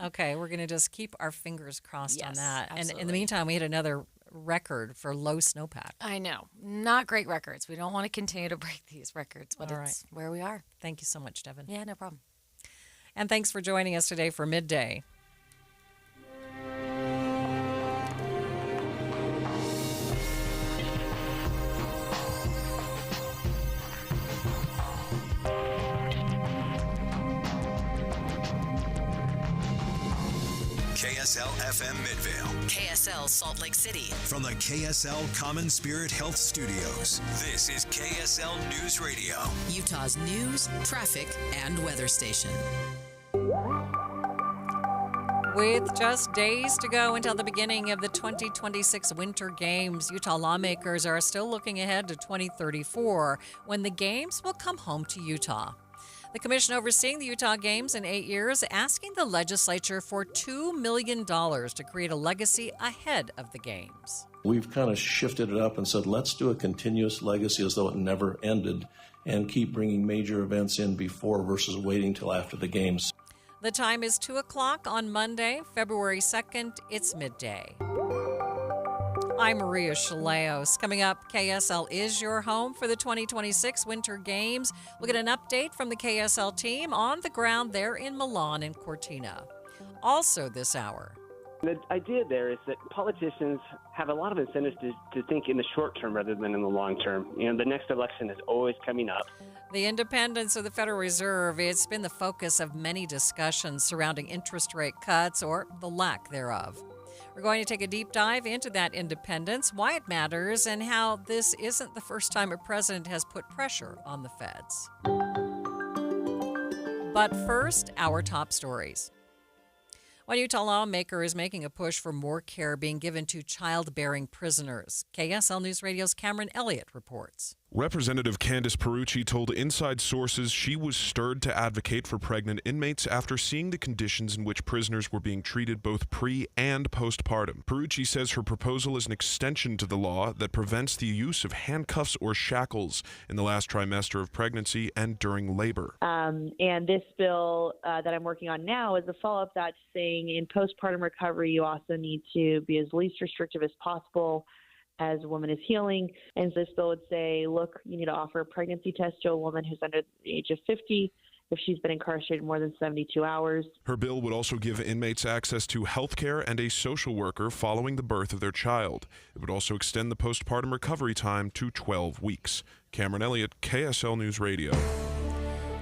Okay, we're going to just keep our fingers crossed on that. Absolutely. And in the meantime, we had another record for low snowpack. I know. Not great records. We don't want to continue to break these records, but it's where we are. Thank you so much, Devin. Yeah, no problem. And thanks for joining us today for Midday. KSL FM Midvale. KSL Salt Lake City. From the KSL Common Spirit Health Studios, this is KSL News Radio. Utah's news, traffic, and weather station. With just days to go until the beginning of the 2026 Winter Games, Utah lawmakers are still looking ahead to 2034 when the Games will come home to Utah. The commission overseeing the Utah Games in 8 years asking the legislature for $2 million to create a legacy ahead of the Games. We've kind of shifted it up and said, let's do a continuous legacy as though it never ended and keep bringing major events in before versus waiting till after the Games. The time is 2 o'clock on Monday, February 2nd. It's midday. I'm Maria Shilaos. Coming up, KSL is your home for the 2026 Winter Games. We'll get an update from the KSL team on the ground there in Milan and Cortina. Also this hour. The idea there is that politicians have a lot of incentives to think in the short term rather than in the long term. The next election is always coming up. The independence of the Federal Reserve, it's been the focus of many discussions surrounding interest rate cuts or the lack thereof. We're going to take a deep dive into that independence, why it matters, and how this isn't the first time a president has put pressure on the feds. But first, our top stories. One Utah lawmaker is making a push for more care being given to childbearing prisoners. KSL News Radio's Cameron Elliott reports. Representative Candice Perucci told Inside Sources she was stirred to advocate for pregnant inmates after seeing the conditions in which prisoners were being treated both pre- and postpartum. Perucci says her proposal is an extension to the law that prevents the use of handcuffs or shackles in the last trimester of pregnancy and during labor. And this bill that I'm working on now is a follow-up that's saying in postpartum recovery, you also need to be as least restrictive as possible as a woman is healing. And this bill would say, look, you need to offer a pregnancy test to a woman who's under the age of 50 if she's been incarcerated more than 72 hours. Her bill would also give inmates access to health care and a social worker following the birth of their child. It would also extend the postpartum recovery time to 12 weeks. Cameron Elliott, KSL News Radio.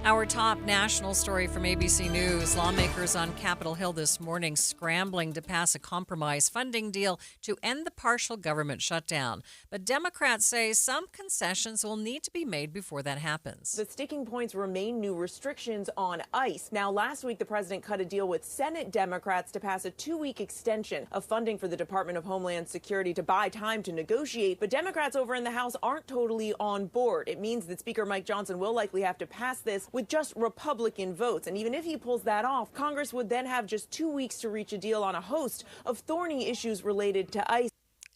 Our top national story from ABC News. Lawmakers on Capitol Hill this morning scrambling to pass a compromise funding deal to end the partial government shutdown. But Democrats say some concessions will need to be made before that happens. The sticking points remain new restrictions on ICE. Now, last week, the president cut a deal with Senate Democrats to pass a 2-week extension of funding for the Department of Homeland Security to buy time to negotiate. But Democrats over in the House aren't totally on board. It means that Speaker Mike Johnson will likely have to pass this with just Republican votes. And even if he pulls that off, Congress would then have just 2 weeks to reach a deal on a host of thorny issues related to ICE.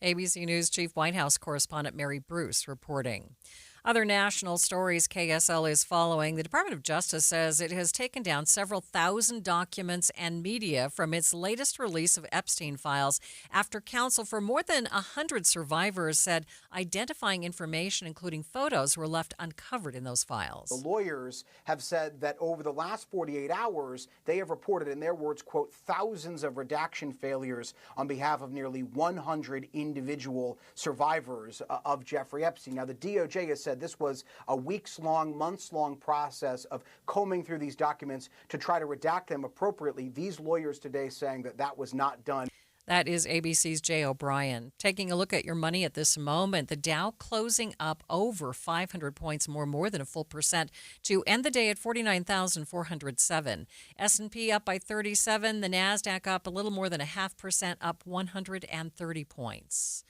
ABC News Chief White House correspondent Mary Bruce reporting. Other national stories KSL is following. The Department of Justice says it has taken down several thousand documents and media from its latest release of Epstein files after counsel for more than 100 survivors said identifying information, including photos, were left uncovered in those files. The lawyers have said that over the last 48 hours, they have reported, in their words, quote, thousands of redaction failures on behalf of nearly 100 individual survivors of Jeffrey Epstein. Now, the DOJ has said this was a weeks-long, months-long process of combing through these documents to try to redact them appropriately. These lawyers today saying that that was not done. That is ABC's Jay O'Brien. Taking a look at your money at this moment, the Dow closing up over 500 points more than a full percent to end the day at 49,407. S&P up by 37, the NASDAQ up a little more than 0.5%, up 130 points.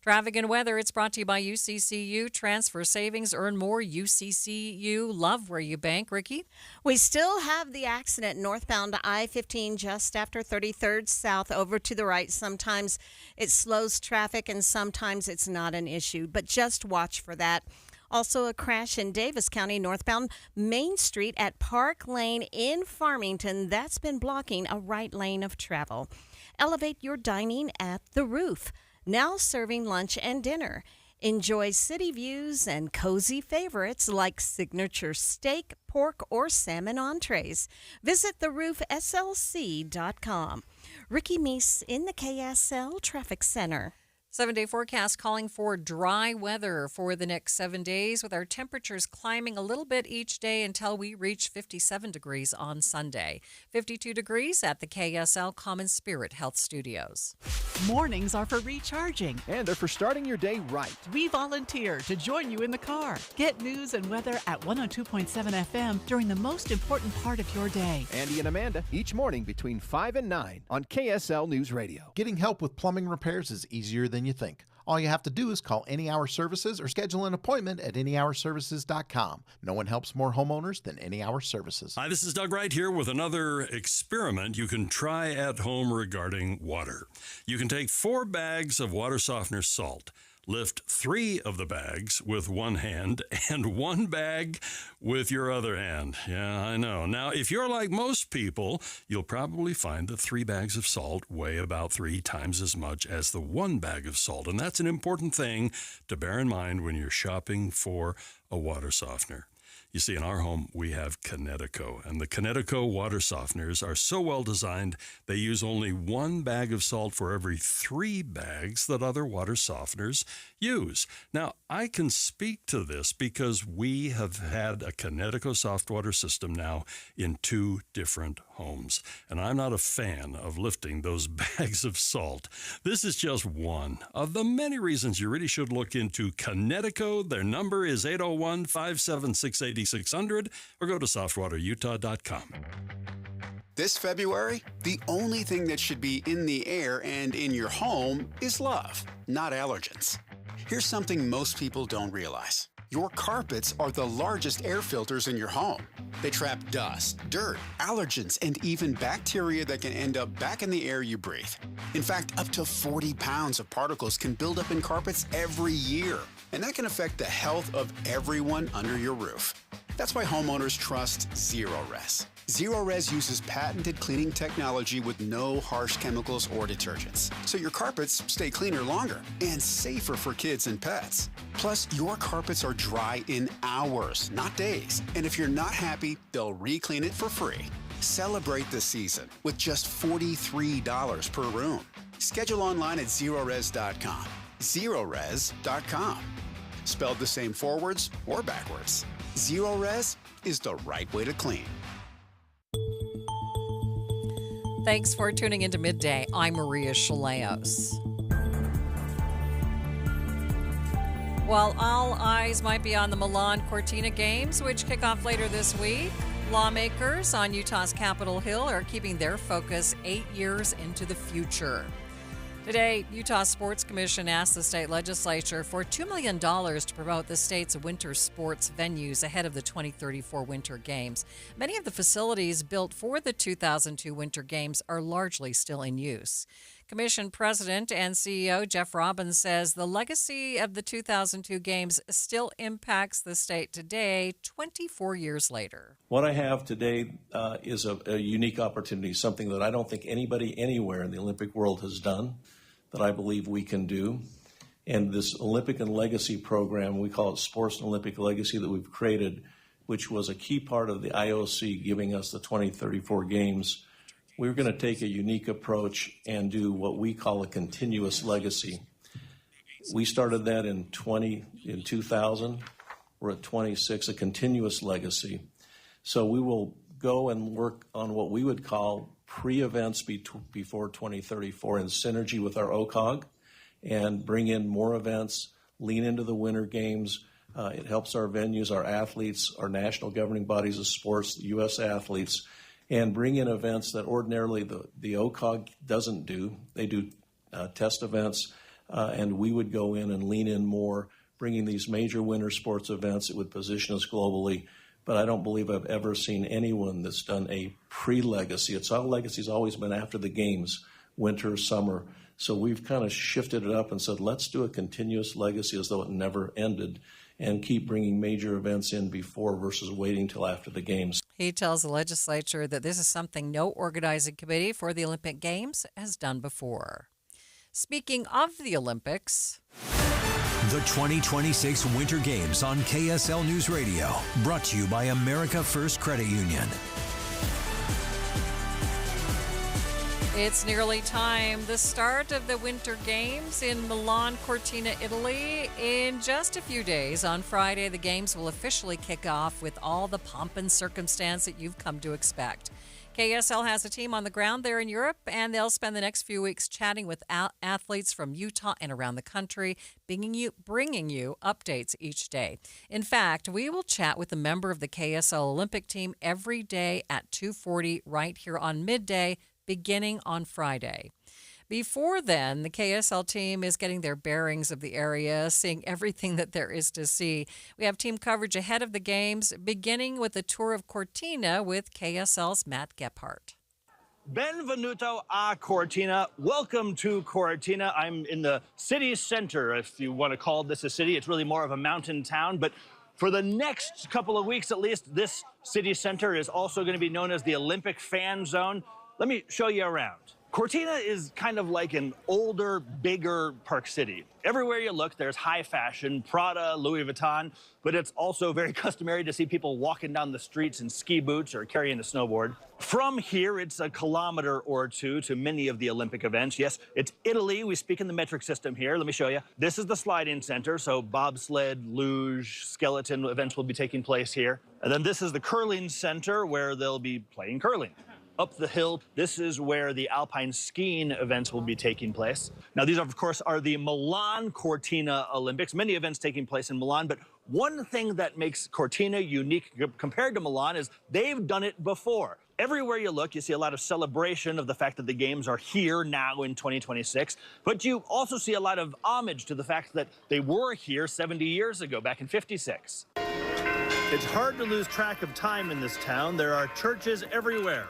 Traffic and weather, it's brought to you by UCCU. Transfer savings, earn more. UCCU, love where you bank. Ricky? We still have the accident northbound I-15 just after 33rd South over to the right. Sometimes it slows traffic and sometimes it's not an issue, but just watch for that. Also, a crash in Davis County northbound Main Street at Park Lane in Farmington. That's been blocking a right lane of travel. Elevate your dining at the Roof. Now serving lunch and dinner. Enjoy city views and cozy favorites like signature steak, pork, or salmon entrees. Visit theroofslc.com. Ricky Meese in the KSL Traffic Center. 7-day forecast calling for dry weather for the next 7 days, with our temperatures climbing a little bit each day until we reach 57 degrees on Sunday. 52 degrees at the KSL Common Spirit Health Studios. Mornings are for recharging. And they're for starting your day right. We volunteer to join you in the car. Get news and weather at 102.7 FM during the most important part of your day. Andy and Amanda, each morning between 5 and 9 on KSL News Radio. Getting help with plumbing repairs is easier than you think. All you have to do is call Any Hour Services or schedule an appointment at anyhourservices.com. No one helps more homeowners than Any Hour Services. Hi, this is Doug Wright here with another experiment you can try at home regarding water. You can take 4 bags of water softener salt, lift 3 of the bags with one hand and 1 bag with your other hand. Yeah, I know. Now, if you're like most people, you'll probably find that 3 bags of salt weigh about 3 times as much as the 1 bag of salt. And that's an important thing to bear in mind when you're shopping for a water softener. You see, in our home, we have Kinetico, and the Kinetico water softeners are so well designed, they use only 1 bag of salt for every 3 bags that other water softeners use. Now, I can speak to this because we have had a Kinetico soft water system now in 2 different homes, and I'm not a fan of lifting those bags of salt. This is just one of the many reasons you really should look into Kinetico. Their number is 801-576-8600, or go to softwaterutah.com. This February, the only thing that should be in the air and in your home is love, not allergens. Here's something most people don't realize. Your carpets are the largest air filters in your home. They trap dust, dirt, allergens, and even bacteria that can end up back in the air you breathe. In fact, up to 40 pounds of particles can build up in carpets every year, and that can affect the health of everyone under your roof. That's why homeowners trust Zero-Res. Zero-Res uses patented cleaning technology with no harsh chemicals or detergents, so your carpets stay cleaner longer and safer for kids and pets. Plus, your carpets are dry in hours, not days. And if you're not happy, they'll re-clean it for free. Celebrate the season with just $43 per room. Schedule online at Zerores.com. Zerores.com. Spelled the same forwards or backwards. Zero Res is the right way to clean. Thanks for tuning into Midday. I'm Maria Shilaos. While all eyes might be on the Milan-Cortina games, which kick off later this week, lawmakers on Utah's Capitol Hill are keeping their focus 8 years into the future. Today, Utah Sports Commission asked the state legislature for $2 million to promote the state's winter sports venues ahead of the 2034 Winter Games. Many of the facilities built for the 2002 Winter Games are largely still in use. Commission President and CEO Jeff Robbins says the legacy of the 2002 Games still impacts the state today, 24 years later. What I have today is a unique opportunity, something that I don't think anybody anywhere in the Olympic world has done, that I believe we can do. And this Olympic and Legacy program, we call it Sports and Olympic Legacy, that we've created, which was a key part of the IOC giving us the 2034 Games. We're going to take a unique approach and do what we call a continuous legacy. We started that in 2000. We're at 26, a continuous legacy. So we will go and work on what we would call pre-events before 2034 in synergy with our OCOG and bring in more events, lean into the Winter Games. It helps our venues, our athletes, our national governing bodies of sports, U.S. athletes, and bring in events that ordinarily the OCOG doesn't do. They do test events, and we would go in and lean in more, bringing these major winter sports events that would position us globally. But I don't believe I've ever seen anyone that's done a pre-legacy. It's our legacy's always been after the games, winter, summer. So we've kind of shifted it up and said, let's do a continuous legacy as though it never ended and keep bringing major events in before versus waiting till after the games. He tells the legislature that this is something no organizing committee for the Olympic Games has done before. Speaking of the Olympics, The 2026 Winter Games on KSL News Radio, brought to you by America First Credit Union. it's nearly time. The start of the Winter Games in Milan, Cortina, Italy. In just a few days, on Friday, the Games will officially kick off with all the pomp and circumstance that you've come to expect. KSL has a team on the ground there in Europe, and they'll spend the next few weeks chatting with athletes from Utah and around the country, bringing you updates each day. In fact, we will chat with a member of the KSL Olympic team every day at 2:40 right here on Midday, beginning on Friday. Before then, the KSL team is getting their bearings of the area, seeing everything that there is to see. We have team coverage ahead of the games, beginning with a tour of Cortina with KSL's Matt Gephardt. Benvenuto a Cortina. Welcome to Cortina. I'm in the city center, if you want to call this a city. It's really more of a mountain town, but for the next couple of weeks at least, this city center is also going to be known as the Olympic Fan Zone. Let me show you around. Cortina is kind of like an older, bigger Park City. Everywhere you look, there's high fashion, Prada, Louis Vuitton, but it's also very customary to see people walking down the streets in ski boots or carrying a snowboard. From here, it's a kilometer or two to many of the Olympic events. Yes, it's Italy. We speak in the metric system here. Let me show you. This is the slide-in center, so bobsled, luge, skeleton events will be taking place here. And then this is the curling center, where they'll be playing curling. Up the hill, this is where the alpine skiing events will be taking place. Now, these, of course, are the Milan Cortina Olympics. Many events taking place in Milan, but one thing that makes Cortina unique compared to Milan is they've done it before. Everywhere you look, you see a lot of celebration of the fact that the games are here now in 2026, but you also see a lot of homage to the fact that they were here 70 years ago, back in '56. It's hard to lose track of time in this town. There are churches everywhere,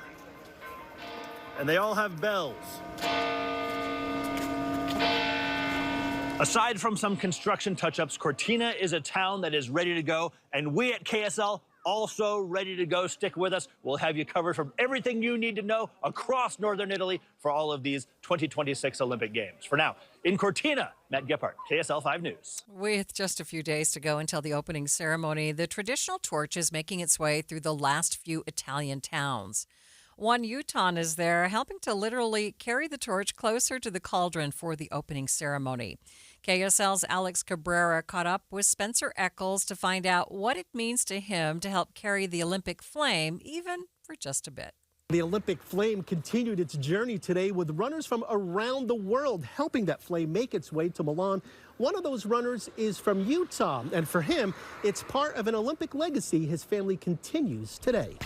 and they all have bells. Aside from some construction touch-ups, Cortina is a town that is ready to go, and we at KSL also ready to go. Stick with us. We'll have you covered from everything you need to know across northern Italy for all of these 2026 Olympic Games. For now, in Cortina, Matt Gephardt, KSL 5 News. With just a few days to go until the opening ceremony, the traditional torch is making its way through the last few Italian towns. One Utahn is there helping to literally carry the torch closer to the cauldron for the opening ceremony. KSL's Alex Cabrera caught up with Spencer Eccles to find out what it means to him to help carry the Olympic flame, even for just a bit. The Olympic flame continued its journey today with runners from around the world helping that flame make its way to Milan. One of those runners is from Utah, and for him, it's part of an Olympic legacy his family continues today.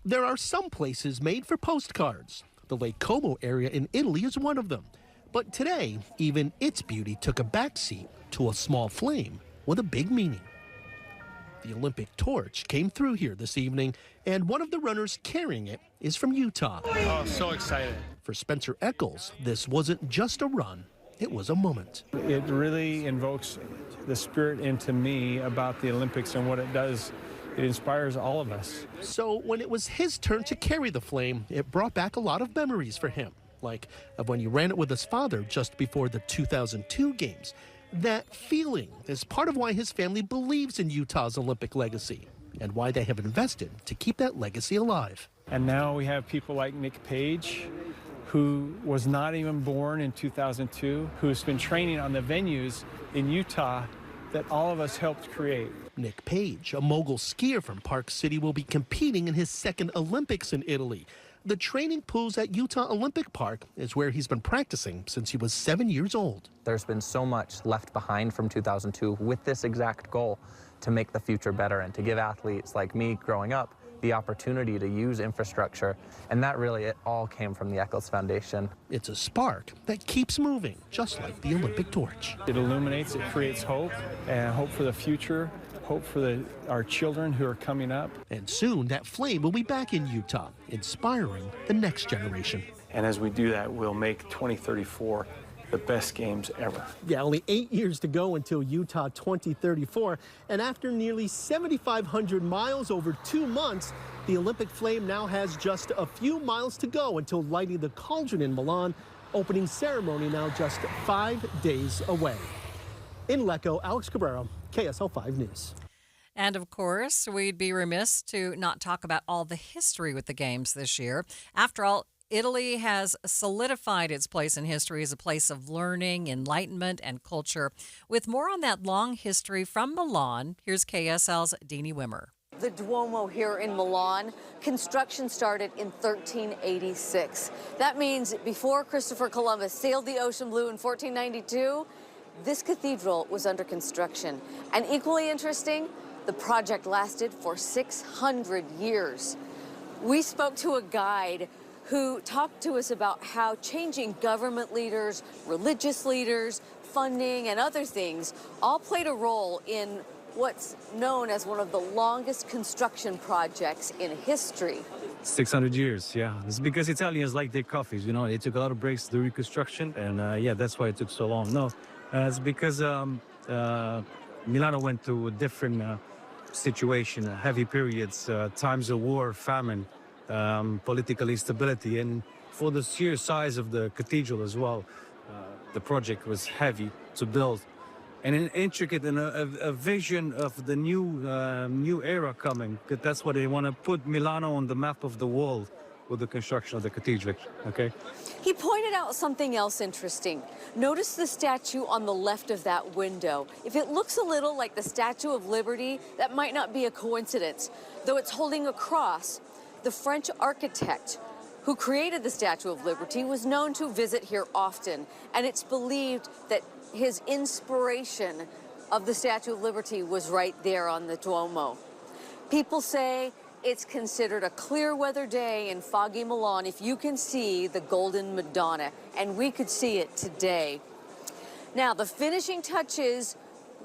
There are some places made for postcards. The Lake Como area in Italy is one of them. But today, even its beauty took a backseat to a small flame with a big meaning. The Olympic torch came through here this evening, and one of the runners carrying it is from Utah. Oh, so excited. For Spencer Eccles, this wasn't just a run, it was a moment. It really invokes the spirit into me about the Olympics and what it does. It inspires all of us. So when it was his turn to carry the flame, it brought back a lot of memories for him, like of when he ran it with his father just before the 2002 games. That feeling is part of why his family believes in Utah's Olympic legacy and why they have invested to keep that legacy alive. And now we have people like Nick Page, who was not even born in 2002, who's been training on the venues in Utah that all of us helped create. Nick Page, a mogul skier from Park City, will be competing in his second Olympics in Italy. The training pools at Utah Olympic Park is where he's been practicing since he was 7 years old. There's been so much left behind from 2002 with this exact goal to make the future better and to give athletes like me growing up the opportunity to use infrastructure. And that really, it all came from the Eccles Foundation. It's a spark that keeps moving, just like the Olympic torch. It illuminates, it creates hope, and hope for the future, hope for our children who are coming up. And soon that flame will be back in Utah, inspiring the next generation. And as we do that, we'll make 2034 the best games ever. Yeah, only 8 years to go until Utah 2034. And after nearly 7,500 miles over 2 months, the Olympic flame now has just a few miles to go until lighting the cauldron in Milan. Opening ceremony now just 5 days away. In Lecco, Alex Cabrera, KSL 5 News. And of course, we'd be remiss to not talk about all the history with the games this year. After all, Italy has solidified its place in history as a place of learning, enlightenment, and culture. With more on that long history from Milan, here's KSL's Deanie Wimmer. The Duomo here in Milan, construction started in 1386. That means before Christopher Columbus sailed the ocean blue in 1492, this cathedral was under construction. And equally interesting, the project lasted for 600 years. We spoke to a guide who talked to us about how changing government leaders, religious leaders, funding, and other things all played a role in what's known as one of the longest construction projects in history. 600 years, yeah. It's because Italians like their coffees, you know. They took a lot of breaks during construction, and yeah, that's why it took so long. No, it's because Milano went through a different situation, heavy periods, times of war, famine, political instability, and for the sheer size of the cathedral as well, the project was heavy to build, and an intricate and a vision of the new era coming. That's why they want to put Milano on the map of the world with the construction of the cathedral. Okay. He pointed out something else interesting. Notice the statue on the left of that window. If it looks a little like the Statue of Liberty, that might not be a coincidence, though it's holding a cross. The French architect who created the Statue of Liberty was known to visit here often, and it's believed that his inspiration of the Statue of Liberty was right there on the Duomo. People say it's considered a clear weather day in foggy Milan if you can see the Golden Madonna, and we could see it today. Now, the finishing touches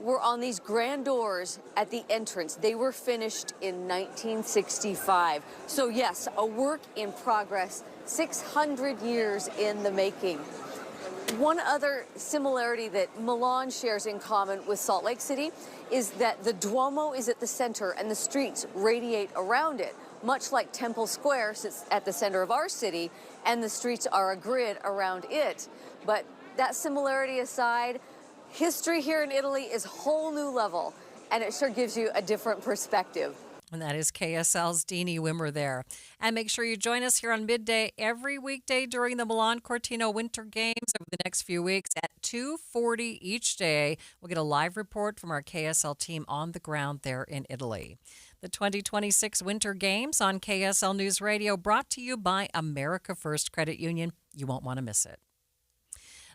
were on these grand doors at the entrance. They were finished in 1965. So yes, a work in progress, 600 years in the making. One other similarity that Milan shares in common with Salt Lake City is that the Duomo is at the center and the streets radiate around it, much like Temple Square sits at the center of our city and the streets are a grid around it. But that similarity aside, history here in Italy is a whole new level, and it sure gives you a different perspective. And that is KSL's Deanie Wimmer there. And make sure you join us here on Midday every weekday during the Milan Cortina Winter Games over the next few weeks at 2:40 each day. We'll get a live report from our KSL team on the ground there in Italy. The 2026 Winter Games on KSL News Radio, brought to you by America First Credit Union. You won't want to miss it.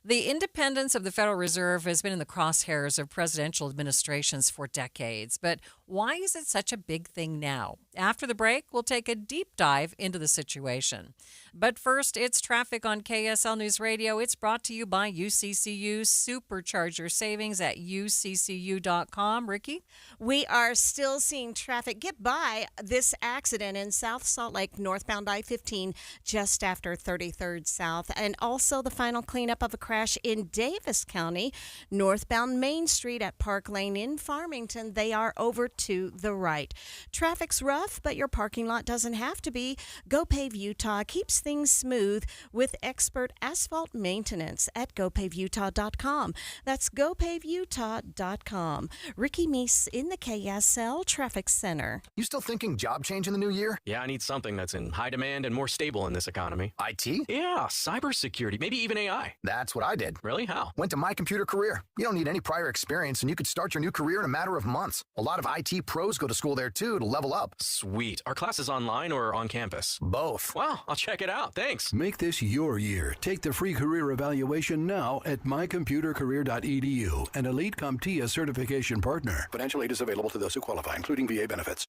The independence of the Federal Reserve has been in the crosshairs of presidential administrations for decades. But why is it such a big thing now? After the break, we'll take a deep dive into the situation. But first, it's traffic on KSL News Radio. It's brought to you by UCCU. Supercharge your savings at uccu.com. Ricky? We are still seeing traffic get by this accident in South Salt Lake, northbound I-15, just after 33rd South. And also the final cleanup of a crash in Davis County, northbound Main Street at Park Lane in Farmington. They are over to the right. Traffic's rough, but your parking lot doesn't have to be. GoPave Utah keeps things smooth with expert asphalt maintenance at gopavutah.com. That's gopavutah.com. Ricky Meese in the KSL Traffic Center. You still thinking job change in the new year? Yeah, I need something that's in high demand and more stable in this economy. IT? Yeah, cybersecurity, maybe even AI. That's what I did. Really? How? Went to My Computer Career. You don't need any prior experience, and you could start your new career in a matter of months. A lot of IT pros go to school there, too, to level up. Sweet. Are classes online or on campus? Both. Wow, I'll check it out. Thanks. Make this your year. Take the free career evaluation now at mycomputercareer.edu, an Elite CompTIA certification partner. Financial aid is available to those who qualify, including VA benefits.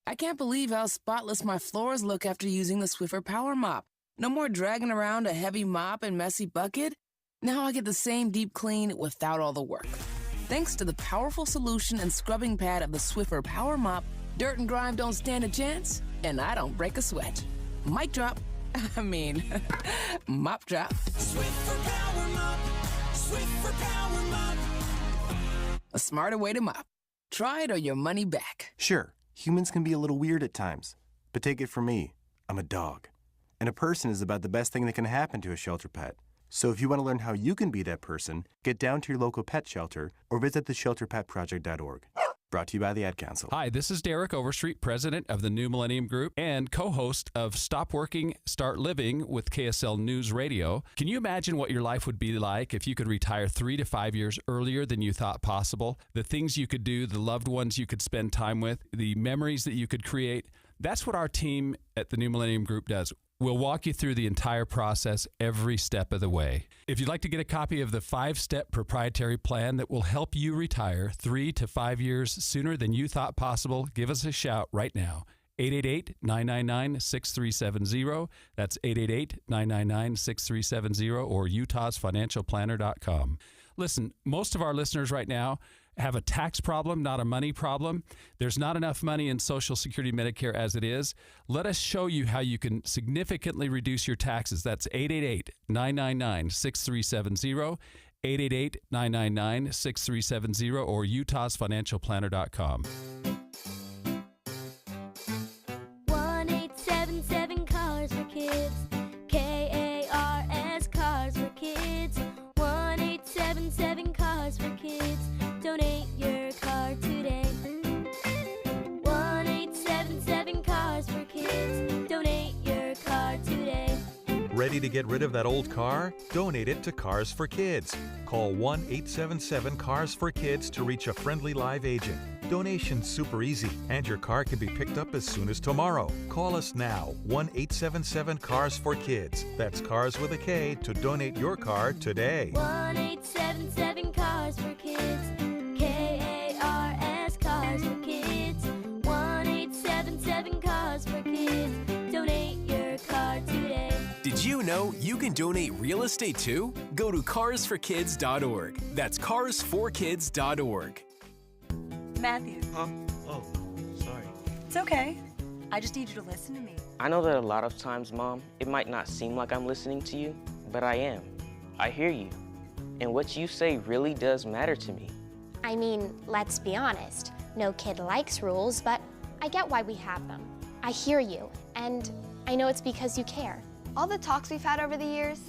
I can't believe how spotless my floors look after using the Swiffer Power Mop. No more dragging around a heavy mop and messy bucket. Now I get the same deep clean without all the work. Thanks to the powerful solution and scrubbing pad of the Swiffer Power Mop, dirt and grime don't stand a chance, and I don't break a sweat. Mic drop. Mop drop. Swiffer Power Mop. Swiffer Power Mop. A smarter way to mop. Try it or your money back. Sure, humans can be a little weird at times, but take it from me, I'm a dog. And a person is about the best thing that can happen to a shelter pet. So if you want to learn how you can be that person, get down to your local pet shelter or visit theshelterpetproject.org. Brought to you by the Ad Council. Hi, this is Derek Overstreet, president of the New Millennium Group and co-host of Stop Working, Start Living with KSL News Radio. Can you imagine what your life would be like if you could retire 3 to 5 years earlier than you thought possible? The things you could do, the loved ones you could spend time with, the memories that you could create. That's what our team at the New Millennium Group does. We'll walk you through the entire process every step of the way. If you'd like to get a copy of the 5-step proprietary plan that will help you retire 3 to 5 years sooner than you thought possible, give us a shout right now. 888-999-6370. That's 888-999-6370 or utahsfinancialplanner.com. Listen, most of our listeners right now have a tax problem, not a money problem. There's not enough money in Social Security Medicare as it is. Let us show you how you can significantly reduce your taxes. That's 888-999-6370, 888-999-6370, or utahsfinancialplanner.com. 1-877-CARS for kids. KARS, Cars for kids. 1-877-CARS for kids. Donate your car today. 1-877-CARS for kids. Donate your car today. Ready to get rid of that old car? Donate it to Cars for Kids. Call 1-877-CARS for Kids to reach a friendly live agent. Donation's super easy, and your car can be picked up as soon as tomorrow. Call us now, 1-877-CARS for Kids. That's Cars with a K to donate your car today. 1-877-CARS for kids. KARS, Cars for kids. 1-877-CARS for kids. Donate your car today. Did you know you can donate real estate too? Go to carsforkids.org. That's carsforkids.org. Matthew. Huh? Oh, sorry. It's okay. I just need you to listen to me. I know that a lot of times, Mom, it might not seem like I'm listening to you, but I am. I hear you. And what you say really does matter to me. I mean, let's be honest. No kid likes rules, but I get why we have them. I hear you, and I know it's because you care. All the talks we've had over the years,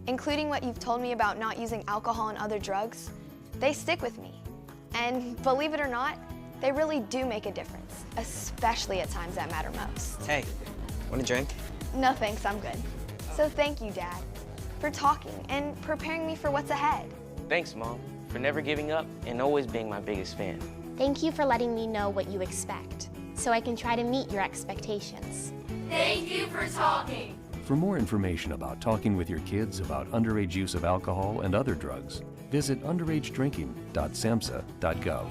including what you've told me about not using alcohol and other drugs, they stick with me. And believe it or not, They really do make a difference, especially at times that matter most. Hey, want a drink? No thanks, I'm good. So thank you, Dad, for talking and preparing me for what's ahead. Thanks, Mom, for never giving up and always being my biggest fan. Thank you for letting me know what you expect, so I can try to meet your expectations. Thank you for talking. For more information about talking with your kids about underage use of alcohol and other drugs, visit underagedrinking.samhsa.gov.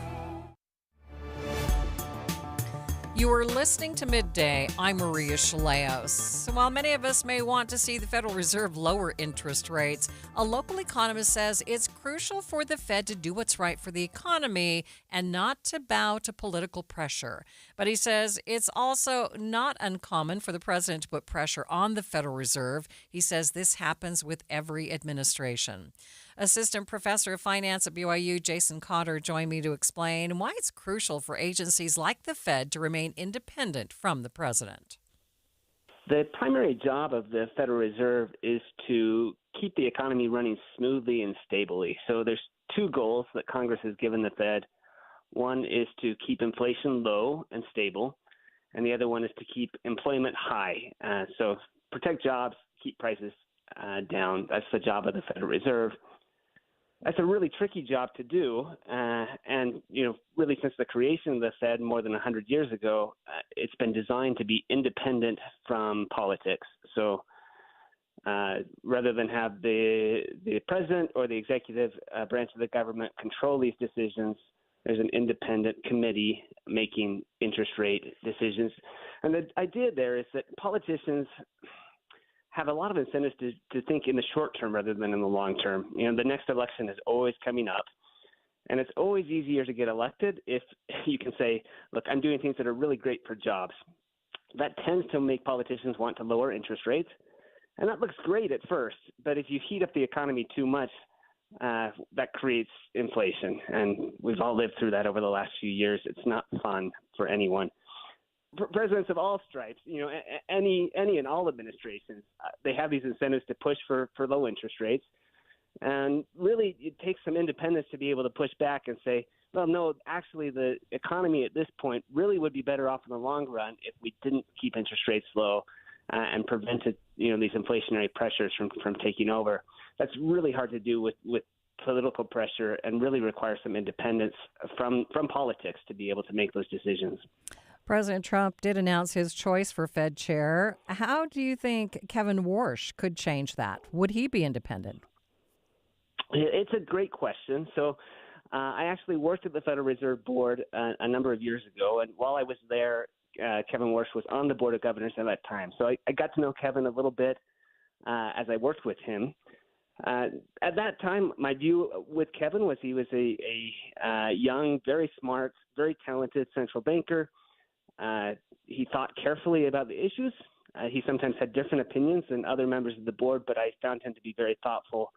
You are listening to Midday. I'm Maria Shilaos. So while many of us may want to see the Federal Reserve lower interest rates, a local economist says it's crucial for the Fed to do what's right for the economy and not to bow to political pressure. But he says it's also not uncommon for the president to put pressure on the Federal Reserve. He says this happens with every administration. Assistant Professor of Finance at BYU, Jason Cotter, joined me to explain why it's crucial for agencies like the Fed to remain independent from the president. The primary job of the Federal Reserve is to keep the economy running smoothly and stably. So there's two goals that Congress has given the Fed. One is to keep inflation low and stable, and the other one is to keep employment high. So protect jobs, keep prices down. That's the job of the Federal Reserve. That's a really tricky job to do, and really since the creation of the Fed more than 100 years ago, it's been designed to be independent from politics. So rather than have the president or the executive branch of the government control these decisions, there's an independent committee making interest rate decisions. And the idea there is that politicians have a lot of incentives to think in the short term rather than in the long term. The next election is always coming up, and it's always easier to get elected if you can say, look, I'm doing things that are really great for jobs. That tends to make politicians want to lower interest rates, and that looks great at first, but if you heat up the economy too much, that creates inflation, and we've all lived through that over the last few years. It's not fun for anyone. Presidents of all stripes, any and all administrations, they have these incentives to push for low interest rates. And really, it takes some independence to be able to push back and say, well, no, actually, the economy at this point really would be better off in the long run if we didn't keep interest rates low and prevented, these inflationary pressures from taking over. That's really hard to do with political pressure and really requires some independence from politics to be able to make those decisions. President Trump did announce his choice for Fed chair. How do you think Kevin Warsh could change that? Would he be independent? It's a great question. So I actually worked at the Federal Reserve Board a number of years ago, and while I was there, Kevin Warsh was on the Board of Governors at that time. So I got to know Kevin a little bit as I worked with him. At that time, my view with Kevin was he was a young, very smart, very talented central banker. He thought carefully about the issues. He sometimes had different opinions than other members of the board, but I found him to be very thoughtful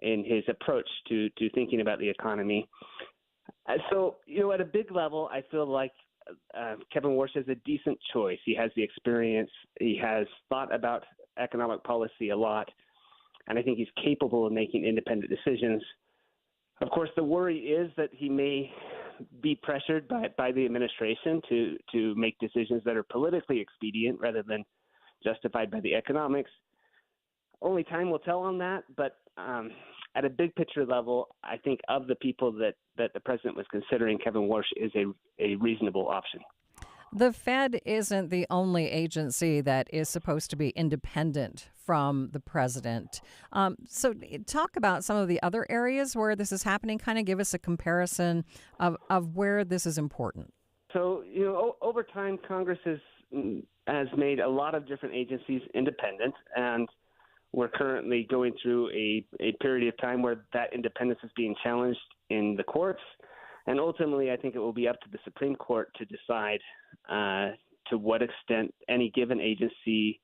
in his approach to thinking about the economy. So, at a big level, I feel like Kevin Warsh is a decent choice. He has the experience. He has thought about economic policy a lot, and I think he's capable of making independent decisions. Of course, the worry is that he may be pressured by the administration to make decisions that are politically expedient rather than justified by the economics. Only time will tell on that, but at a big picture level, I think of the people that the president was considering, Kevin Warsh is a reasonable option. The Fed isn't the only agency that is supposed to be independent from the president. So talk about some of the other areas where this is happening. Kind of give us a comparison of where this is important. So, over time, Congress has made a lot of different agencies independent, and we're currently going through a period of time where that independence is being challenged in the courts. And ultimately, I think it will be up to the Supreme Court to decide to what extent any given agency,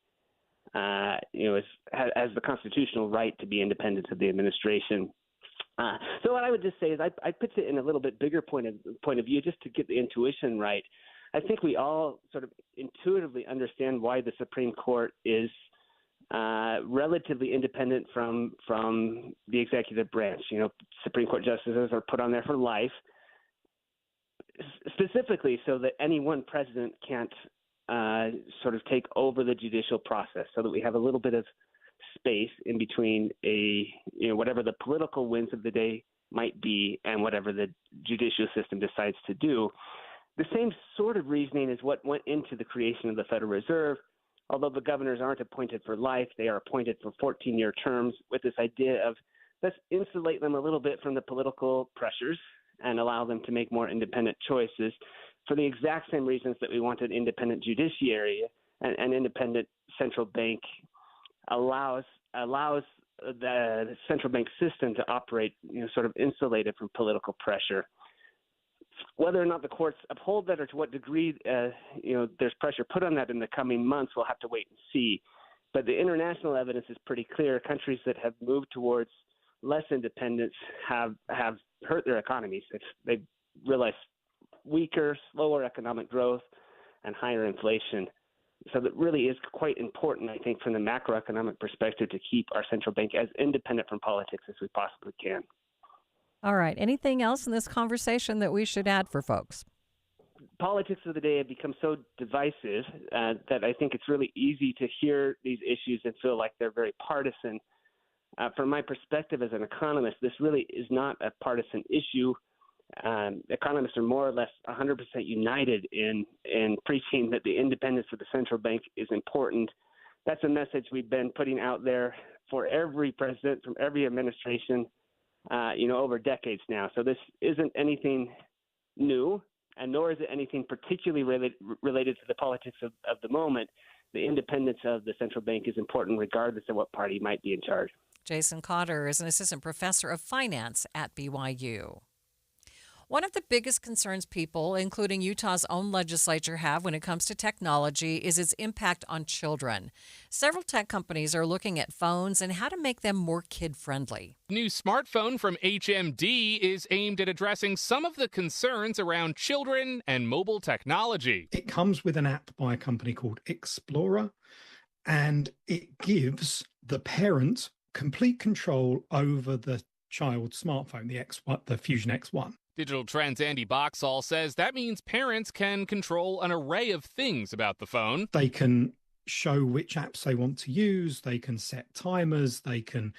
has the constitutional right to be independent of the administration. So what I would just say is I put it in a little bit bigger point of view, just to get the intuition right. I think we all sort of intuitively understand why the Supreme Court is relatively independent from the executive branch. Supreme Court justices are put on there for life. specifically so that any one president can't sort of take over the judicial process, so that we have a little bit of space in between whatever the political winds of the day might be and whatever the judicial system decides to do. The same sort of reasoning is what went into the creation of the Federal Reserve. Although the governors aren't appointed for life, they are appointed for 14-year terms with this idea of let's insulate them a little bit from the political pressures and allow them to make more independent choices for the exact same reasons that we wanted independent judiciary and independent central bank allows the central bank system to operate, sort of insulated from political pressure. Whether or not the courts uphold that or to what degree, there's pressure put on that in the coming months, we'll have to wait and see. But the international evidence is pretty clear. Countries that have moved towards less independence have hurt their economies. They've realized weaker, slower economic growth and higher inflation. So that really is quite important, I think, from the macroeconomic perspective to keep our central bank as independent from politics as we possibly can. All right. Anything else in this conversation that we should add for folks? Politics of the day have become so divisive that I think it's really easy to hear these issues and feel like they're very partisan. From my perspective as an economist, this really is not a partisan issue. Economists are more or less 100% united in preaching that the independence of the central bank is important. That's a message we've been putting out there for every president from every administration, over decades now. So this isn't anything new, and nor is it anything particularly related to the politics of the moment. The independence of the central bank is important regardless of what party might be in charge. Jason Cotter is an assistant professor of finance at BYU. One of the biggest concerns people, including Utah's own legislature, have when it comes to technology is its impact on children. Several tech companies are looking at phones and how to make them more kid-friendly. New smartphone from HMD is aimed at addressing some of the concerns around children and mobile technology. It comes with an app by a company called Explorer, and it gives the parent complete control over the child's smartphone, the Fusion X1. Digital Trends Andy Boxall says that means parents can control an array of things about the phone. They can show which apps they want to use. They can set timers. They can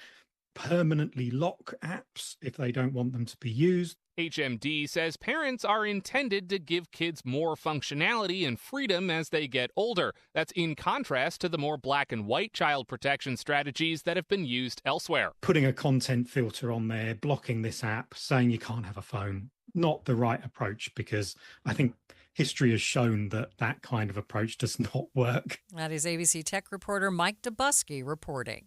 permanently lock apps if they don't want them to be used. HMD says parents are intended to give kids more functionality and freedom as they get older. That's in contrast to the more black and white child protection strategies that have been used elsewhere. Putting a content filter on there, blocking this app, saying you can't have a phone, not the right approach, because I think history has shown that that kind of approach does not work. That is ABC Tech reporter Mike Dubusky reporting.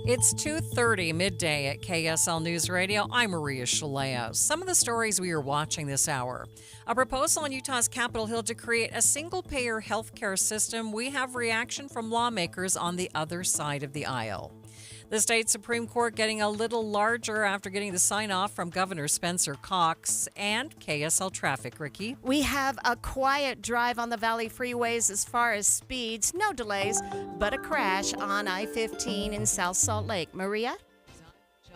It's 2:30 midday at KSL News Radio. I'm Maria Shilaos. Some of the stories we are watching this hour. A proposal on Utah's Capitol Hill to create a single-payer healthcare system. We have reaction from lawmakers on the other side of the aisle. The state Supreme Court getting a little larger after getting the sign-off from Governor Spencer Cox. And KSL traffic, Ricky. We have a quiet drive on the Valley freeways as far as speeds. No delays, but a crash on I-15 in South Salt Lake. Maria?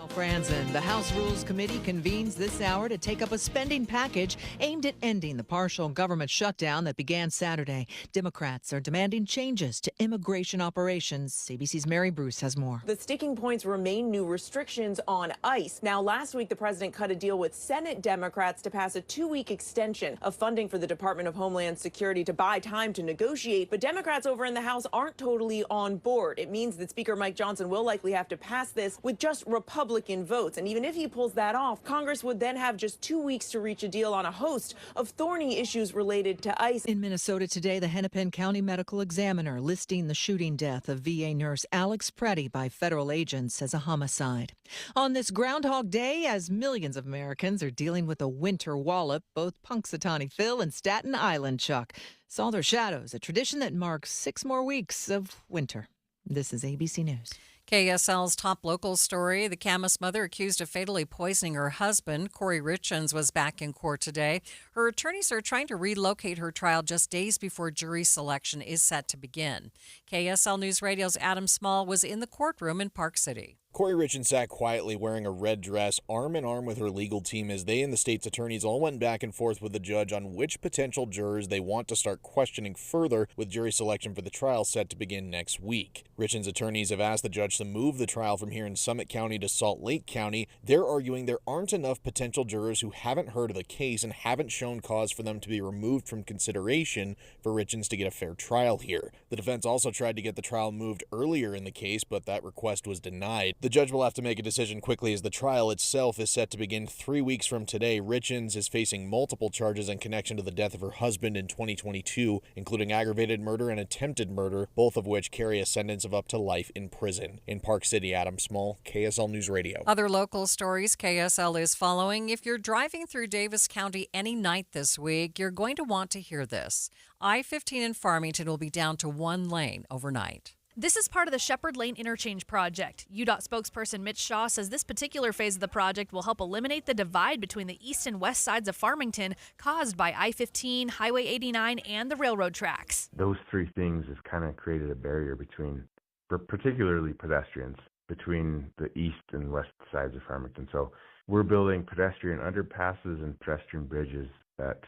Franzen, the House Rules Committee convenes this hour to take up a spending package aimed at ending the partial government shutdown that began Saturday. Democrats are demanding changes to immigration operations. CBC's Mary Bruce has more. The sticking points remain new restrictions on ICE. Now, last week, the president cut a deal with Senate Democrats to pass a 2-week extension of funding for the Department of Homeland Security to buy time to negotiate. But Democrats over in the House aren't totally on board. It means that Speaker Mike Johnson will likely have to pass this with just Republican votes. And even if he pulls that off, Congress would then have just 2 weeks to reach a deal on a host of thorny issues related to ICE. In Minnesota today, the Hennepin County Medical Examiner listing the shooting death of VA nurse Alex Preddy by federal agents as a homicide. On this Groundhog Day, as millions of Americans are dealing with a winter wallop, both Punxsutawney Phil and Staten Island Chuck saw their shadows, a tradition that marks 6 more weeks of winter. This is ABC News. KSL's top local story. The Camas mother accused of fatally poisoning her husband. Corey Richens was back in court today. Her attorneys are trying to relocate her trial just days before jury selection is set to begin. KSL News Radio's Adam Small was in the courtroom in Park City. Corey Richens sat quietly wearing a red dress, arm in arm with her legal team as they and the state's attorneys all went back and forth with the judge on which potential jurors they want to start questioning further, with jury selection for the trial set to begin next week. Richens' attorneys have asked the judge to move the trial from here in Summit County to Salt Lake County. They're arguing there aren't enough potential jurors who haven't heard of the case and haven't shown cause for them to be removed from consideration for Richens to get a fair trial here. The defense also tried to get the trial moved earlier in the case, but that request was denied. The judge will have to make a decision quickly as the trial itself is set to begin 3 weeks from today. Richens is facing multiple charges in connection to the death of her husband in 2022, including aggravated murder and attempted murder, both of which carry a sentence of up to life in prison. In Park City, Adam Small, KSL News Radio. Other local stories KSL is following. If you're driving through Davis County any night this week, you're going to want to hear this. I-15 in Farmington will be down to one lane overnight. This is part of the Shepherd Lane Interchange project. UDOT spokesperson Mitch Shaw says this particular phase of the project will help eliminate the divide between the east and west sides of Farmington caused by I-15, Highway 89, and the railroad tracks. Those three things have kind of created a barrier between, for particularly pedestrians, between the east and west sides of Farmington. So we're building pedestrian underpasses and pedestrian bridges at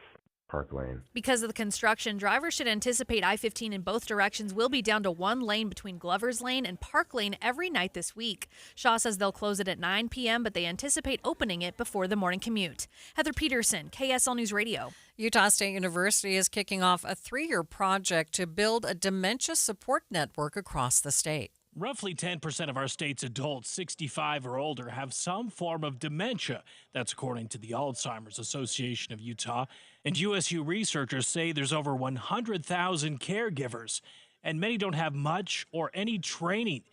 Park Lane. Because of the construction, drivers should anticipate I-15 in both directions will be down to one lane between Glover's Lane and Park Lane every night this week. Shaw says they'll close it at 9 p.m., but they anticipate opening it before the morning commute. Heather Peterson, KSL News Radio. Utah State University is kicking off a 3-year project to build a dementia support network across the state. Roughly 10% of our state's adults 65 or older have some form of dementia. That's according to the Alzheimer's Association of Utah. And USU researchers say there's over 100,000 caregivers, and many don't have much or any training.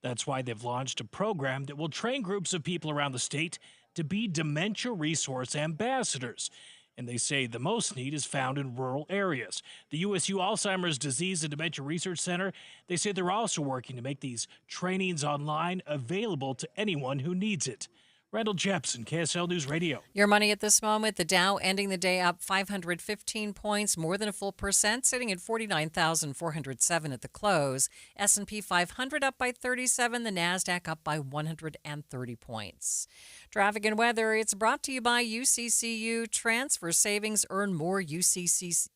That's why they've launched a program that will train groups of people around the state to be dementia resource ambassadors. And they say the most need is found in rural areas. The USU Alzheimer's Disease and Dementia Research Center, they say they're also working to make these trainings online available to anyone who needs it. Randall Jepson, KSL News Radio. Your money at this moment, the Dow ending the day up 515 points, more than a full percent, sitting at 49,407 at the close. S&P 500 up by 37, the NASDAQ up by 130 points. Traffic and weather, it's brought to you by UCCU. Transfer savings, earn more. UCCU,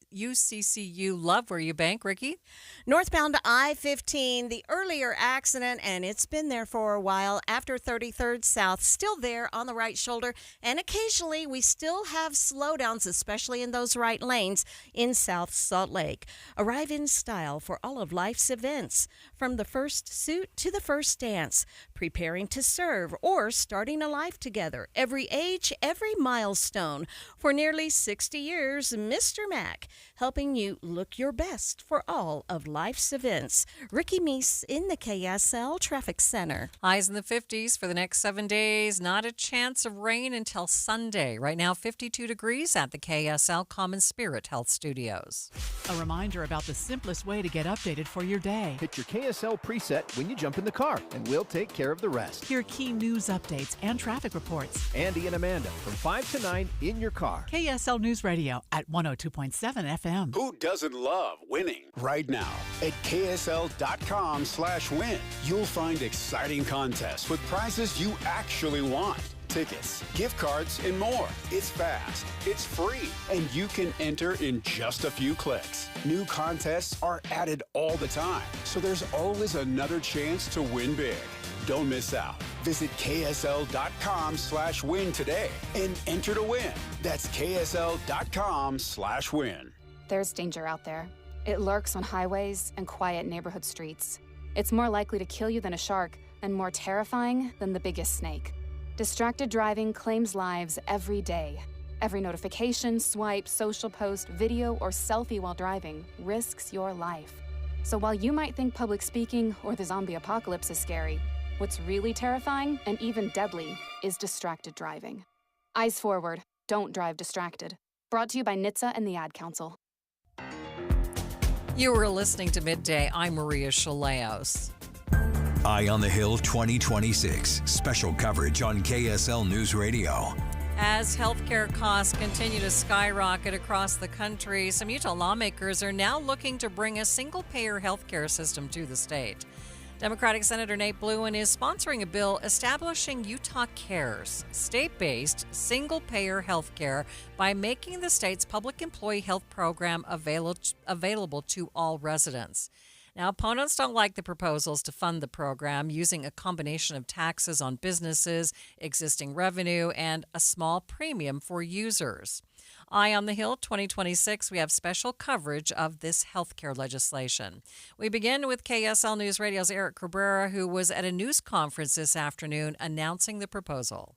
love where you bank. Ricky? Northbound I-15, the earlier accident, and it's been there for a while, after 33rd South, still there on the right shoulder, and occasionally we still have slowdowns, especially in those right lanes in South Salt Lake. Arrive in style for all of life's events, from the first suit to the first dance, preparing to serve or starting a life together, every age, every milestone. For nearly 60 years, Mr. Mac, helping you look your best for all of life's events. Ricky Meese in the KSL Traffic Center. Highs in the 50s for the next 7 days. Not a chance of rain until Sunday. Right now, 52 degrees at the KSL Common Spirit Health Studios. A reminder about the simplest way to get updated for your day. Hit your KSL preset when you jump in the car, and we'll take care of the rest. Hear key news updates and traffic reports. Andy and Amanda from 5 to 9 in your car. KSL News Radio at 102.7 FM. Who doesn't love winning? Right now at ksl.com/win, you'll find exciting contests with prizes you actually want. Tickets, gift cards, and more. It's fast, it's free, and you can enter in just a few clicks. New contests are added all the time, so there's always another chance to win big. Don't miss out. Visit ksl.com/win today and enter to win. That's ksl.com/win. There's danger out there. It lurks on highways and quiet neighborhood streets. It's more likely to kill you than a shark and more terrifying than the biggest snake. Distracted driving claims lives every day. Every notification, swipe, social post, video, or selfie while driving risks your life. So while you might think public speaking or the zombie apocalypse is scary, what's really terrifying and even deadly is distracted driving. Eyes forward, don't drive distracted. Brought to you by NHTSA and the Ad Council. You were listening to Midday. I'm Maria Shilaos. Eye on the Hill 2026. Special coverage on KSL News Radio. As healthcare costs continue to skyrocket across the country, some Utah lawmakers are now looking to bring a single-payer healthcare system to the state. Democratic Senator Nate Bluin is sponsoring a bill establishing Utah Cares, state-based, single-payer health care by making the state's public employee health program available to all residents. Now, opponents don't like the proposals to fund the program using a combination of taxes on businesses, existing revenue, and a small premium for users. Eye on the Hill 2026, we have special coverage of this healthcare legislation. We begin with KSL News Radio's Eric Cabrera, who was at a news conference this afternoon announcing the proposal.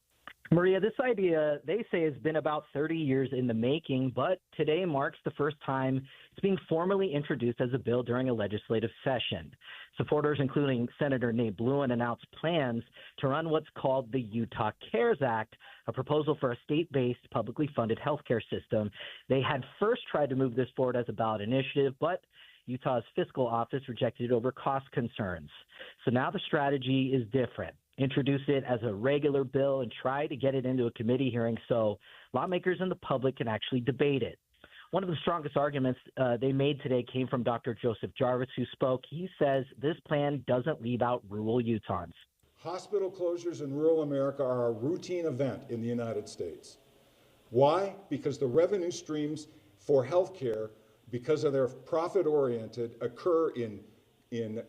Maria, this idea, they say, has been about 30 years in the making, but today marks the first time it's being formally introduced as a bill during a legislative session. Supporters, including Senator Nate Bluin, announced plans to run what's called the Utah Cares Act, a proposal for a state-based, publicly funded healthcare system. They had first tried to move this forward as a ballot initiative, but Utah's fiscal office rejected it over cost concerns. So now the strategy is different. Introduce it as a regular bill and try to get it into a committee hearing so lawmakers and the public can actually debate it. One of the strongest arguments they made today came from Dr. Joseph Jarvis, who spoke. He says this plan doesn't leave out rural Utahns. Hospital closures in rural America are a routine event in the United States. Why? Because the revenue streams for healthcare, because of their profit-oriented, occur in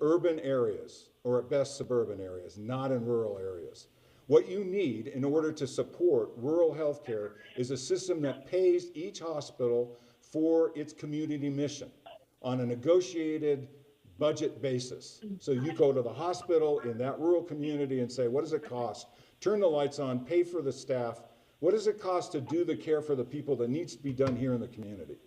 urban areas, or at best suburban areas, not in rural areas. What you need in order to support rural healthcare is a system that pays each hospital for its community mission on a negotiated budget basis. So you go to the hospital in that rural community and say, what does it cost? Turn the lights on, pay for the staff. What does it cost to do the care for the people that needs to be done here in the community?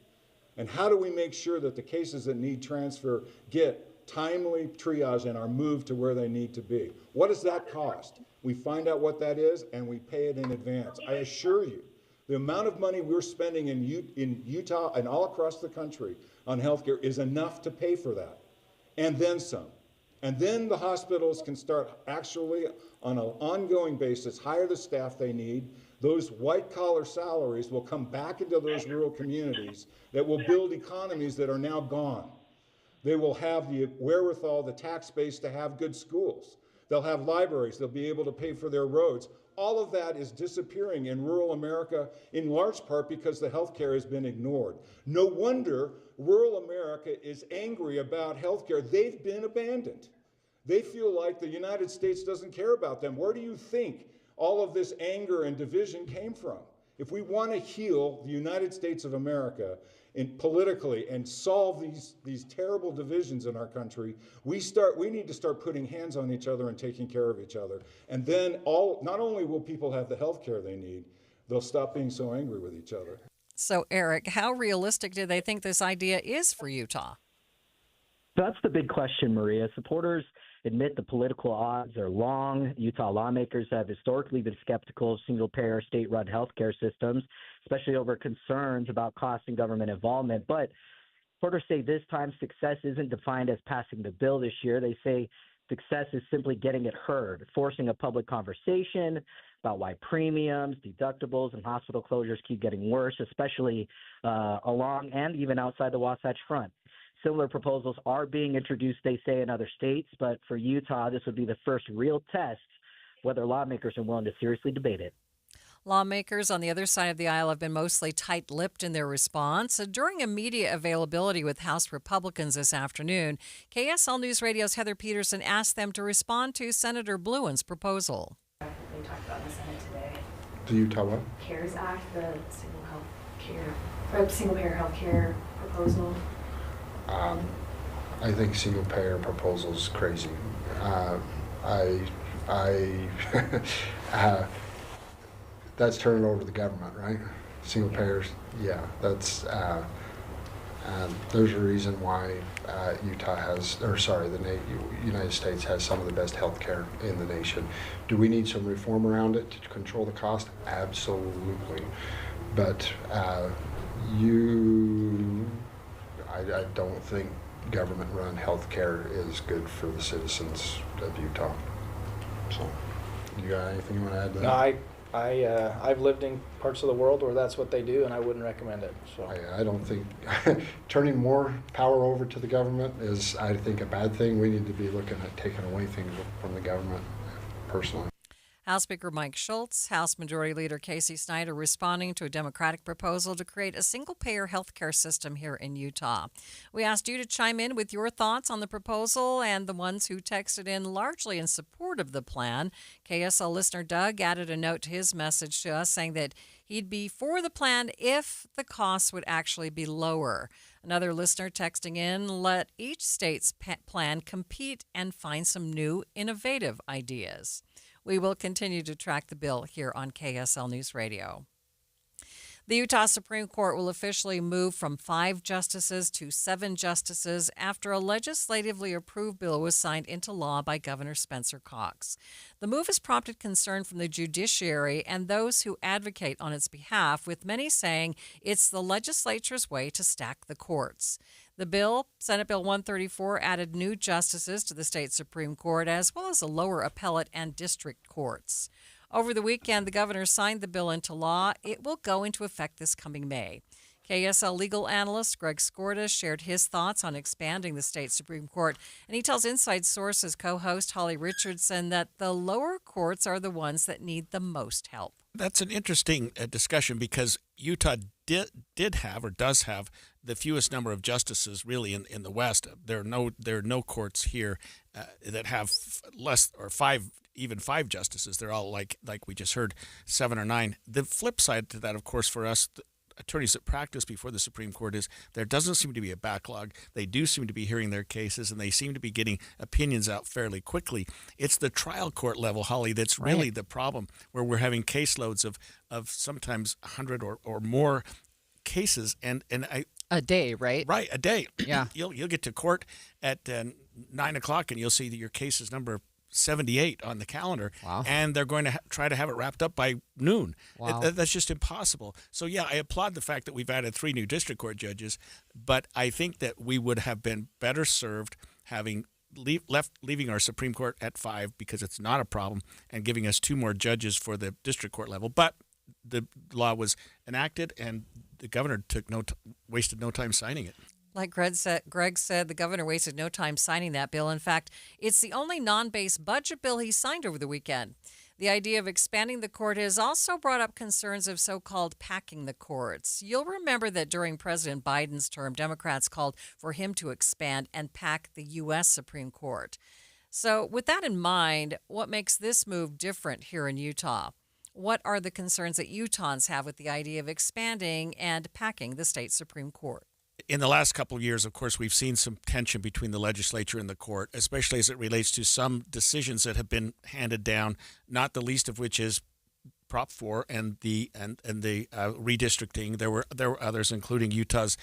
And how do we make sure that the cases that need transfer get timely triage and are moved to where they need to be? What does that cost? We find out what that is and we pay it in advance. I assure you, the amount of money we're spending in Utah and all across the country on healthcare is enough to pay for that, and then some. And then the hospitals can start actually on an ongoing basis, hire the staff they need. Those white-collar salaries will come back into those rural communities that will build economies that are now gone. They will have the wherewithal, the tax base to have good schools. They'll have libraries. They'll be able to pay for their roads. All of that is disappearing in rural America in large part because the health care has been ignored. No wonder rural America is angry about health care. They've been abandoned. They feel like the United States doesn't care about them. Where do you think all of this anger and division came from? If we want to heal the United States of America politically and solve these terrible divisions in our country, we need to start putting hands on each other and taking care of each other. And then not only will people have the health care they need, they'll stop being so angry with each other. So, Eric, how realistic do they think this idea is for Utah? That's the big question, Maria. Supporters admit the political odds are long. Utah lawmakers have historically been skeptical of single-payer state-run healthcare systems, especially over concerns about cost and government involvement. But supporters say this time success isn't defined as passing the bill this year. They say success is simply getting it heard, forcing a public conversation about why premiums, deductibles, and hospital closures keep getting worse, especially along and even outside the Wasatch Front. Similar proposals are being introduced, they say, in other states, but for Utah, this would be the first real test whether lawmakers are willing to seriously debate it. Lawmakers on the other side of the aisle have been mostly tight-lipped in their response. During a media availability with House Republicans this afternoon, KSL News Radio's Heather Peterson asked them to respond to Senator Bluin's proposal. They talked about in the Senate today. The Utah what? CARES Act, the single-payer health care proposal. I think single-payer proposal is crazy. That's turning it over to the government, right? Single payers, yeah. That's there's a reason why the United States has some of the best health care in the nation. Do we need some reform around it to control the cost? Absolutely. But I don't think government-run health care is good for the citizens of Utah. So, you got anything you want to add to that? No, I've lived in parts of the world where that's what they do, and I wouldn't recommend it. So I don't think turning more power over to the government is, I think, a bad thing. We need to be looking at taking away things from the government, personally. House Speaker Mike Schultz, House Majority Leader Casey Snyder responding to a Democratic proposal to create a single-payer health care system here in Utah. We asked you to chime in with your thoughts on the proposal, and the ones who texted in largely in support of the plan. KSL listener Doug added a note to his message to us saying that he'd be for the plan if the costs would actually be lower. Another listener texting in, let each state's plan compete and find some new, innovative ideas. We will continue to track the bill here on KSL News Radio. The Utah Supreme Court will officially move from 5 justices to 7 justices after a legislatively approved bill was signed into law by Governor Spencer Cox. The move has prompted concern from the judiciary and those who advocate on its behalf, with many saying it's the legislature's way to stack the courts. The bill, Senate Bill 134, added new justices to the state Supreme Court, as well as the lower appellate and district courts. Over the weekend, the governor signed the bill into law. It will go into effect this coming May. KSL legal analyst Greg Skorda shared his thoughts on expanding the state Supreme Court, and he tells Inside Sources co-host Holly Richardson that the lower courts are the ones that need the most help. That's an interesting discussion because Utah did have or does have the fewest number of justices really in the West. There are no courts here that have less or 5 justices. They're all like we just heard 7 or 9. The flip side to that, of course, for us, attorneys that practice before the Supreme Court, is there doesn't seem to be a backlog. They do seem to be hearing their cases, and they seem to be getting opinions out fairly quickly. It's the trial court level, Holly, that's really the problem, where we're having caseloads of sometimes 100 or more cases, and a day, right? Right, a day. Yeah. You'll get to court at 9 o'clock, and you'll see that your case is number 78 on the calendar, and they're going to try to have it wrapped up by noon. Wow. That's just impossible. So, yeah, I applaud the fact that we've added 3 new district court judges, but I think that we would have been better served having leaving our Supreme Court at 5 because it's not a problem, and giving us 2 more judges for the district court level. But the law was enacted, and the governor wasted no time signing it. Like Greg said, the governor wasted no time signing that bill. In fact, it's the only non-base budget bill he signed over the weekend. The idea of expanding the court has also brought up concerns of so-called packing the courts. You'll remember that during President Biden's term, Democrats called for him to expand and pack the U.S. Supreme Court. So with that in mind, what makes this move different here in Utah? What are the concerns that Utahns have with the idea of expanding and packing the state Supreme Court? In the last couple of years, of course, we've seen some tension between the legislature and the court, especially as it relates to some decisions that have been handed down, not the least of which is Prop 4 and the redistricting. There were others, including Utah's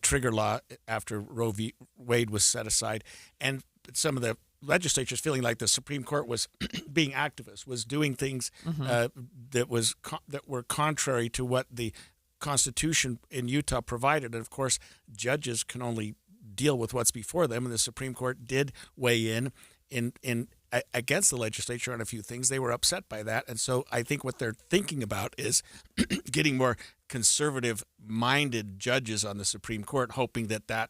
trigger law after Roe v. Wade was set aside, and some of the legislatures feeling like the Supreme Court was being activist, was doing things that were contrary to what the Constitution in Utah provided. And of course, judges can only deal with what's before them, and the Supreme Court did weigh in against the legislature on a few things. They were upset by that, and so I think what they're thinking about is getting more conservative-minded judges on the Supreme Court, hoping that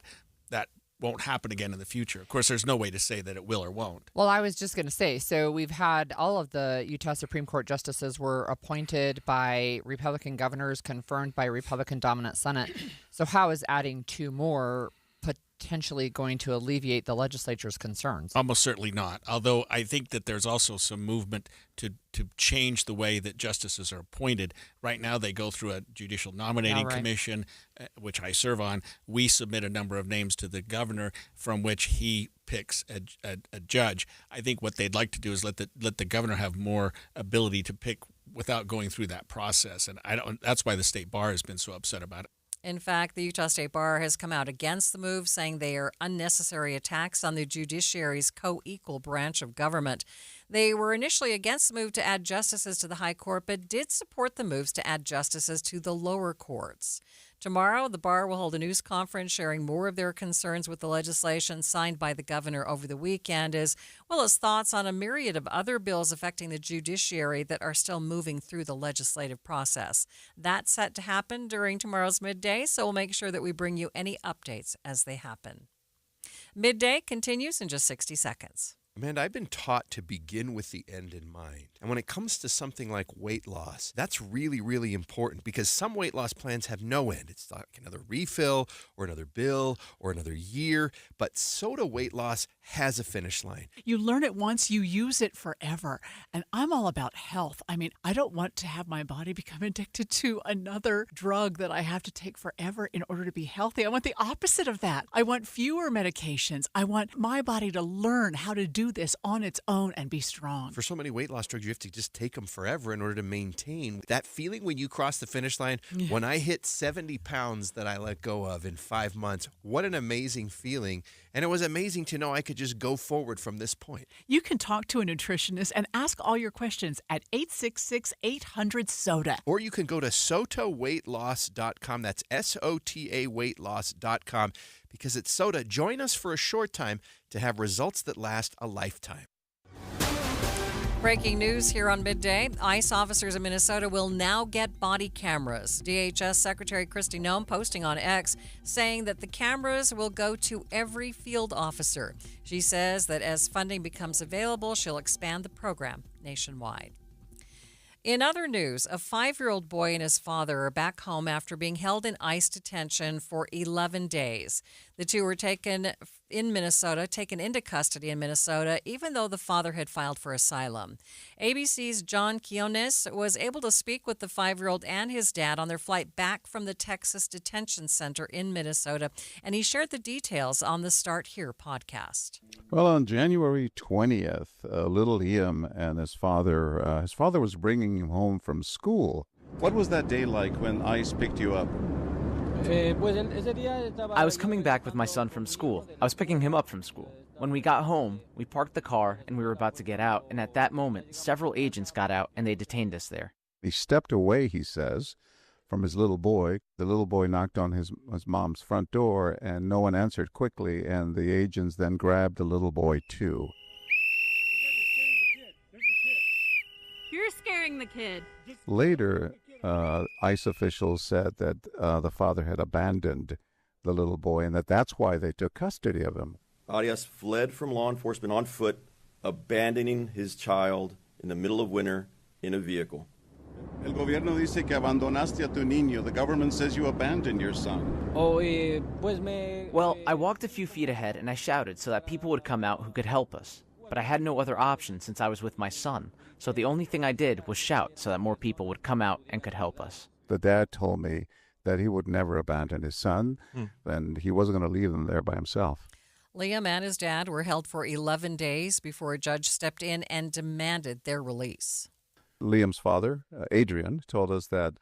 won't happen again in the future. Of course, there's no way to say that it will or won't. Well, I was just going to say, so we've had all of the Utah Supreme Court justices were appointed by Republican governors, confirmed by Republican dominant Senate. So how is adding 2 more potentially going to alleviate the legislature's concerns? Almost certainly not. Although I think that there's also some movement to change the way that justices are appointed. Right now, they go through a judicial nominating commission, which I serve on. We submit a number of names to the governor, from which he picks a judge. I think what they'd like to do is let the governor have more ability to pick without going through that process. And that's why the state bar has been so upset about it. In fact, the Utah State Bar has come out against the move, saying they are unnecessary attacks on the judiciary's co-equal branch of government. They were initially against the move to add justices to the high court, but did support the moves to add justices to the lower courts. Tomorrow, the bar will hold a news conference sharing more of their concerns with the legislation signed by the governor over the weekend, as well as thoughts on a myriad of other bills affecting the judiciary that are still moving through the legislative process. That's set to happen during tomorrow's midday, so we'll make sure that we bring you any updates as they happen. Midday continues in just 60 seconds. Amanda, I've been taught to begin with the end in mind. And when it comes to something like weight loss, that's really, really important because some weight loss plans have no end. It's like another refill or another bill or another year. But soda weight loss has a finish line. You learn it once, you use it forever. And I'm all about health. I mean, I don't want to have my body become addicted to another drug that I have to take forever in order to be healthy. I want the opposite of that. I want fewer medications. I want my body to learn how to do this on its own and be strong. For so many weight loss drugs, you have to just take them forever in order to maintain that feeling when you cross the finish line. Yeah. When I hit 70 pounds that I let go of in 5 months, what an amazing feeling. And it was amazing to know I could just go forward from this point. You can talk to a nutritionist and ask all your questions at 866-800-SODA. Or you can go to sotaweightloss.com. That's SOTA weightloss.com. Because at SOTA, join us for a short time to have results that last a lifetime. Breaking news here on Midday. ICE officers in Minnesota will now get body cameras. DHS Secretary Kristi Noem posting on X saying that the cameras will go to every field officer. She says that as funding becomes available, she'll expand the program nationwide. In other news, a 5-year-old boy and his father are back home after being held in ICE detention for 11 days. The two were taken into custody in Minnesota, even though the father had filed for asylum. ABC's John Quiones was able to speak with the 5-year-old and his dad on their flight back from the Texas Detention Center in Minnesota, and he shared the details on the Start Here podcast. Well, on January 20th, little Liam and his father was bringing him home from school. What was that day like when ICE picked you up? I was coming back with my son from school. I was picking him up from school. When we got home, we parked the car and we were about to get out, and at that moment, several agents got out and they detained us there. He stepped away, he says, from his little boy. The little boy knocked on his mom's front door, and no one answered quickly, and the agents then grabbed the little boy, too. You're scaring the kid. Later, ICE officials said that the father had abandoned the little boy and that's why they took custody of him. Arias fled from law enforcement on foot, abandoning his child in the middle of winter in a vehicle. El gobierno dice que abandonaste a tu niño. The government says you abandoned your son. Well, I walked a few feet ahead and I shouted so that people would come out who could help us. But I had no other option since I was with my son. So the only thing I did was shout so that more people would come out and could help us. The dad told me that he would never abandon his son, and he wasn't going to leave him there by himself. Liam and his dad were held for 11 days before a judge stepped in and demanded their release. Liam's father, Adrian, told us that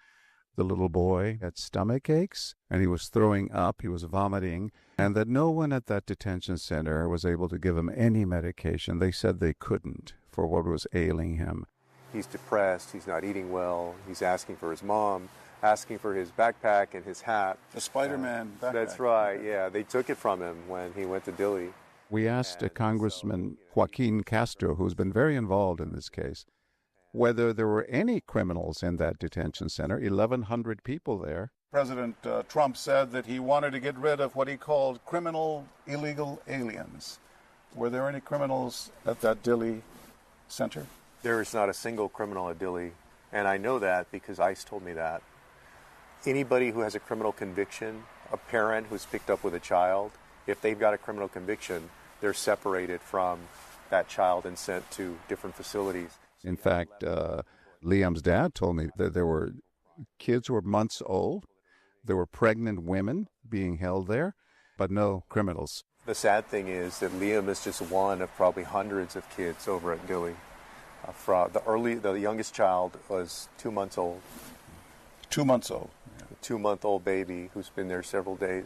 the little boy had stomach aches, and he was throwing up, he was vomiting, and that no one at that detention center was able to give him any medication. They said they couldn't for what was ailing him. He's depressed, he's not eating well, he's asking for his mom, asking for his backpack and his hat. The Spider-Man backpack. That's right, yeah. They took it from him when he went to Dilley. We asked Congressman Joaquin Castro, who's been very involved in this case, whether there were any criminals in that detention center, 1,100 people there. President Trump said that he wanted to get rid of what he called criminal illegal aliens. Were there any criminals at that Dilley center? There is not a single criminal at Dilley, and I know that because ICE told me that. Anybody who has a criminal conviction, a parent who's picked up with a child, if they've got a criminal conviction, they're separated from that child and sent to different facilities. In fact, Liam's dad told me that there were kids who were months old, there were pregnant women being held there, but no criminals. The sad thing is that Liam is just one of probably hundreds of kids over at Dilley. The youngest child was 2 months old. 2 months old. Yeah. A 2-month-old baby who's been there several days.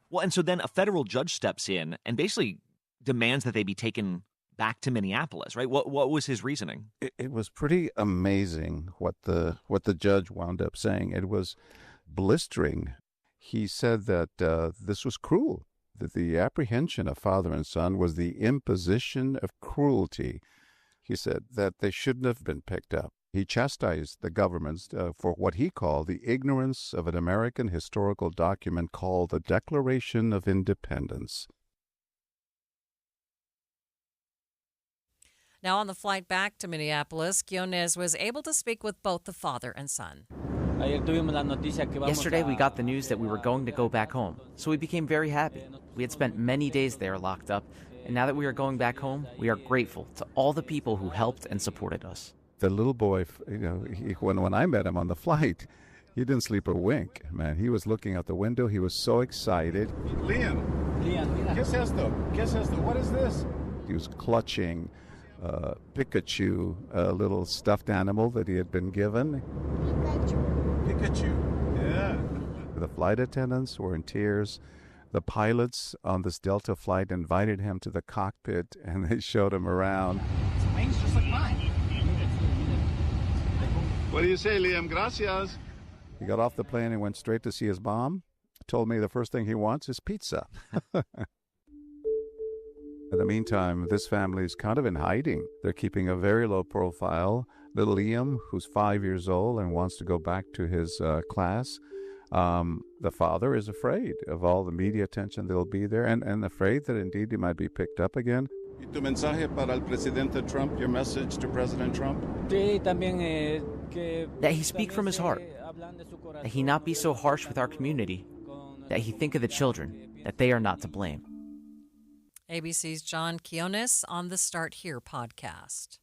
Well, and so then a federal judge steps in and basically demands that they be taken back to Minneapolis, right? What was his reasoning? It was pretty amazing what the judge wound up saying. It was blistering. he said that this was cruel, that the apprehension of father and son was the imposition of cruelty. He said that they shouldn't have been picked up. He chastised the governments for what he called the ignorance of an American historical document called the Declaration of Independence. Now, on the flight back to Minneapolis, Quiones was able to speak with both the father and son. Yesterday, we got the news that we were going to go back home, so we became very happy. We had spent many days there locked up, and now that we are going back home, we are grateful to all the people who helped and supported us. The little boy, when I met him on the flight, he didn't sleep a wink, man. He was looking out the window. He was so excited. Liam, ¿qué es esto? ¿Qué es esto? What is this? He was clutching Pikachu, a little stuffed animal that he had been given. Pikachu, yeah. The flight attendants were in tears. The pilots on this Delta flight invited him to the cockpit, and they showed him around. It's wings just like mine. What do you say, Liam? Gracias. He got off the plane and went straight to see his mom. Told me the first thing he wants is pizza. In the meantime, this family is kind of in hiding. They're keeping a very low profile. Little Liam, who's 5 years old and wants to go back to his class, the father is afraid of all the media attention that will be there and afraid that indeed he might be picked up again. ¿Y tu mensaje para el presidente Trump? Your message to President Trump? That he speak from his heart, that he not be so harsh with our community, that he think of the children, that they are not to blame. ABC's John Quiones on the Start Here podcast.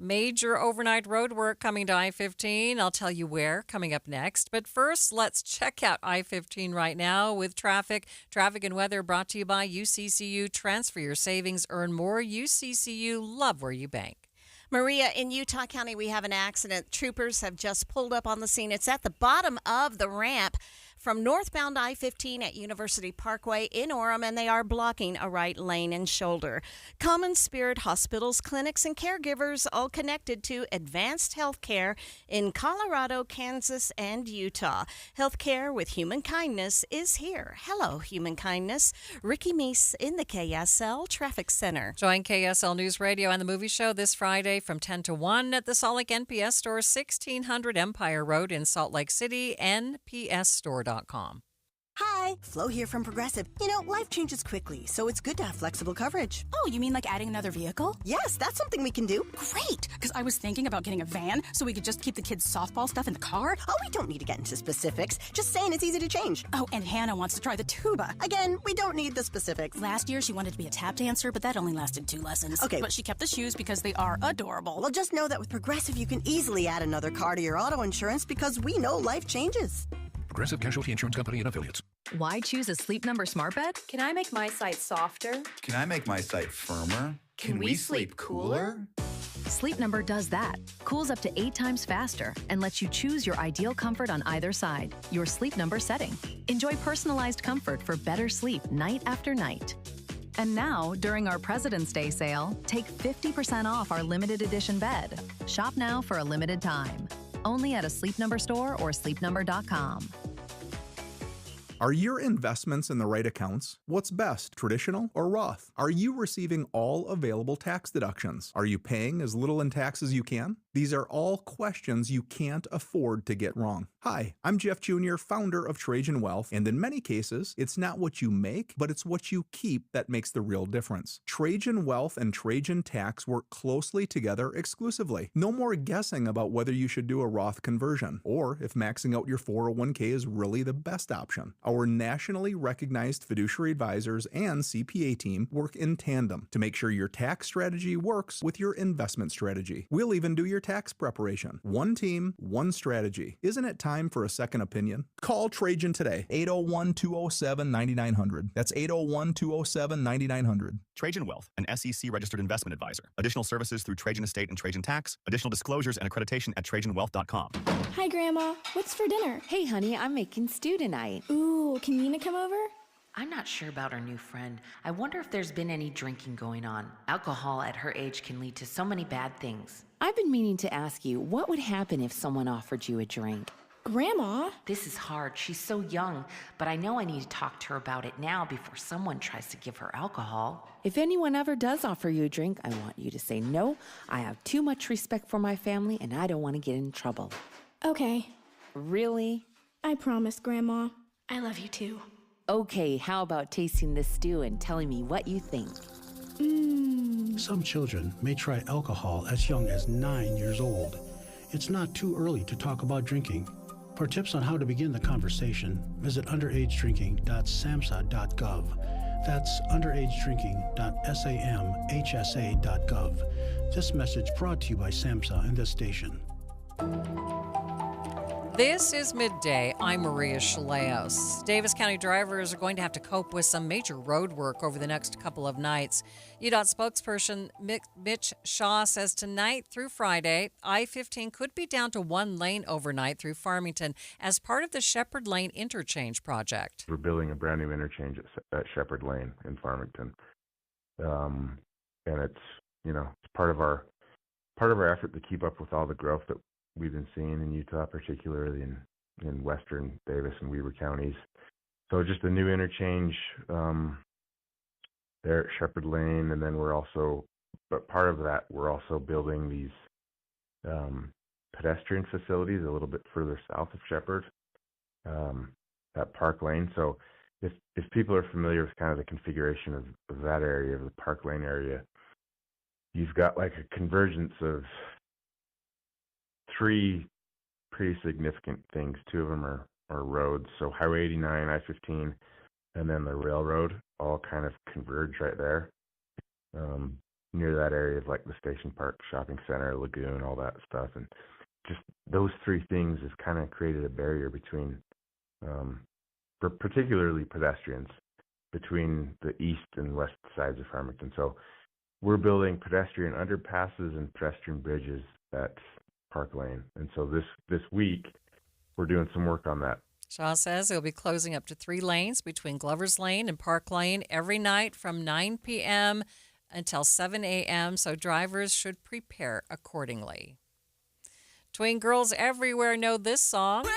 Major overnight road work coming to I-15. I'll tell you where coming up next. But first, let's check out I-15 right now with traffic. Traffic and weather brought to you by UCCU. Transfer your savings, earn more. UCCU, love where you bank. Maria, in Utah County, we have an accident. Troopers have just pulled up on the scene. It's at the bottom of the ramp from northbound I-15 at University Parkway in Orem, and they are blocking a right lane and shoulder. Common Spirit hospitals, clinics, and caregivers all connected to advanced health care in Colorado, Kansas, and Utah. Healthcare with human kindness is here. Hello, human kindness. Ricky Meese in the KSL Traffic Center. Join KSL News Radio and the Movie Show this Friday from 10 to 1 at the Salt Lake NPS Store, 1600 Empire Road in Salt Lake City, npsstore.com. Hi, Flo here from Progressive. You know, life changes quickly, so it's good to have flexible coverage. Oh, you mean like adding another vehicle? Yes, that's something we can do. Great, because I was thinking about getting a van so we could just keep the kids' softball stuff in the car. Oh, we don't need to get into specifics. Just saying it's easy to change. Oh, and Hannah wants to try the tuba. Again, we don't need the specifics. Last year, she wanted to be a tap dancer, but that only lasted 2 lessons. Okay. But she kept the shoes because they are adorable. Well, just know that with Progressive, you can easily add another car to your auto insurance because we know life changes. Progressive Casualty Insurance Company and Affiliates. Why choose a Sleep Number smart bed? Can I make my site softer? Can I make my site firmer? Can we sleep cooler? Sleep Number does that. Cools up to 8 times faster and lets you choose your ideal comfort on either side. Your Sleep Number setting. Enjoy personalized comfort for better sleep night after night. And now, during our President's Day sale, take 50% off our limited edition bed. Shop now for a limited time. Only at a Sleep Number store or sleepnumber.com. Are your investments in the right accounts? What's best, traditional or Roth? Are you receiving all available tax deductions? Are you paying as little in tax as you can? These are all questions you can't afford to get wrong. Hi, I'm Jeff Jr., founder of Trajan Wealth, and in many cases, it's not what you make, but it's what you keep that makes the real difference. Trajan Wealth and Trajan Tax work closely together exclusively. No more guessing about whether you should do a Roth conversion, or if maxing out your 401k is really the best option. Our nationally recognized fiduciary advisors and CPA team work in tandem to make sure your tax strategy works with your investment strategy. We'll even do your tax preparation. One team, one strategy. Isn't it time for a second opinion? Call Trajan today, 801-207-9900. That's 801-207-9900. Trajan Wealth, an SEC registered investment advisor. Additional services through Trajan Estate and Trajan Tax. Additional disclosures and accreditation at TrajanWealth.com. Hi, Grandma. What's for dinner? Hey, honey, I'm making stew tonight. Ooh, can Nina come over? I'm not sure about our new friend. I wonder if there's been any drinking going on. Alcohol at her age can lead to so many bad things. I've been meaning to ask you, what would happen if someone offered you a drink? Grandma? This is hard. She's so young, but I know I need to talk to her about it now before someone tries to give her alcohol. If anyone ever does offer you a drink, I want you to say no. I have too much respect for my family, and I don't want to get in trouble. Okay. Really? I promise, Grandma. I love you too. Okay, how about tasting this stew and telling me what you think? Some children may try alcohol as young as 9 years old. It's not too early to talk about drinking. For tips on how to begin the conversation, visit underagedrinking.samhsa.gov. That's underagedrinking.samhsa.gov. This message brought to you by SAMHSA and this station. This is Midday. I'm Maria Shilaos. Davis County drivers are going to have to cope with some major road work over the next couple of nights. UDOT spokesperson Mitch Shaw says tonight through Friday, I-15 could be down to one lane overnight through Farmington as part of the Shepherd Lane interchange project. We're building a brand new interchange at Shepherd Lane in Farmington, and it's part of our effort to keep up with all the growth that we've been seeing in Utah, particularly in western Davis and Weber counties. So just a new interchange there at Shepherd Lane, and then but part of that, we're also building these pedestrian facilities a little bit further south of Shepherd, at Park Lane. So if people are familiar with kind of the configuration of that area, of the Park Lane area, you've got like a convergence of three pretty significant things. Two of them are roads. So Highway 89, I-15, and then the railroad all kind of converge right there. Near that area of like the Station Park Shopping Center, Lagoon, all that stuff. And just those three things has kind of created a barrier between, for particularly pedestrians, between the east and west sides of Farmington. So we're building pedestrian underpasses and pedestrian bridges at Park Lane. And so this week, we're doing some work on that. Shaw says they'll be closing up to 3 lanes between Glover's Lane and Park Lane every night from 9 p.m. until 7 a.m., so drivers should prepare accordingly. Tween girls everywhere know this song.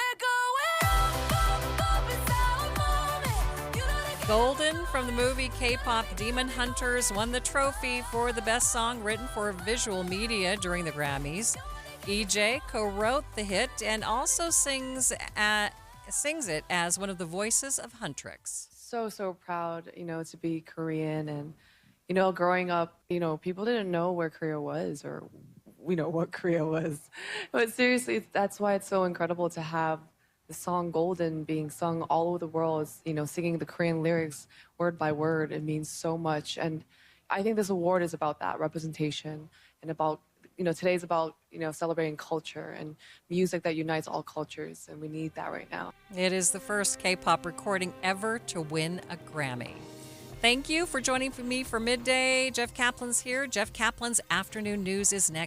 Golden from the movie K-pop Demon Hunters won the trophy for the best song written for visual media during the Grammys. EJ co-wrote the hit and also sings it as one of the voices of Huntrix. So proud, to be Korean. And, growing up, people didn't know where Korea was or, what Korea was. But seriously, that's why it's so incredible to have the song Golden being sung all over the world, singing the Korean lyrics word by word. It means so much. And I think this award is about that representation and about today's about, celebrating culture and music that unites all cultures, and we need that right now. It is the first K-pop recording ever to win a Grammy. Thank you for joining me for Midday. Jeff Kaplan's here. Jeff Kaplan's Afternoon News is next.